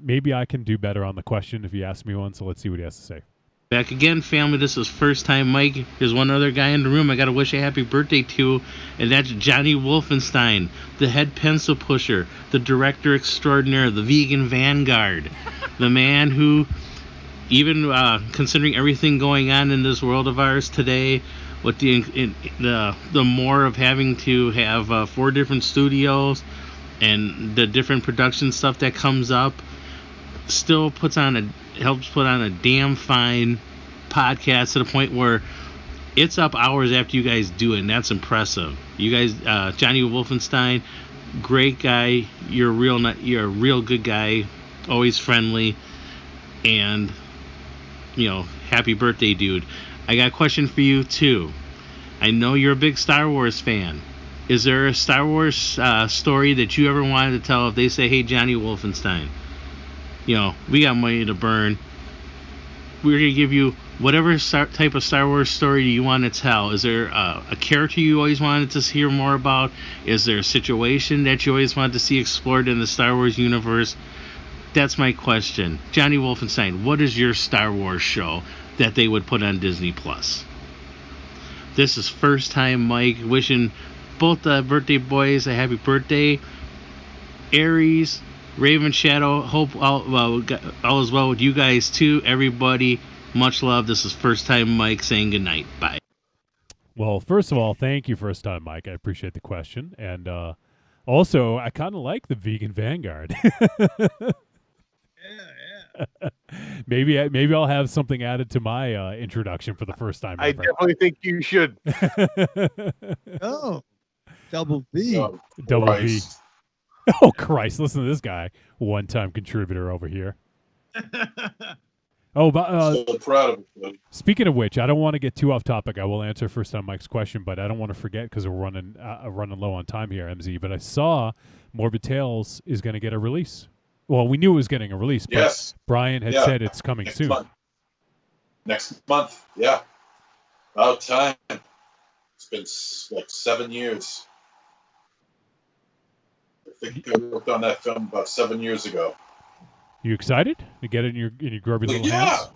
Maybe I can do better on the question if you ask me one. So let's see what he has to say. Back again, family. This is first time Mike. There's one other guy in the room I got to wish a happy birthday to, and that's Johnny Wolfenstein, the head pencil pusher, the director extraordinaire, the vegan vanguard, the man who, even considering everything going on in this world of ours today, with the more of having to have 4 different studios and the different production stuff that comes up, still helps put on a damn fine podcast to the point where it's up hours after you guys do it, and that's impressive. You guys, Johnny Wolfenstein, great guy. You're a real good guy, always friendly, and happy birthday, dude. I got a question for you too. I know you're a big Star Wars fan. Is there a Star Wars story that you ever wanted to tell if they say, hey, Johnny Wolfenstein, we got money to burn. We're going to give you whatever type of Star Wars story you want to tell. Is there a character you always wanted to hear more about? Is there a situation that you always wanted to see explored in the Star Wars universe? That's my question. Johnny Wolfenstein, what is your Star Wars show that they would put on Disney+? This is first time Mike, wishing both the birthday boys a happy birthday. Aries, Raven Shadow. Hope all is well with you guys too. Everybody, much love. This is First Time Mike saying goodnight. Bye. Well, first of all, thank you, First Time Mike. I appreciate the question. And also, I kind of like the Vegan Vanguard. Maybe I'll have something added to my introduction for the first time I ever. definitely think you should. Oh, double V. Double V. Oh, Christ. Listen to this guy. One-time contributor over here. Oh, but so proud of it. Speaking of which, I don't want to get too off topic. I will answer first time Mike's question, but I don't want to forget because we're running low on time here, MZ. But I saw Morbid Tales is going to get a release. Well, we knew it was getting a release, but Yes. Brian had said it's coming soon. Next month, yeah. About time. It's been like 7 years. I think I worked on that film about 7 years ago. You excited to get it in your grubby little Yeah, hands?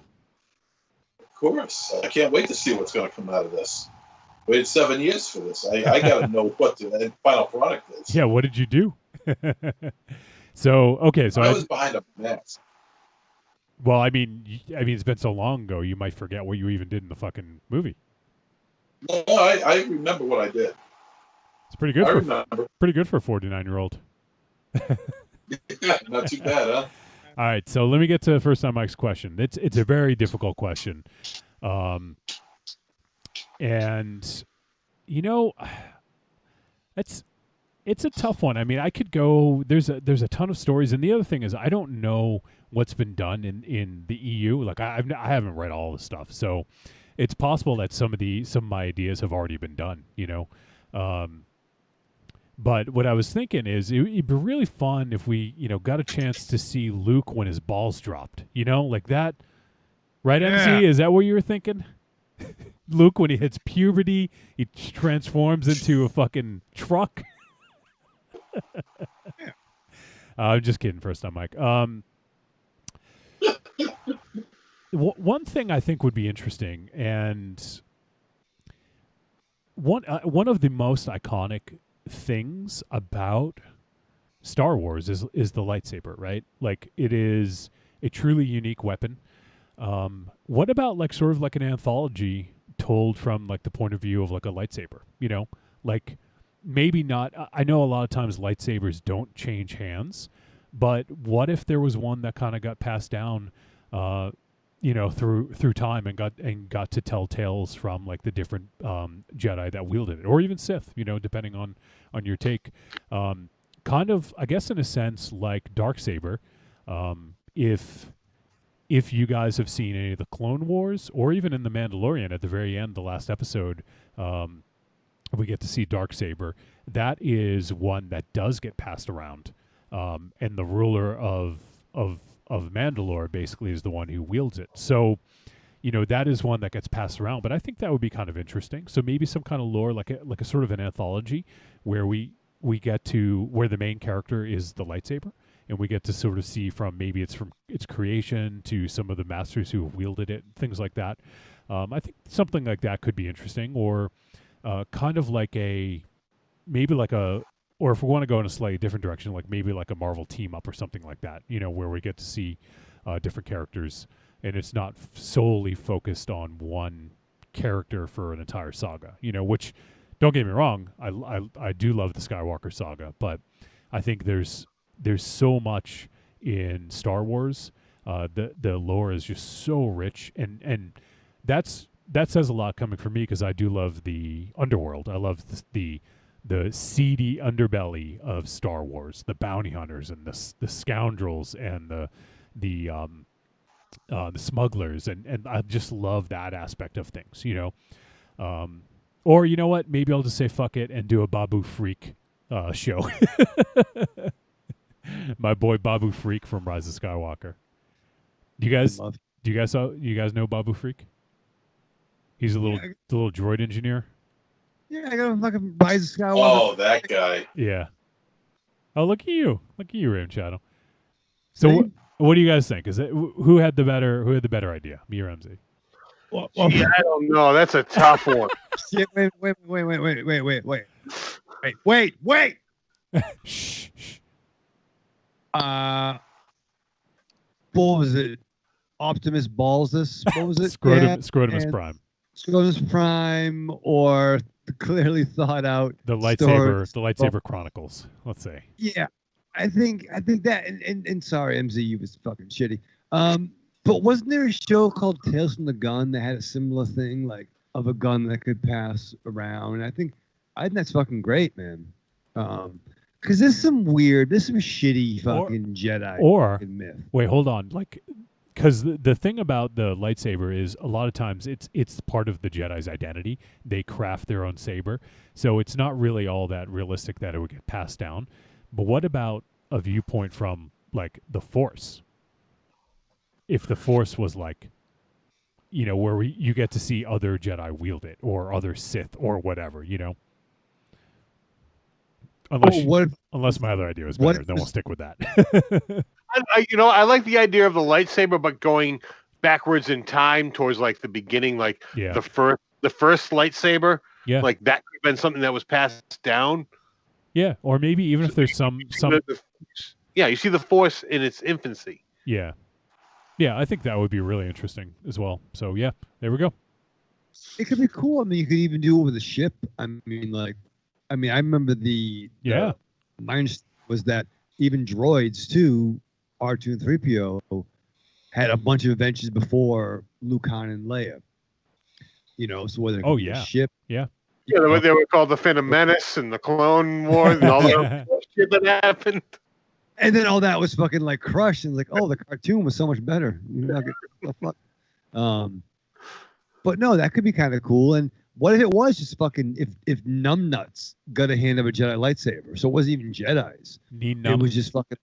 of course. I can't wait to see what's going to come out of this. Waited 7 years for this. I got to know what the final product is. Yeah, what did you do? So I was behind a mask. Well, I mean, it's been so long ago, you might forget what you even did in the fucking movie. No, I remember what I did. It's pretty good. I for remember. Pretty good for a 49-year-old. Not too bad, huh? All right, so let me get to first time Mike's question. It's a very difficult question, and you know, it's a tough one. I mean, I could go. There's a ton of stories, and the other thing is, I don't know what's been done in the EU. Like I haven't read all the stuff, so it's possible that some of my ideas have already been done. You know, but what I was thinking is it'd be really fun if we got a chance to see Luke when his balls dropped. You know, like that. Right, MC? Is that what you were thinking? Luke, when he hits puberty, he transforms into a fucking truck. I'm just kidding. First time, Mike. One thing I think would be interesting, and one of the most iconic things about Star Wars is the lightsaber, right? Like, it is a truly unique weapon. What about like sort of like an anthology told from like the point of view of like a lightsaber? You know, like maybe not. I know a lot of times lightsabers don't change hands, but what if there was one that kind of got passed down, through time and got to tell tales from like the different Jedi that wielded it, or even Sith, depending on your take. Kind of, I guess, in a sense, like Darksaber. If you guys have seen any of the Clone Wars, or even in The Mandalorian at the very end, the last episode, we get to see Darksaber. That is one that does get passed around, and the ruler of Mandalore basically is the one who wields it. So, that is one that gets passed around. But I think that would be kind of interesting. So maybe some kind of lore, like a sort of an anthology, where we get to where the main character is the lightsaber, and we get to sort of see from maybe it's from its creation to some of the masters who have wielded it, things like that. I think something like that could be interesting, or kind of like or if we want to go in a slightly different direction, like maybe like a Marvel team up or something like that, where we get to see different characters, and it's not solely focused on one character for an entire saga, which, don't get me wrong, I do love the Skywalker saga, but I think there's so much in Star Wars. The lore is just so rich, and that says a lot coming from me, because I do love the underworld. I love the seedy underbelly of Star Wars, the bounty hunters and the scoundrels and the smugglers, and I just love that aspect of things, or you know what? Maybe I'll just say fuck it and do a Babu Freak show. My boy Babu Freak from Rise of Skywalker. Do you guys know Babu Freak? He's a little droid engineer. Yeah, I got a fucking Rise of Skywalker. Oh, that guy. Yeah. Oh, look at you, Ram Shadow. So, what do you guys think? Is it who had the better idea, me or MZ? Well, I don't know. That's a tough one. Wait. Shh. What was it? Optimus Balls. What was it? Scrotumus And Prime. Scrotumus Prime, or the clearly thought out The lightsaber Chronicles. Let's say. Yeah, I think that, and sorry, MZU was fucking shitty. But wasn't there a show called Tales from the Gun that had a similar thing, like of a gun that could pass around? And I think that's fucking great, man. Because there's some shitty fucking Jedi myth. Wait, hold on. Like, because the thing about the lightsaber is a lot of times it's part of the Jedi's identity. They craft their own saber, so it's not really all that realistic that it would get passed down. But what about a viewpoint from like the Force? If the Force was like, where you get to see other Jedi wield it, or other Sith, or whatever, Unless my other idea was better, then we'll stick with that. I like the idea of the lightsaber, but going backwards in time towards like the beginning, like the first lightsaber. Yeah, like that could have been something that was passed down. Yeah, or maybe even if there's some. Yeah, you see the Force in its infancy. Yeah. Yeah, I think that would be really interesting as well. So, yeah, there we go. It could be cool. I mean, you could even do it with a ship. I remember mine was that even droids, too, R2 and 3PO, had a bunch of adventures before Luke, Han, and Leia. So whether it could be a ship. Yeah. Yeah, they were called the Phantom Menace and the Clone Wars and all that shit that happened. And then all that was fucking like crushed, and like, oh, the cartoon was so much better. But no, that could be kind of cool. And what if it was just fucking if numbnuts got a hand of a Jedi lightsaber? So it wasn't even Jedi's. It was just fucking.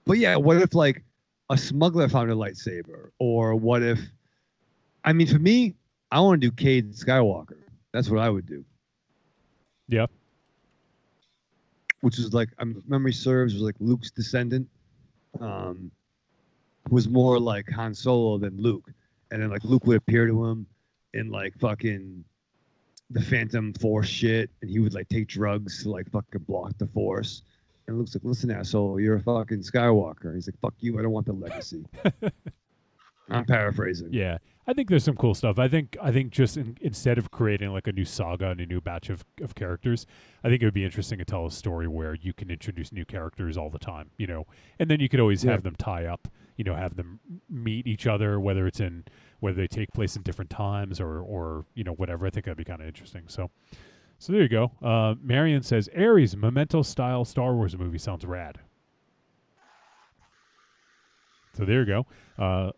But yeah, what if like a smuggler found a lightsaber, or what if? I mean, for me, I want to do Cade Skywalker. That's what I would do. Yeah. Which is like, memory serves, was like Luke's descendant. Was more like Han Solo than Luke. And then like Luke would appear to him in like fucking the Phantom Force shit, and he would like take drugs to like fucking block the Force. And Luke's like, listen, asshole, you're a fucking Skywalker. He's like, fuck you, I don't want the legacy. I'm paraphrasing. Yeah. I think there's some cool stuff. I think just instead of creating like a new saga and a new batch of characters, I think it would be interesting to tell a story where you can introduce new characters all the time, and then you could always have them tie up, have them meet each other, whether they take place in different times or whatever. I think that'd be kind of interesting. So there you go. Marion says, Ares Memento style Star Wars movie sounds rad. So there you go.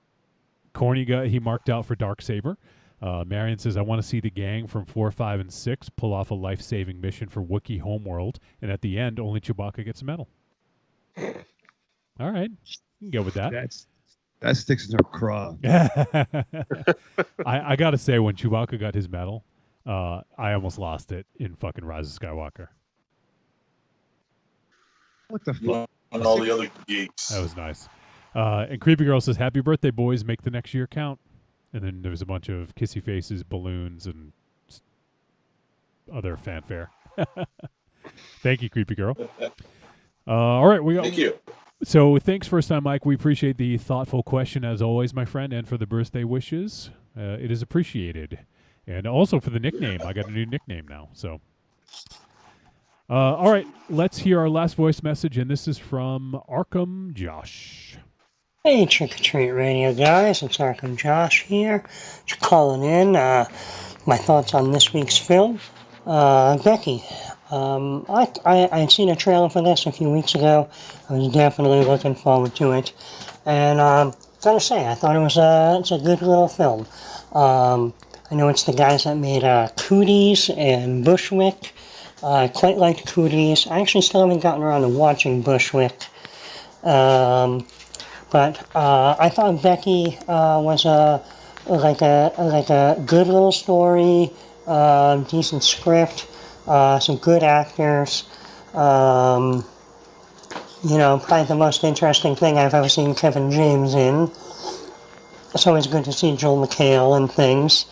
Corny guy, he marked out for Darksaber. Marion says, I want to see the gang from 4, 5, and 6 pull off a life-saving mission for Wookiee homeworld, and at the end, only Chewbacca gets a medal. All right. You can go with that. That sticks in her craw. I got to say, when Chewbacca got his medal, I almost lost it in fucking Rise of Skywalker. What the fuck? And all the other geeks. That was nice. And Creepy Girl says, happy birthday, boys. Make the next year count. And then there's a bunch of kissy faces, balloons, and other fanfare. Thank you, Creepy Girl. All right. Thank you. So thanks, First Time Mike. We appreciate the thoughtful question, as always, my friend, and for the birthday wishes. It is appreciated. And also for the nickname. I got a new nickname now. So, all right. Let's hear our last voice message, and this is from Arkham Josh. Hey, Trick or Treat Radio guys, it's Arkham Josh here. Just calling in my thoughts on this week's film. Becky. I had seen a trailer for this a few weeks ago. I was definitely looking forward to it. And gotta say, I thought it's a good little film. I know it's the guys that made Cooties and Bushwick. I quite liked Cooties. I actually still haven't gotten around to watching Bushwick. But I thought Becky was like a good little story, decent script, some good actors. Probably the most interesting thing I've ever seen Kevin James in. It's always good to see Joel McHale and things.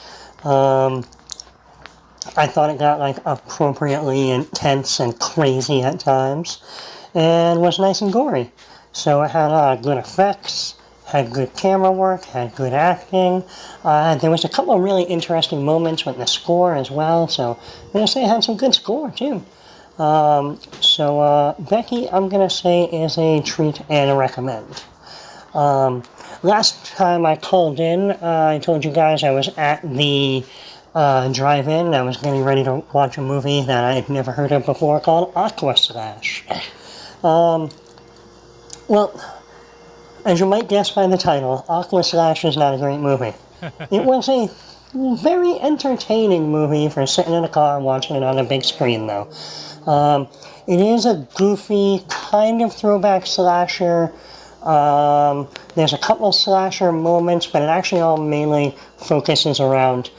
I thought it got like appropriately intense and crazy at times, and was nice and gory. So it had good effects, had good camera work, had good acting. There was a couple of really interesting moments with the score as well. So I'm gonna say it had some good score too. Becky, I'm gonna say is a treat and a recommend. Last time I called in, I told you guys I was at the drive-in. I was getting ready to watch a movie that I had never heard of before called Aqua Slash. Well, as you might guess by the title, Aqua Slash is not a great movie. It was a very entertaining movie for sitting in a car watching it on a big screen, though. It is a goofy, kind of throwback slasher. There's a couple of slasher moments, but it actually all mainly focuses around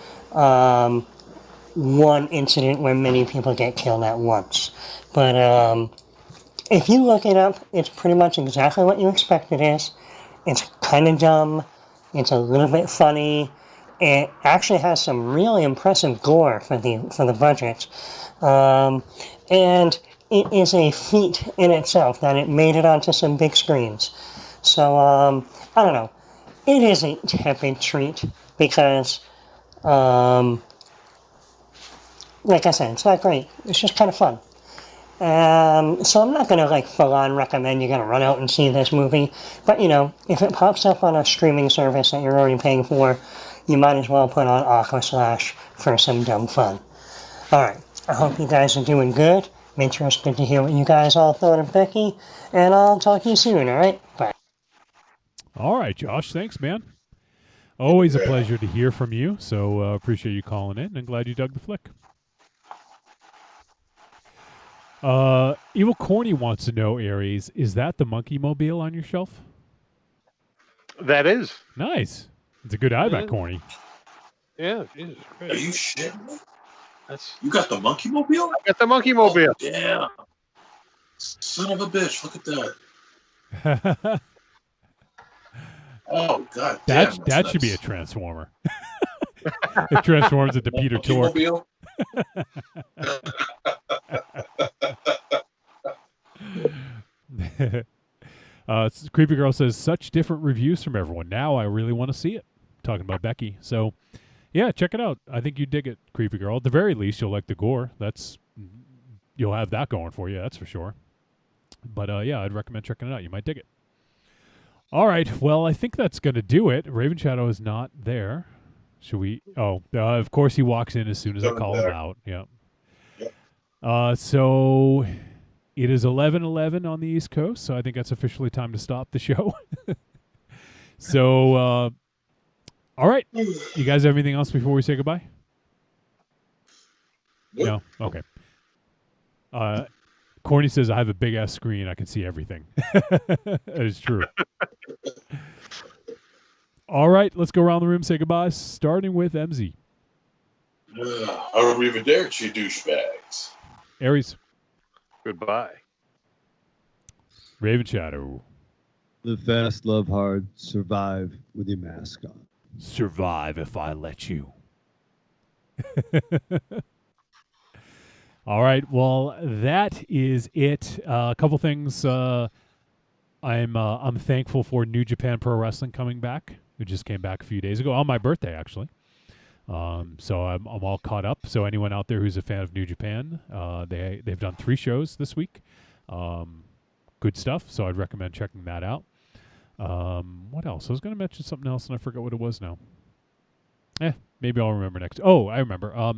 one incident where many people get killed at once. But if you look it up, it's pretty much exactly what you expect it is. It's kind of dumb. It's a little bit funny. It actually has some really impressive gore for the budget. And it is a feat in itself that it made it onto some big screens. So, I don't know. It is a tepid treat because, like I said, it's not great. It's just kind of fun. So I'm not going to full on recommend you're going to run out and see this movie. But, if it pops up on a streaming service that you're already paying for, you might as well put on Aqua Slash for some dumb fun. Alright, I hope you guys are doing good. I'm interested to hear what you guys all thought of Becky. And I'll talk to you soon, alright? Bye. All right, Josh. Thanks, man. Always a pleasure to hear from you. So appreciate you calling in and glad you dug the flick. Evil Corny wants to know, Aries, is that the Monkey Mobile on your shelf? That is. Nice. It's a good eye back, Corny. Yeah, Jesus Christ. Are you shitting me? You got the Monkey Mobile? I got the Monkey Mobile. Oh, yeah. Son of a bitch, look at that. Oh, God damn. That should be a Transformer. It transforms into Peter Tork. Creepy Girl says, such different reviews from everyone. Now I really want to see it. Talking about Becky. So, yeah, check it out. I think you dig it, Creepy Girl. At the very least, you'll like the gore. You'll have that going for you, that's for sure. But, yeah, I'd recommend checking it out. You might dig it. All right. Well, I think that's going to do it. Raven Shadow is not there. Should we? Oh, of course he walks in as soon as I call him out. Yeah. So it is 11:11 on the East Coast, so I think that's officially time to stop the show. So, all right. You guys have anything else before we say goodbye? No? Okay. Corny says, I have a big-ass screen. I can see everything. That is true. All right, let's go around the room, say goodbye, starting with MZ. Arrivederci, douchebags. Aries. Goodbye. Raven Shadow. Live fast, love hard, survive with your mask on. Survive if I let you. All right, well, that is it. A couple things. I'm thankful for New Japan Pro Wrestling coming back. It just came back a few days ago, on my birthday, actually. So I'm all caught up. So anyone out there who's a fan of New Japan, they've done 3 shows this week. Good stuff. So I'd recommend checking that out. What else? I was going to mention something else, and I forgot what it was now. Maybe I'll remember next. Oh, I remember.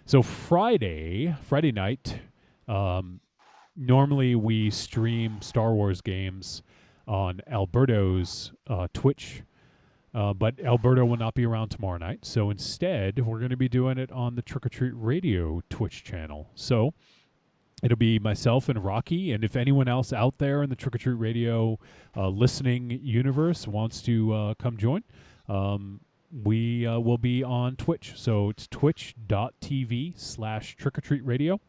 So Friday night, normally we stream Star Wars games on Alberto's Twitch, but Alberto will not be around tomorrow night. So instead, we're going to be doing it on the Trick or Treat Radio Twitch channel. So it'll be myself and Rocky, and if anyone else out there in the Trick or Treat Radio listening universe wants to come join, we will be on Twitch. So it's twitch.tv/trickortreatradio.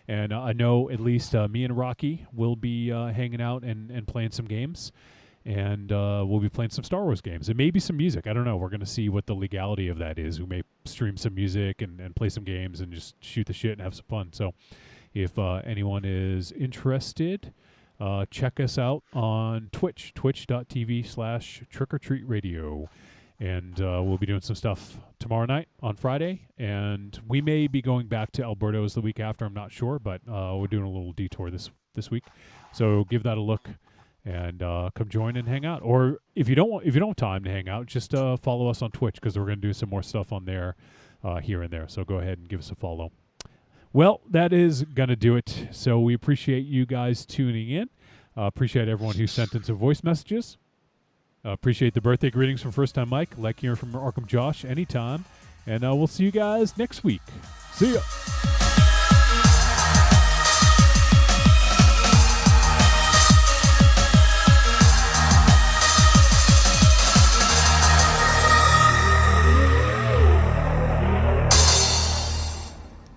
And I know at least me and Rocky will be hanging out and playing some games. and we'll be playing some Star Wars games and maybe some music. I don't know. We're going to see what the legality of that is. We may stream some music and play some games and just shoot the shit and have some fun. So if anyone is interested, check us out on Twitch, twitch.tv/trickortreatradio. And we'll be doing some stuff tomorrow night on Friday. And we may be going back to Alberto's the week after. I'm not sure, but we're doing a little detour this week. So give that a look and come join and hang out. Or if you don't have time to hang out, just follow us on Twitch, because we're going to do some more stuff on there here and there. So go ahead and give us a follow. Well, that is going to do it. So we appreciate you guys tuning in. Appreciate everyone who sent in some voice messages. Appreciate the birthday greetings from First Time Mike. Like hearing from Arkham Josh anytime. And we'll see you guys next week. See ya.